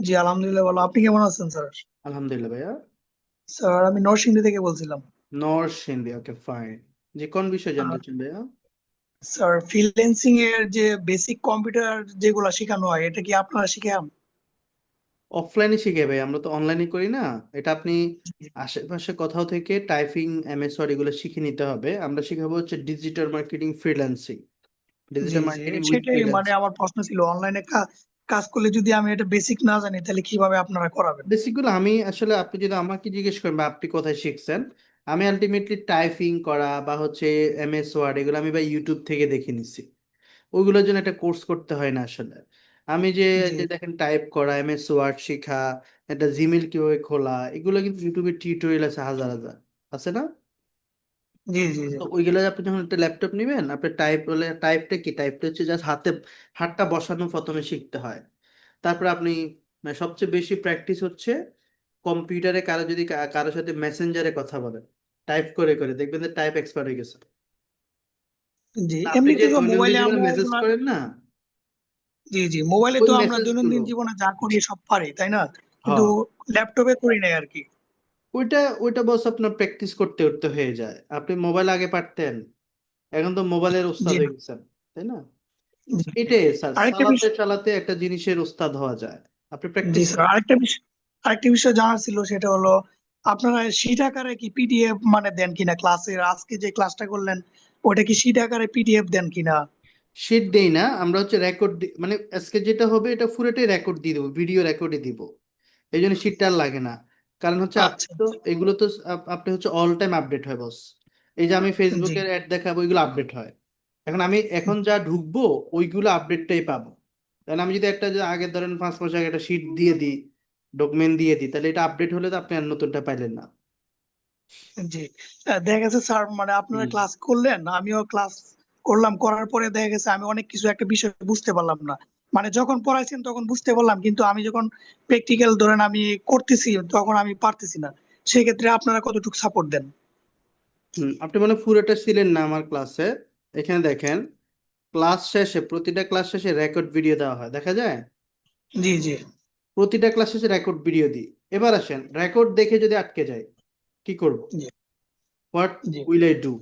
জি, আলহামদুলিল্লাহ ভালো। আপনি কেমন আছেন স্যার? আলহামদুলিল্লাহ ভাইয়া। স্যার আমি নরসিংদী থেকে বলছিলাম। Narsingdi, okay fine. যে কোন বিষয় জানতে চান ভাইয়া? স্যার ফ্রিল্যান্সিং এর যে বেসিক কম্পিউটার যেগুলো শেখানো হয় এটা কি আপনারা শিখান? অফলাইনে শিখে ভাই, আমরা তো অনলাইনে করি না। এটা আপনি আশেপাশে কোথাও থেকে টাইপিং, এমএস ওয়ার্ড এগুলো শিখে নিতে হবে। আমরা শিখাবো হচ্ছে digital marketing freelancing, G digital G, marketing with সেটাই মানে ফ্রিল্যান্সিং। আমার প্রশ্ন ছিল অনলাইনে কাজ করলে যদি আমি এটা বেসিক না জানি তাহলে কিভাবে আপনারা করাবেন? বেসিকগুলো আমি আসলে, আপনি যদি আমাকে জিজ্ঞেস করেন বা আপনি কোথায় শিখছেন, আমি আলটিমেটলি টাইপিং করা বা হচ্ছে এমএস ওয়ার্ড এগুলো আমি ভাই ইউটিউব থেকে দেখে নিছি। ওইগুলোর জন্য একটা কোর্স করতে হয় না আসলে। আমি যে জি যে দেখেন টাইপ করা, এমএস ওয়ার্ড শেখা, একটা জিমেল কিভাবে খোলা, এগুলো কিন্তু ইউটিউবে টিউটোরিয়াল আছে হাজার হাজার, আছে না? জি জি জি তো ওইগুলো আপনি যখন একটা ল্যাপটপ নেবেন, আপনি টাইপ হলে, টাইপটা কি, টাইপটা হচ্ছে জাস্ট হাতটা বসানো প্রথমে শিখতে হয়। তারপর আপনি, মানে সবচেয়ে বেশি প্র্যাকটিস হচ্ছে কম্পিউটারে কারো যদি কারোর সাথে মেসেঞ্জারে কথা বলেন, টাইপ করে করে দেখবেন যে টাইপ এক্সপার্ট হয়ে গেছে। জি, আপনি যে এমনিতে তো দৈনন্দিন মোবাইলে জীবনে আমরা মেসেজ এগুলা, করেন না, জি জি, মোবাইলে ওই তো আমরা মেসেজগুলো, দৈনন্দিন জীবনে যা করি সব পারি তাই না, কিন্তু হ্যাঁ, ল্যাপটপে করি নাই আর কি। ওইটা ওইটা বস আপনার প্র্যাকটিস করতে করতে হয়ে যায়। আপনি মোবাইল আগে পারতেন, এখন তো মোবাইলের ওস্তাদ জি হয়ে গেছেন, তাই না? জি জি। এটাই স্যার, আরেকটা চালাতে বিষয়, চালাতে একটা জিনিসের ওস্তাদ হওয়া যায়, আপনি জি প্র্যাকটিস স্যার, করেন। আরেকটা বিষয় জানার ছিল, সেটা হলো আপনারা শীট আকারে কি পিডিএফ মানে দেন কিনা, ক্লাসের আজকে যে ক্লাসটা করলেন ওটা কি শীট আকারে পিডিএফ দেন কিনা? শিট দেই না আমরা, হচ্ছে রেকর্ড, মানে আজকে যেটা হবে এটা পুরোটাই রেকর্ড দিয়ে দেবো, ভিডিও রেকর্ডে দিব। এই জন্য শিটটা আর লাগে না। কারণ হচ্ছে আপনি আচ্ছা তো এগুলো তো আপনি হচ্ছে অল টাইম আপডেট হয় বস। এই যে আমি জি ফেসবুকের অ্যাড দেখাবো, ওইগুলো আপডেট হয়। এখন যা ঢুকবো ওইগুলো আপডেটটাই পাবো। কারণ আমি যদি একটা, যে আগে ধরেন 5 মাস আগে একটা শিট দিয়ে দিই, ডকুমেন্ট দিয়ে দিই, তাহলে এটা আপডেট হলে তো আপনি আর নতুনটা পাইলেন না। জি। দেখা গেছে স্যার মানে আপনারা হুম। ক্লাস করলেন, আমিও ক্লাস করলাম, করার পরে দেখা গেছে আমি অনেক কিছু একটা বিষয় বুঝতে পারলাম না। মানে যখন পড়াইছেন তখন বুঝতে পারলাম, কিন্তু আমি যখন প্র্যাকটিক্যাল ধরেন আমি করতেছি তখন আমি পারতেছি না। সেক্ষেত্রে আপনারা কতটুকু সাপোর্ট দেন? আপনি মানে পুরোটা ছিলেন না আমার ক্লাসে। এখানে দেখেন, ক্লাস শেষে, প্রতিটা ক্লাস শেষে রেকর্ড ভিডিও দেওয়া হয়, দেখা যায়। জি জি প্রতিটা ক্লাস শেষে রেকর্ড ভিডিও দিই। এবার আসেন, রেকর্ড দেখে যদি আটকে যায় কি করব? জি হোয়াট জি উইল আই ডু?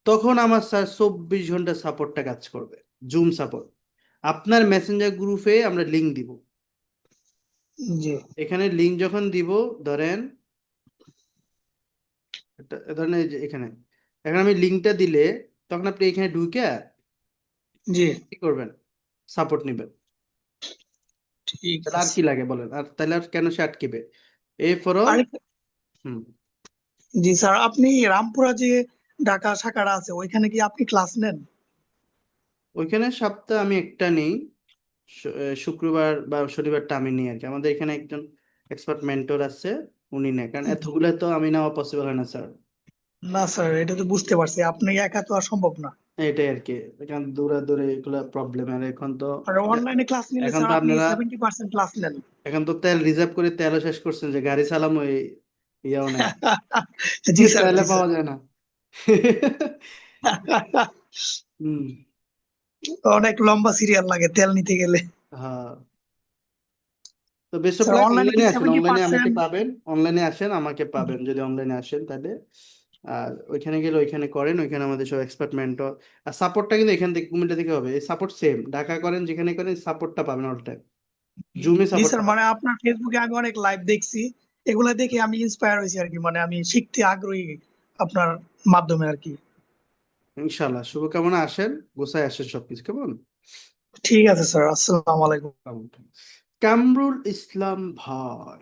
তখন আমার স্যার 24 ঘন্টা সাপোর্টটা কাজ করবে, জুম সাপোর্ট। আপনার মেসেঞ্জার গ্রুপে আমরা লিংক দিব। জি এখানে লিংক যখন দিব, ধরেন ধরেন এই যে এখানে, এখন আমি লিংকটা দিলে তখন আপনি এখানে ঢুকে জি কি করবেন? সাপোর্ট নেবেন। ঠিক তাহলে আর আছে। কি লাগে বলেন? আর তাহলে আর কেন সে আটকেবে? এ ফর আরেকটা, হুম জি স্যার, আপনি রামপুরা যে ঢাকা শাখাটা আছে ওইখানে কি আপনি ক্লাস নেন? ওইখানে সপ্তাহে আমি একটা নেই, শুক্রবার বা শনিবারটা আমি নিই আর কি। আমাদের এখানে একজন এক্সপার্ট মেন্টর আছে, উনি নেয়, কারণ জি। এতগুলো তো আমি নেওয়া পসিবল হয় না স্যার। না স্যার, এটা তো বুঝতে পারছি, আপনি একা তো আর সম্ভব না। এটাই আর কি, এখানে দূরে দূরে এগুলো প্রবলেম। আর এখন তো, আর অনলাইনে ক্লাস নিলে এখন স্যার তো আপনি আপনারা, 70% ক্লাস নেন। এখন তো তেল রিজার্ভ করে তেলও শেষ করছেন, যে গাড়ি চালামো এই ইয়াও নাই, জি স্যার তেলে জি স্যার। পাওয়া যায় না। হুম, অনেক লম্বা সিরিয়াল লাগে তেল নিতে গেলে। হ্যাঁ। তো বেস্ট অফ স্যার লাক, অনলাইনে কি অনলাইনে আসেন, অনলাইনে আমাকে 70%? পাবেন, অনলাইনে আসেন আমাকে পাবেন, যদি অনলাইনে আসেন তাহলে আর ওইখানে গেলে ওইখানে করেন, ওইখানে আমাদের সব এক্সপার্ট মেন্টর। আর সাপোর্টটা কিন্তু এখান থেকে কুমিল্লা থেকে হবে, এই সাপোর্ট সেম ঢাকা করেন যেখানে করেন, সাপোর্টটা পাবেন অল টাইম, জুমে জি সাপোর্ট স্যার, পাবেন। মানে আপনার ফেসবুকে আমি অনেক লাইভ দেখছি, এগুলা দেখে আমি ইন্সপায়ার হয়েছি আর কি, মানে আমি শিখতে আগ্রহী আপনার মাধ্যমে আর কি। ইনশাল্লাহ, শুভকামনা, আসেন গোছায় আসেন সবকিছু, কেমন? ঠিক আছে স্যার, আসসালামু আলাইকুম। কামরুল ইসলাম ভাই,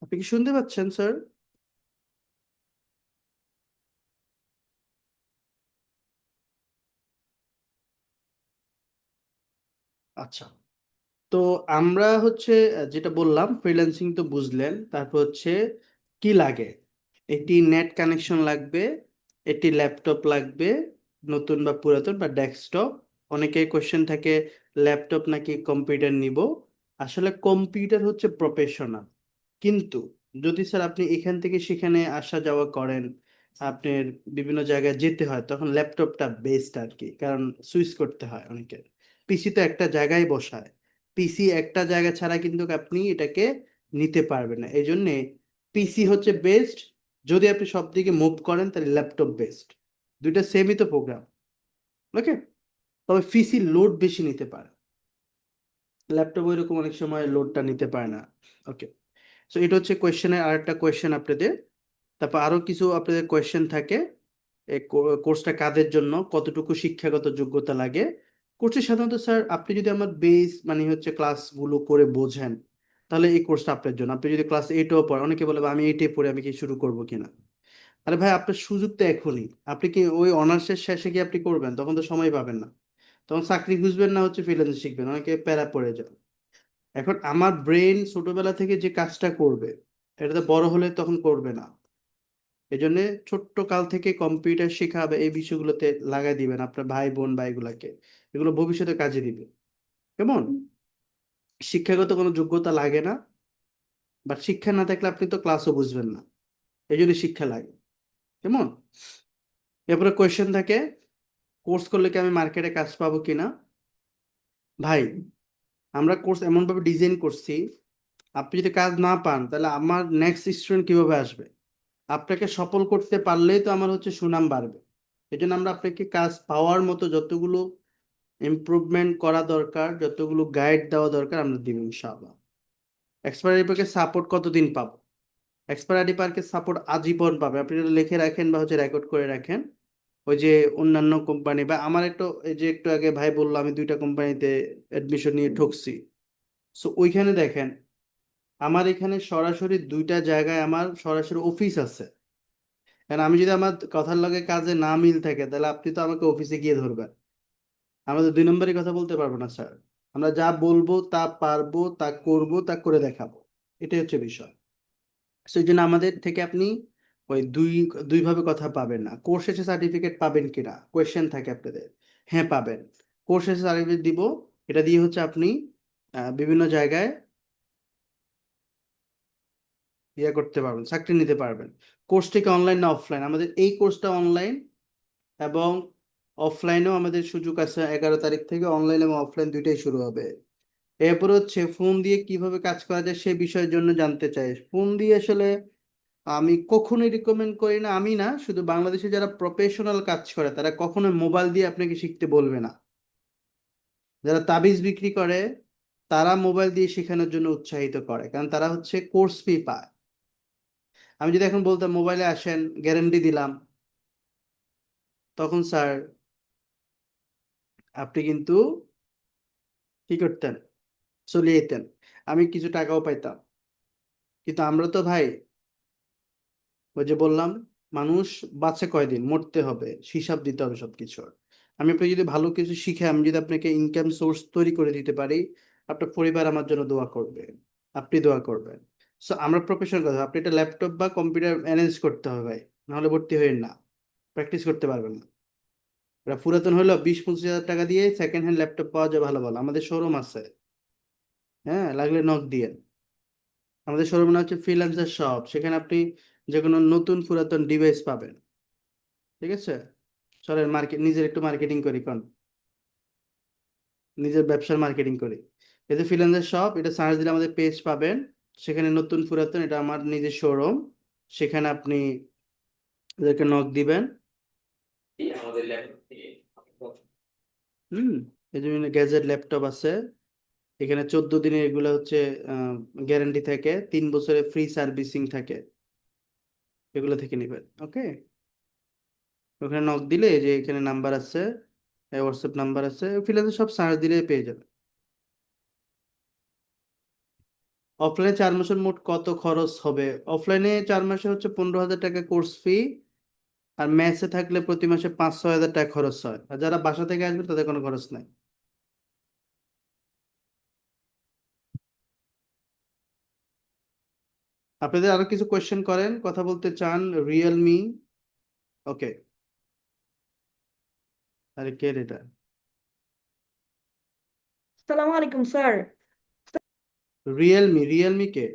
আপনি কি শুনতে পাচ্ছেন স্যার? আচ্ছা, তো আমরা হচ্ছে যেটা বললাম ফ্রিল্যান্সিং তো বুঝলেন, তারপর হচ্ছে কি লাগে, একটি নেট কানেকশন লাগবে, একটি ল্যাপটপ লাগবে, নতুন বা পুরাতন বা ডেস্কটপ। অনেকে কোশ্চেন থাকে ল্যাপটপ নাকি কম্পিউটার নিব। আসলে কম্পিউটার হচ্ছে প্রফেশনাল, কিন্তু যদি স্যার আপনি এখান থেকে সেখানে আসা যাওয়া করেন, আপনার বিভিন্ন জায়গায় যেতে হয়, তখন ল্যাপটপটা বেস্ট আর কি, কারণ সুইচ করতে হয় অনেকের। পিসি তো একটা জায়গায় বসায়, পিসি একটা জায়গা ছাড়া কিন্তু আপনি এটাকে নিতে পারবেন না, এই জন্যে পিসি হচ্ছে বেস্ট। যদি আপনি সব দিকে মুভ করেন তাহলে ল্যাপটপ বেস্ট, দুইটা সেমই তো প্রোগ্রাম, ওকে। তবে পিসি লোড বেশি নিতে পারে, ল্যাপটপ ওইরকম অনেক সময় লোডটা নিতে পারে না, ওকে। সো এটা হচ্ছে কোয়েশ্চেনের আরেকটা কোয়েশ্চেন আপনাদের। তারপর আরো কিছু আপনাদের কোয়েশ্চেন থাকে, এই কোর্সটা কাদের জন্য, কতটুকু শিক্ষাগত যোগ্যতা লাগে। কোর্সে সাধারণত স্যার আপনি যদি আমার বেস মানে হচ্ছে ক্লাসগুলো করে বোঝেন, তাহলে এই কোর্সটা আপনার জন্য। আপনি যদি ক্লাস এইটও পড়েন, অনেকে বলে "বা, আমি এইটে পড়ে আমি কি শুরু করবো কিনা"। আরে ভাই, আপনার সুযোগ তো এখনই, আপনি কি ওই অনার্সের শেষে কি আপনি করবেন? তখন তো সময় পাবেন না, তখন চাকরি খুঁজবেন না হচ্ছে ফ্রিল্যান্স শিখবেন, অনেকে প্যারা পড়ে যায়। এখন আমার ব্রেন ছোটবেলা থেকে যে কাজটা করবে, এটাতে বড় হলে তখন করবে না। এই জন্য ছোট্ট কাল থেকে কম্পিউটার শেখা বা এই বিষয়গুলোতে লাগাই দিবেন আপনার ভাই বোন বা এগুলাকে, এগুলো ভবিষ্যতে কাজে দিবে, কেমন? শিক্ষাগত কোনো যোগ্যতা লাগে না, বাট শিক্ষা না থাকলে আপনি তো ক্লাসও বুঝবেন না, এই জন্য শিক্ষা লাগে, কেমন? এরপরে কোয়েশ্চেন থাকে, কোর্স করলে কি আমি মার্কেটে কাজ পাবো কিনা। ভাই, আমরা কোর্স এমনভাবে ডিজাইন করছি, আপনি যদি কাজ না পান তাহলে আমার নেক্সট স্টুডেন্ট কিভাবে আসবে? আপনাকে সফল করতে পারলেই তো আমার হচ্ছে সুনাম বাড়বে। এই জন্য আমরা আপনাকে কাজ পাওয়ার মতো যতগুলো ইমপ্রুভমেন্ট করা দরকার, যতগুলো গাইড দেওয়া দরকার আমরা দিব ইনশাআল্লাহ। এক্সপায়ারি পার্কের সাপোর্ট কতদিন পাবো? এক্সপায়ারি পার্কের সাপোর্ট আজীবন পাবে, আপনি এটা লিখে রাখেন বা হচ্ছে রেকর্ড করে রাখেন। ওই যে অন্যান্য কোম্পানি বা আমার একটু, এই যে একটু আগে ভাই বললো আমি দুইটা কোম্পানিতে অ্যাডমিশন নিয়ে ঠকছি, সো ওইখানে দেখেন আমার এখানে সরাসরি দুইটা জায়গায় আমার সরাসরি অফিস আছে। কারণ আমি যদি আমার কথার লগে কাজে না মিল থাকে, তাহলে আপনি তো আমাকে অফিসে গিয়ে ধরবেন, আমরা তো দুই নম্বরই কথা বলতে পারবো না স্যার। আমরা যা বলবো তা পারবো, তা করব, তা করে দেখাবো, এটাই হচ্ছে বিষয়। সেই জন্য আমাদের থেকে আপনি ওই দুই ভাবে কথা পাবেন না। কোর্স শেষে সার্টিফিকেট পাবেন কিনা কোয়েশ্চেন থাকে আপনাদের, হ্যাঁ পাবেন। কোর্স শেষে সার্টিফিকেট দিব, এটা দিয়ে হচ্ছে আপনি বিভিন্ন জায়গায় ইয়ে করতে পারবেন, চাকরি নিতে পারবেন। কোর্স থেকে অনলাইন না অফলাইন? আমাদের এই কোর্সটা অনলাইন এবং অফলাইনেও আমাদের সুযোগ আছে, 11 তারিখ থেকে অনলাইন এবং অফলাইন দুইটাই শুরু হবে। এরপর হচ্ছে ফোন দিয়ে কিভাবে কাজ করা যায় সে বিষয়ের জন্য জানতে চাই। ফোন দিয়ে আসলে আমি কখনোই রিকমেন্ড করি না, আমি না, শুধু বাংলাদেশে যারা প্রফেশনাল কাজ করে তারা কখনোই মোবাইল দিয়ে আপনাকে শিখতে বলবে না। যারা তাবিজ বিক্রি করে তারা মোবাইল দিয়ে শেখানোর জন্য উৎসাহিত করে, কারণ তারা হচ্ছে কোর্স ফি পায়। আমি যদি এখন বলতাম মোবাইলে আসেন গ্যারান্টি দিলাম, তখন স্যার আপনি কিন্তু কি করতেন, চলে যেতেন, আমি কিছু টাকাও পাইতাম। কিন্তু আমরা তো ভাই, ওই যে বললাম, মানুষ বাঁচে কয়দিন, মরতে হবে, হিসাব দিতে হবে সবকিছুর। আমি আপনাকে যদি ভালো কিছু শিখে আমি যদি আপনাকে ইনকাম সোর্স তৈরি করে দিতে পারি, আপনার পরিবার আমার জন্য দোয়া করবে, আপনি দোয়া করবেন। সো আমরা প্রফেশনাল কথা, আপনি একটা ল্যাপটপ বা কম্পিউটার ম্যানেজ করতে হবে ভাই, নাহলে ভর্তি হবেন না, প্র্যাকটিস করতে পারবেন না। এটা পুরাতন হলো 20-25 হাজার টাকা দিয়ে সেকেন্ড হ্যান্ড ল্যাপটপ পাওয়া যায় ভালো ভালো, আমাদের শোরুম আছে, হ্যাঁ লাগলে নক দিয়ে। আমাদের শোরুম নাম হচ্ছে ফ্রিল্যান্সার শপ, সেখানে আপনি যে কোনো নতুন পুরাতন ডিভাইস পাবেন, ঠিক আছে? চলেন মার্কেট, নিজের একটু মার্কেটিং করি, কোন নিজের ব্যবসার মার্কেটিং করি। এই যে ফ্রিল্যান্সার শপ, এটা সার্চ দিলে আমাদের পেজ পাবেন, সেখানে নতুন পুরাতন এটা আমার নিজের শোরুম, সেখানে আপনি ওদেরকে নক দিবেন। এই যে গ্যাজেট ল্যাপটপ আছে, এখানে 14 দিনের এগুলো হচ্ছে গ্যারান্টি থাকে, 3 বছরের ফ্রি সার্ভিসিং থাকে, এগুলো থেকে নেবেন। ওকে, ওখানে নক দিলে এই যে এখানে নাম্বার আছে, হোয়াটসঅ্যাপ নাম্বার আছে, ফ্রিল্যান্সে সব সার্চ দিলে পেয়ে যাবে। অফলাইনে 4 মাসের মোট কত খরচ হবে? অফলাইনে 4 মাসে হচ্ছে 15,000 টাকা কোর্স ফি, আর মেসে থাকলে প্রতি মাসে 5-6 হাজার টাকা খরচ হয়, আর যারা বাসা থেকে আসবে তাদের কোনো খরচ নাই। আপনাদের আরো কিছু কোয়েশ্চেন করেন, কথা বলতে চান? রিয়েলমি, ওকে, আরে কে রে এটা? আসসালামু আলাইকুম স্যার। রিয়েলমি কে?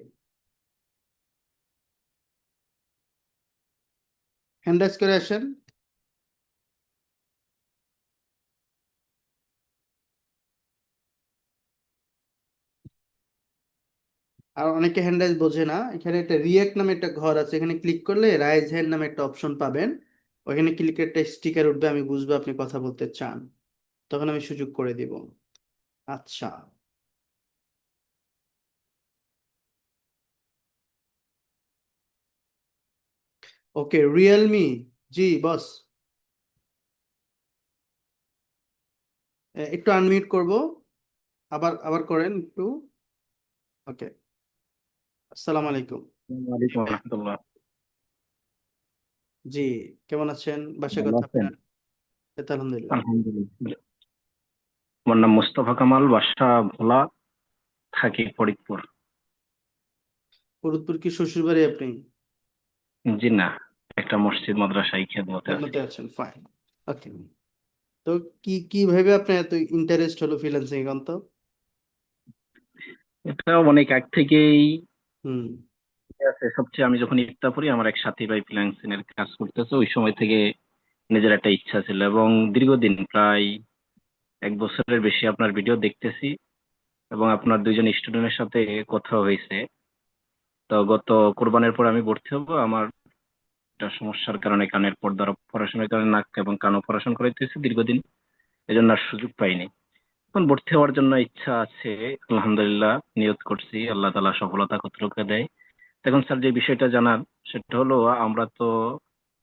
হ্যান্ড রাইজ করে আসেন। আর অনেকে হ্যান্ড রাইজ বোঝে না, এখানে একটা রিয়েক্ট নামে একটা ঘর আছে, এখানে ক্লিক করলে রাইজ হ্যান্ড নামে একটা অপশন পাবেন, ওখানে ক্লিক একটা স্টিকার উঠবে, আমি বুঝবো আপনি কথা বলতে চান, তখন আমি সুযোগ করে দিব। আচ্ছা, ওকে, রিয়েলমি, জি বস, একটু আনমিউট করব, আবার আবার করেন একটু। ওকে, আসসালামু আলাইকুম। ওয়ালাইকুম রহমতুল্লাহ। জি, কেমন আছেন? বাসায় ভালো কথা আছেন? আপনার? এই তো আলহামদুলিল্লাহ। আলহামদুলিল্লাহ। আমার নাম মোস্তফা কামাল, বাসা ভোলা, থাকি ফরিদপুর। ফরিদপুর কি শ্বশুর বাড়ি আপনি? জি না, একটা মসজিদ মাদ্রাসায় খেদমতে আছি। খেদমতে আছেন, ফাইন। ওকে, তো কিভাবে আপনার এত ইন্টারেস্ট হলো ফ্রিল্যান্সিং এখন তো? এটা অনেক আগ থেকেই হুম, আছে। সবচেয়ে আমি যখন ইফতা পড়ি, আমার এক সাথী ভাই ফ্রিল্যান্সিং এর কাজ করতেছে, ওই সময় থেকে নিজের একটা ইচ্ছা ছিল, এবং দীর্ঘদিন প্রায় 1 বছরের বেশি আপনার ভিডিও দেখতেছি, এবং আপনার 2জন স্টুডেন্টের সাথে কথা হয়েছে। তো গত কোরবানের পর আমি ভর্তি হবো, আমার একটা সমস্যার কারণে কানের পর্দার অপারেশনের কারণে নাক এবং কান অপারেশন করাইতেছি দীর্ঘদিন, এজন্য আর সুযোগ পাইনি। এখন ভর্তি হওয়ার জন্য ইচ্ছা আছে, আলহামদুলিল্লাহ নিয়ত করছি, আল্লাহ তাআলা সফলতা কতটুকু দেয়। এখন স্যার যে বিষয়টা জানার, সেটা হলো আমরা তো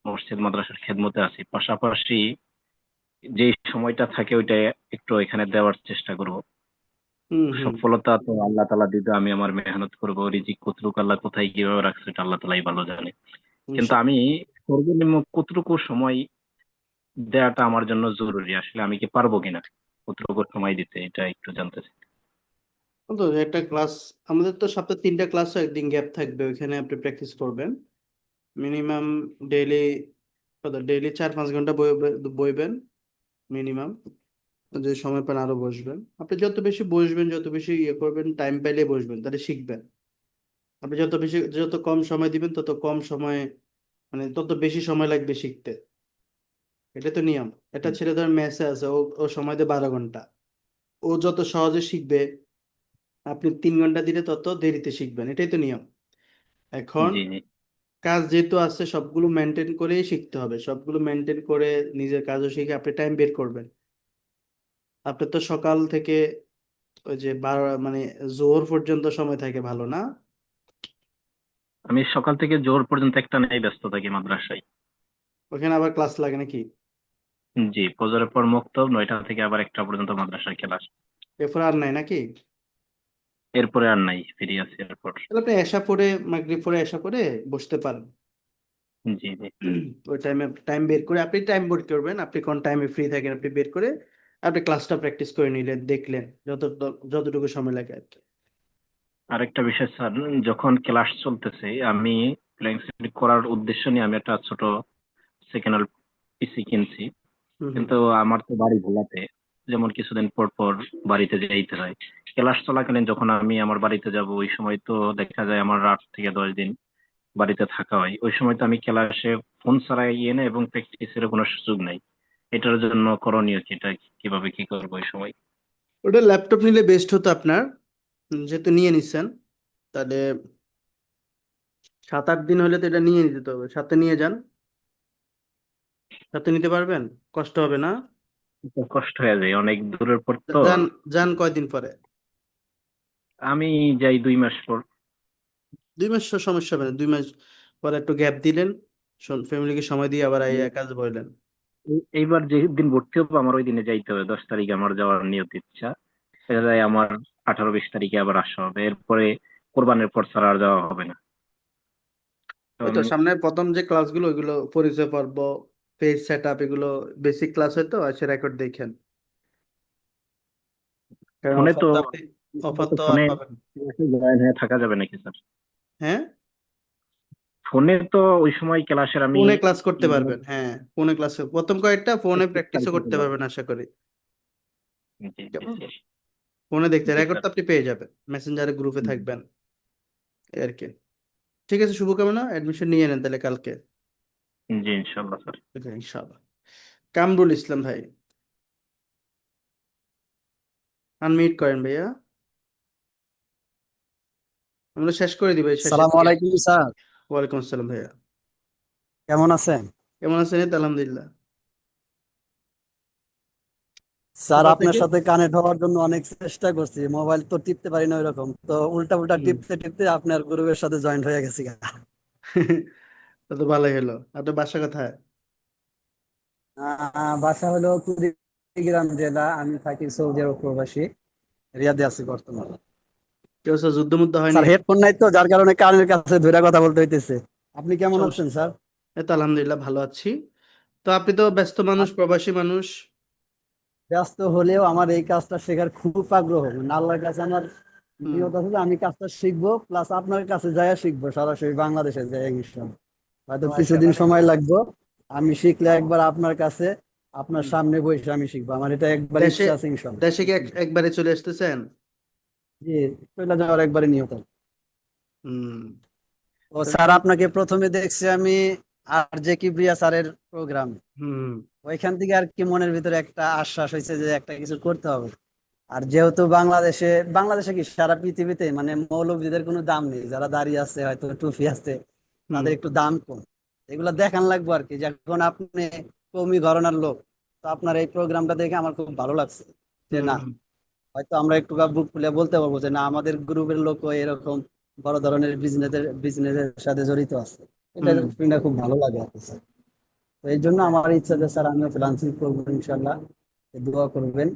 মসজিদ মাদ্রাসার খেদমতে আছি, পাশাপাশি যে সময়টা থাকে ওইটা একটু এখানে দেওয়ার চেষ্টা করব। হুম, হুম, সফলতা তো আল্লাহ তাআলা দিবে, আমি আমার মেহনত করব, রিজিক কতটুকু আল্লাহ কোথায় কিভাবে রাখছে এটা আল্লাহ তাআলাই ভালো জানে। কিন্তু ইনশাআল্লাহ। আমি সর্বনিম্ন কতটুকু সময় দেওয়াটা আমার জন্য জরুরি, আসলে আমি কি পারবো কিনা কতটুকু সময় দিতে, এটা একটু জানতে চাই। তো একটা ক্লাস, আমাদের তো সপ্তাহে 3টা ক্লাস, একদিন গ্যাপ থাকবে, ওইখানে আপনি প্র্যাকটিস করবেন মিনিমাম ডেইলি, ডেইলি 4-5 ঘন্টা বইবেন মিনিমাম, যদি সময় পান আরো বসবেন। আপনি যত বেশি বসবেন, যত বেশি ইয়ে করবেন, টাইম পাইলে বসবেন, তাহলে শিখবেন। আপনি যত কম সময় দিবেন, তত কম সময়, মানে তত বেশি সময় লাগবে শিখতে, এটা তো নিয়ম। একটা ছেলে ধর ম্যাথে আছে, ও সময় দেয় 12 ঘন্টা, ও যত সহজে শিখবে, আপনি 3 ঘন্টা দিলে তত দেরিতে শিখবেন, এটাই তো নিয়ম। এখন জি জি। কাজ যেহেতু আছে, সবগুলো মেনটেন করেই শিখতে হবে, সবগুলো মেনটেন করে নিজের কাজও শিখে আপনি টাইম বের করবেন। আপনার তো সকাল থেকে ওই যে 12 মানে জোহর পর্যন্ত সময় থাকে, ভালো না? আমি সকাল থেকে জোহর পর্যন্ত একটা নেই ব্যস্ত থাকি মাদ্রাসায়। ওখানে আবার ক্লাস লাগে নাকি? জি, ফজরের পর মুক্তব, 9টা থেকে আবার 1টা পর্যন্ত মাদ্রাসায় ক্লাস। এরপর আর নাই নাকি? এরপরে আর নাই, ফিরে আছি এরপর। তাহলে আপনি এশা পরে, মাগরিব পরে এশা পরে বসতে পারেন। জি জি। ওই টাইম বের করে আপনি টাইম বের করবেন, আপনি কোন টাইমে ফ্রি থাকেন আপনি বের করে আপনি ক্লাসটা প্র্যাকটিস করে নিলেন, দেখলেন যতটুকু সময় লাগে আর কি। আরেকটা বিষয় স্যার, যখন ক্লাস চলতেছে আমি ফ্রিল্যান্সিং করার উদ্দেশ্য নিয়ে আমি একটা ছোট সেকেন্ড হ্যান্ড পিসি কিনছি, হুম, হুম, কিন্তু আমার তো বাড়ি ভোলাতে, যেমন কিছুদিন পর পর বাড়িতে যাইতে হয়। ক্লাস চলাকালীন যখন আমি আমার বাড়িতে যাব, ওই সময় তো দেখা যায় আমার 8 থেকে 10 দিন বাড়িতে থাকা হয়, ওই সময় তো আমি ক্লাসে ফোন ছাড়া ইয়ে না, এবং প্র্যাকটিসের কোনো সুযোগ নাই। এটার জন্য করণীয় কি, এটা কিভাবে কি করবো ওই সময়? ওটা ল্যাপটপ নিলে বেস্ট হতো আপনার, যেহেতু নিয়ে নিচ্ছেন। তাহলে 7-8 দিন হলে তো এটা নিয়ে নিতে হবে, সাথে নিয়ে যান। সাথে নিতে পারবেন? কষ্ট হবে না? একটু কষ্ট হয়ে যায়, অনেক দূরের পর তো। যান যান কয়দিন পরে? আমি যাই 2 মাস পর। 2 মাস তো সমস্যা হবে না, 2 মাস পরে একটু গ্যাপ দিলেন, ফ্যামিলিকে সময় দিয়ে আবার এই কাজ বললেন। এইবার যেদিন ভর্তি হবো আমার ওই দিনে যাইতে হবে, 10 তারিখে আমার যাওয়ার নিয়ত ইচ্ছা। এটা যায় আমার 18-20 তারিখে আবার আসা হবে, এরপরে কোরবানের পর ছাড়া আর যাওয়া হবে না। ওই তো সামনে প্রথম যে ক্লাসগুলো ওইগুলো পরিচয় পর্ব, পেজ সেট আপ, এগুলো বেসিক ক্লাস হয়তো এসে রেকর্ড দেখেন, কারণ ফোনে তো অফার তো আর ফোনে পাবেন না। জয়েন হয়ে থাকা যাবে নাকি স্যার? হ্যাঁ, ফোনে তো ওই সময় ক্লাসের আমি ফোনে ক্লাস করতে পারবেন, হ্যাঁ ফোনে ক্লাসে প্রথম কয়েকটা ফোনে প্র্যাকটিসও করতে জি পারবেন আশা করি। জি কেমন? জি ফোনে দেখতে জি রেকর্ড স্যার। তো আপনি পেয়ে যাবেন, মেসেঞ্জারে গ্রুপে থাকবেন এই আর কি। ঠিক আছে, শুভকামনা, অ্যাডমিশন নিয়ে নেন তাহলে কালকে। জি ইনশাল্লাহ স্যার। ইনশাআল্লাহ। কামরুল ইসলাম ভাই, আনমিউট করেন ভাইয়া, আমরা শেষ করে দিই ভাই, শেষের সালাম দিকে। আলাইকুম স্যার, ওয়ালাইকুম আসসালাম ভাইয়া, কেমন আছেন? কেমন আছেন? এই তো আলহামদুলিল্লাহ। স্যার কোথা আপনার থেকে? সাথে কানেক্ট হওয়ার জন্য অনেক চেষ্টা করছি, মোবাইল তো টিপতে পারি না ওইরকম, তো উল্টা উল্টা টিপতে টিপতে আপনার গ্রুপের সাথে জয়েন্ট হয়ে গেছি গা। তা তো ভালোই হলো। আপনার বাসা কোথায়? বাসা হলো কুড়িগ্রাম জেলা, আমি থাকি সৌদি আরব প্রবাসী, রিয়াদে আছি বর্তমানে। কেউ যুদ্ধ মুদ্ধ হয়নি? স্যার হেডফোন নাই তো, যার কারণে কানের কাছে ধরে কথা বলতে হইতেছে। আপনি কেমন সমস্যা, আছেন স্যার? এই তো আলহামদুলিল্লাহ ভালো আছি। তো আপনি তো ব্যস্ত মানুষ, প্রবাসী মানুষ। ব্যস্ত হলেও আমার এই কাজটা শেখার খুব আগ্রহ, মানে আল্লাহর কাছে আমার নিয়ত আছে যে আমি কাজটা শিখবো, প্লাস আপনার কাছে যাইয়া শিখবো, সরাসরি বাংলাদেশে যাই ইনশাআল্লাহ। হয়তো কিছুদিন সময় লাগবে, আমি শিখলে একবার আপনার কাছে আপনার সামনে বসে আমি শিখবো, আমার এটা একবার দেশে ইচ্ছা আছে ইনশাআল্লাহ। দেশে কি একবারে চলে আসতেছেন? জি, চলে যাওয়ার একবারে নিয়ত আছে। হুম। ও স্যার, আপনাকে প্রথমে দেখছি আমি আর জে কিবরিয়া স্যারের প্রোগ্রাম, হুম। ওইখান থেকে আর কি মনের ভিতরে একটা আশ্বাস হয়েছে যে একটা কিছু করতে হবে। আর যেহেতু বাংলাদেশে কি সারা পৃথিবীতে মানে মৌলবীদের কোনো দাম নেই, যারা দাঁড়িয়ে আছে হয়তো টুপি আছে তাদের একটু দাম কম, এগুলা দেখান লাগবো আর কি। যখন আপনি কওমি ঘরানার লোক, তো আপনার এই প্রোগ্রামটা দেখে আমার খুব ভালো লাগছে যে না, হয়তো আমরা একটু বুক খুলে বলতে পারবো যে না, আমাদের গ্রুপের লোক এরকম বড় ধরনের বিজনেসের সাথে জড়িত আছে। এটা শুনে খুব ভালো লাগে আর কি স্যার। তো এই জন্য আমার ইচ্ছা যে স্যার আমিও ফ্রিল্যান্সিং করবো ইনশাল্লাহ, দোয়া করবেন।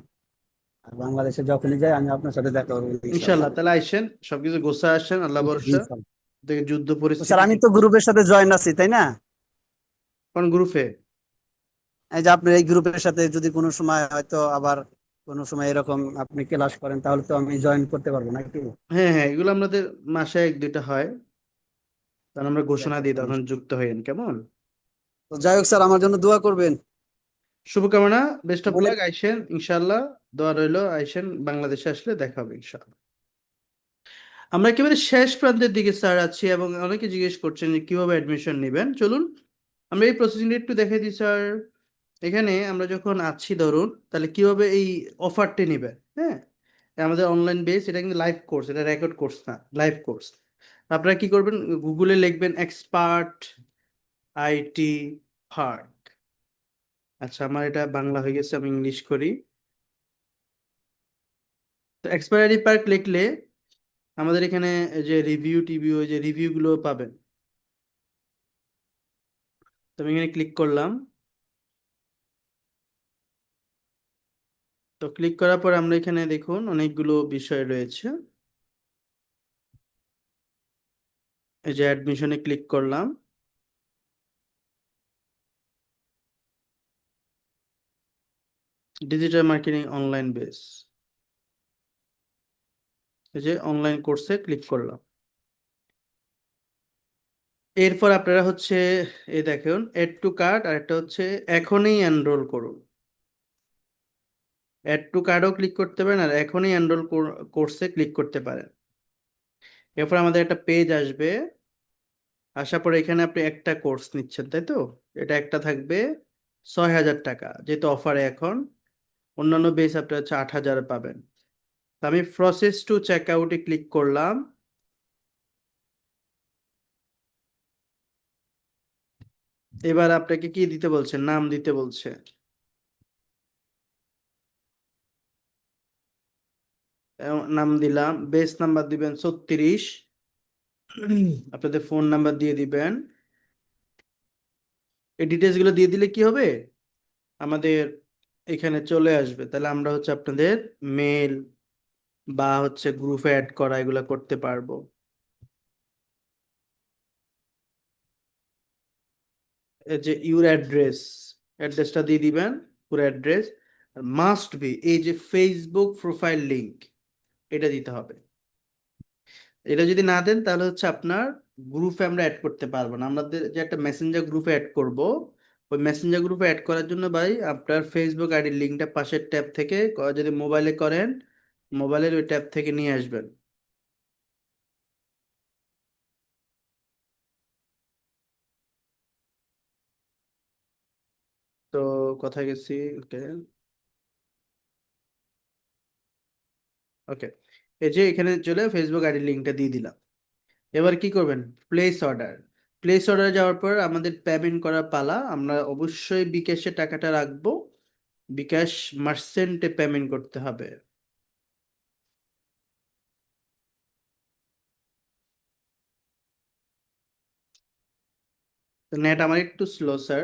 আর বাংলাদেশে যখনই যাই আমি আপনার সাথে দেখা করবো ইনশাল্লাহ। ইনশাল্লাহ, তাহলে আইসেন, সবকিছু গোছায় আসেন, আল্লাহ জি ভরসা। স্যার। দেখে যুদ্ধ তো স্যার পরিস্থিতি আমি তো গ্রুপের সাথে জয়েন আছি, তাই না? কোন গ্রুপে? এই যে আপনার এই গ্রুপের সাথে যদি কোনো সময় হয়তো আবার কোনো সময় এরকম আপনি ক্লাস করেন, তাহলে তো আমি জয়েন করতে পারবো নাকি? হ্যাঁ হ্যাঁ, এগুলো আমাদের মাসে 1-2টা হয়, তখন আমরা ঘোষণা দিই, তখন যুক্ত হইেন কেমন। তো যাই হোক স্যার, আমার জন্য দোয়া করবেন। শুভকামনা, বেস্ট অফ মনে লাক, আইসেন ইনশাল্লাহ, দোয়া রইলো, আইসেন, বাংলাদেশে আসলে দেখা হবে ইনশাল্লাহ। আমরা একেবারে শেষ প্রান্তের দিকে স্যার আছি, এবং অনেকে জিজ্ঞেস করছেন যে কিভাবে অ্যাডমিশন নেবেন। চলুন আমরা এই প্রসেসিংটা একটু দেখাই দিই স্যার। এখানে আমরা যখন আছি ধরুন, তাহলে কিভাবে এই অফারটি নেবেন। হ্যাঁ, আমাদের অনলাইন বেস, এটা কিন্তু লাইভ কোর্স, এটা রেকর্ড কোর্স না, লাইভ কোর্স। আপনারা কি করবেন, গুগলে লিখবেন এক্সপার্ট আইটি পার্ক। আচ্ছা, আমার এটা বাংলা হয়ে গেছে, আমি ইংলিশ করি। তো এক্সপার্ট আইটি পার্ক লিখলে আমাদের এখানে যে টিভিউ যে রিভিউগুলো পাবেন। তো আমি এখানে ক্লিক করলাম। তো ক্লিক করার পর আমরা এখানে দেখুন অনেকগুলো বিষয় রয়েছে। এই যে অ্যাডমিশনে ক্লিক করলাম, ডিজিটাল মার্কেটিং অনলাইন বেস, এই যে অনলাইন কোর্সে ক্লিক করলাম। এরপর আপনারা হচ্ছে এই দেখুন এড টু কার্ট, আর একটা হচ্ছে এখনই এনরোল করুন। অ্যাড টু কার্ডও ক্লিক করতে পারেন, আর এখনই এনরোল কোর্সে ক্লিক করতে পারেন। এরপর আমাদের একটা পেজ আসবে, আসার পরে এখানে আপনি একটা কোর্স নিচ্ছেন, তাই তো? এটা একটা থাকবে 6,000 টাকা, যেহেতু অফারে এখন। অন্যান্য বেস আপনার হচ্ছে 8,000 পাবেন। তো আমি প্রসেস টু চেক আউটে ক্লিক করলাম। এবার আপনাকে কি দিতে বলছে, নাম দিতে বলছে। নাম দিলাম, বেস নাম্বার দিবেন 36, আপনাদের ফোন নাম্বার দিয়ে দিবেন। এই ডিটেলস গুলো দিয়ে দিলে কি হবে, আমাদের এখানে চলে আসবে, তাহলে আমরা হচ্ছে আপনাদের মেল বা হচ্ছে গ্রুপে অ্যাড করা এগুলো করতে পারবো। এই যে ইউর অ্যাড্রেসটা দিয়ে দিবেন, পুরো অ্যাড্রেস। মাস্ট বি এই যে ফেসবুক প্রোফাইল লিংক, এটা দিতে হবে। এটা যদি না দেন তাহলে হচ্ছে আপনার গ্রুপে আমরা অ্যাড করতে পারবো না। আমাদের যে একটা মেসেঞ্জার গ্রুপে অ্যাড করব, ওই মেসেঞ্জার গ্রুপে অ্যাড করার জন্য ভাই আপনার ফেসবুক আইডির লিঙ্কটা পাশের ট্যাব থেকে যদি মোবাইলে করেন, মোবাইলের ওই ট্যাব থেকে নিয়ে আসবেন। তো কোথায় গেছি, ওকে ওকে, এই যে এখানে চলে ফেসবুক আইডির লিঙ্কটা দিয়ে দিলাম। এবার কি করবেন, প্লেস অর্ডারে যাওয়ার পর আমাদের পেমেন্ট করার পালা। আমরা অবশ্যই বিকাশে টাকাটা রাখবো, বিকাশ মার্চেন্টে পেমেন্ট করতে হবে। তো নেট আমার একটু slow sir,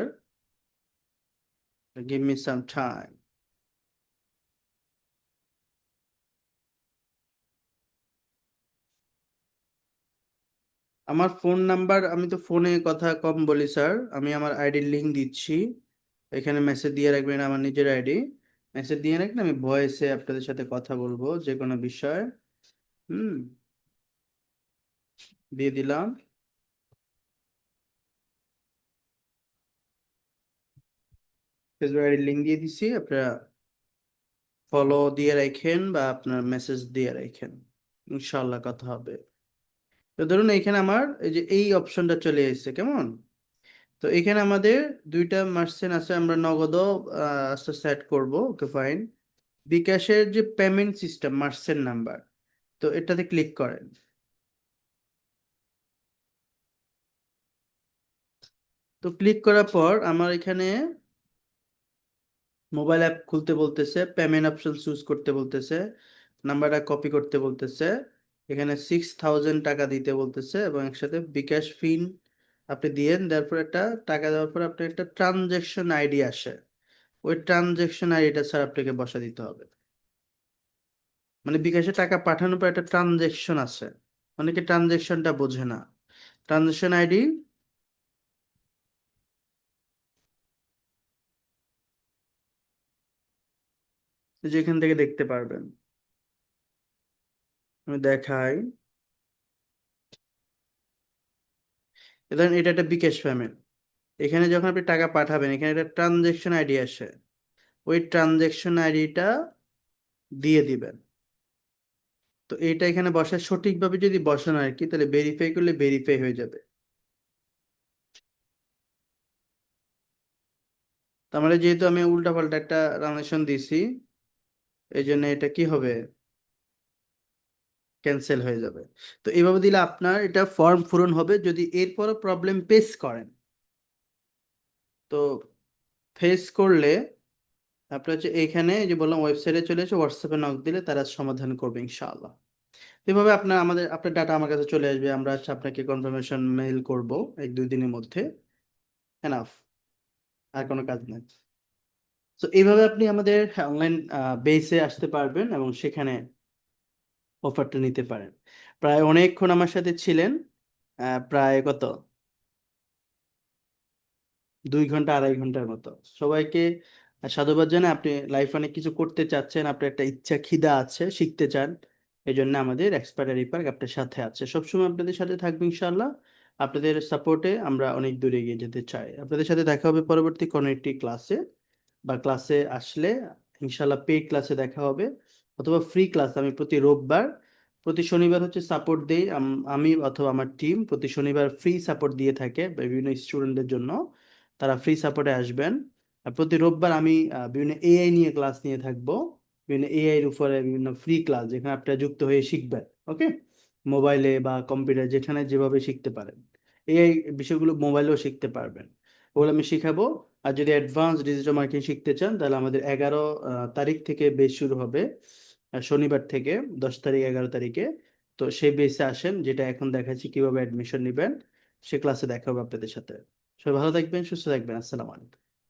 give me some time. আমার ফোন নাম্বার, আমি তো ফোনে কথা কম বলি স্যার, আমি আমার আইডির লিঙ্ক দিচ্ছি, এখানে মেসেজ দিয়ে রাখবেন আমার নিজের আইডি। মেসেজ দিয়ে রাখলে আমি ভয়েসে আপনাদের সাথে কথা বলবো যে কোনো বিষয়। হুম, দিয়ে দিলাম। ফেসবুক আইডির লিঙ্ক দিয়ে দিছি, আপনারা ফলো দিয়ে রাখেন বা আপনার মেসেজ দিয়ে রাখেন, ইনশাল্লাহ কথা হবে। তো ধরুন এখানে আমার এই যে এই অপশনটা চলে এসেছে, কেমন। তো এখানে আমাদের দুইটা মার্চেন্ট আছে, আমরা নগদও আস্তে সেট করব, ওকে ফাইন। বিকাশের যে পেমেন্ট সিস্টেম মার্চেন্ট নাম্বার, তো এটাতে ক্লিক করেন। তো ক্লিক করার পর আমার এখানে মোবাইল অ্যাপ খুলতে বলতেছে, পেমেন্ট অপশন চুজ করতে বলতেছে, নাম্বারটা কপি করতে বলতেছে, এখানে 6000 টাকা দিতে বলতেছে এবং একসাথে বিকাশ ফিন আপনি দিয়েন। তারপর একটা টাকা দেওয়ার পর আপনার একটা ট্রানজ্যাকশন আইডি আসে, ওই ট্রানজ্যাকশন আইডিটা স্যার আপনাকে বসা দিতে হবে। মানে বিকাশে টাকা পাঠানোর পর একটা ট্রানজ্যাকশন আছে, অনেকে ট্রানজ্যাকশনটা বোঝে না। ট্রানজ্যাকশন আইডি যেখান থেকে দেখতে পারবেন, আমি দেখাই। ধরেন এটা একটা বিকাশ পেমেন্ট, এখানে যখন আপনি টাকা পাঠাবেন এখানে একটা ট্রানজ্যাকশন আইডি আসে, ওই ট্রানজ্যাকশন আইডিটা দিয়ে দিবেন। তো এটা এখানে বসায় সঠিকভাবে যদি বসান আর কি, তাহলে ভেরিফাই করলে ভেরিফাই হয়ে যাবে। তার মানে যেহেতু আমি উল্টাপাল্টা একটা ট্রানজ্যাকশন দিছি, এই জন্য এটা কি হবে, ক্যান্সেল হয়ে যাবে। তো এইভাবে দিলে আপনার এটা ফর্ম পূরণ হবে। যদি এরপরও প্রবলেম ফেস করেন, তো ফেস করলে আপনার হচ্ছে এইখানে যে বললাম ওয়েবসাইটে চলে এসে হোয়াটসঅ্যাপে নক দিলে তারা সমাধান করবে ইনশাআল্লাহ। এভাবে আপনার ডাটা আমার কাছে চলে আসবে, আমরা হচ্ছে আপনাকে কনফার্মেশন মেইল করব 1-2 দিনের মধ্যে, এনাফ, আর কোনো কাজ নেই। তো এইভাবে আপনি আমাদের অনলাইন বেসে আসতে পারবেন এবং সেখানে অফারটা নিতে পারেন। প্রায় অনেকক্ষণ আমার সাথে ছিলেন, প্রায় কত 2 ঘন্টা 2.5 ঘন্টার মতো। সবাইকে সাধুবাদ জানাই, আপনি লাইফ অনেক কিছু করতে চাচ্ছেন, আপনার একটা ইচ্ছা খিদা আছে, শিখতে চান, এই জন্য আমাদের এক্সপার্টারি পার্ক আপনার সাথে আছে, সবসময় আপনাদের সাথে থাকবে ইনশাআল্লাহ। আপনাদের সাপোর্টে আমরা অনেক দূরে এগিয়ে যেতে চাই। আপনাদের সাথে দেখা হবে পরবর্তী কোনো একটি ক্লাসে, বা ক্লাসে আসলে ইনশাআল্লাহ পেইড ক্লাসে দেখা হবে, অথবা ফ্রি ক্লাস। আমি প্রতি রোববার, প্রতি শনিবার হচ্ছে সাপোর্ট দেই, আমি অথবা আমার টিম প্রতি শনিবার ফ্রি সাপোর্ট দিয়ে থাকে বিভিন্ন স্টুডেন্টদের জন্য, তারা ফ্রি সাপোর্টে আসবেন। আর প্রতি রোববার আমি বিভিন্ন এআই নিয়ে ক্লাস নিয়ে থাকবো, বিভিন্ন এআই এর উপরে বিভিন্ন ফ্রি ক্লাস যেখানে আপনারা যুক্ত হয়ে শিখবেন। ওকে, মোবাইলে বা কম্পিউটার যেখানে যেভাবে শিখতে পারেন, এআই বিষয়গুলো মোবাইলেও শিখতে পারবেন। ওগুলো আমি শিখাবো। আর যদি অ্যাডভান্স ডিজিটাল মার্কেটিং শিখতে চান তাহলে আমাদের 11 তারিখ থেকে বেচ শুরু হবে, শনিবার থেকে 10 তারিখ 11 তারিখে। তো সেই বেসে আসেন, যেটা এখন দেখাচ্ছি কিভাবে অ্যাডমিশন নেবেন, সে ক্লাসে দেখা হবে আপনাদের সাথে। সবাই ভালো থাকবেন, সুস্থ থাকবেন। আসসালামু আলাইকুম।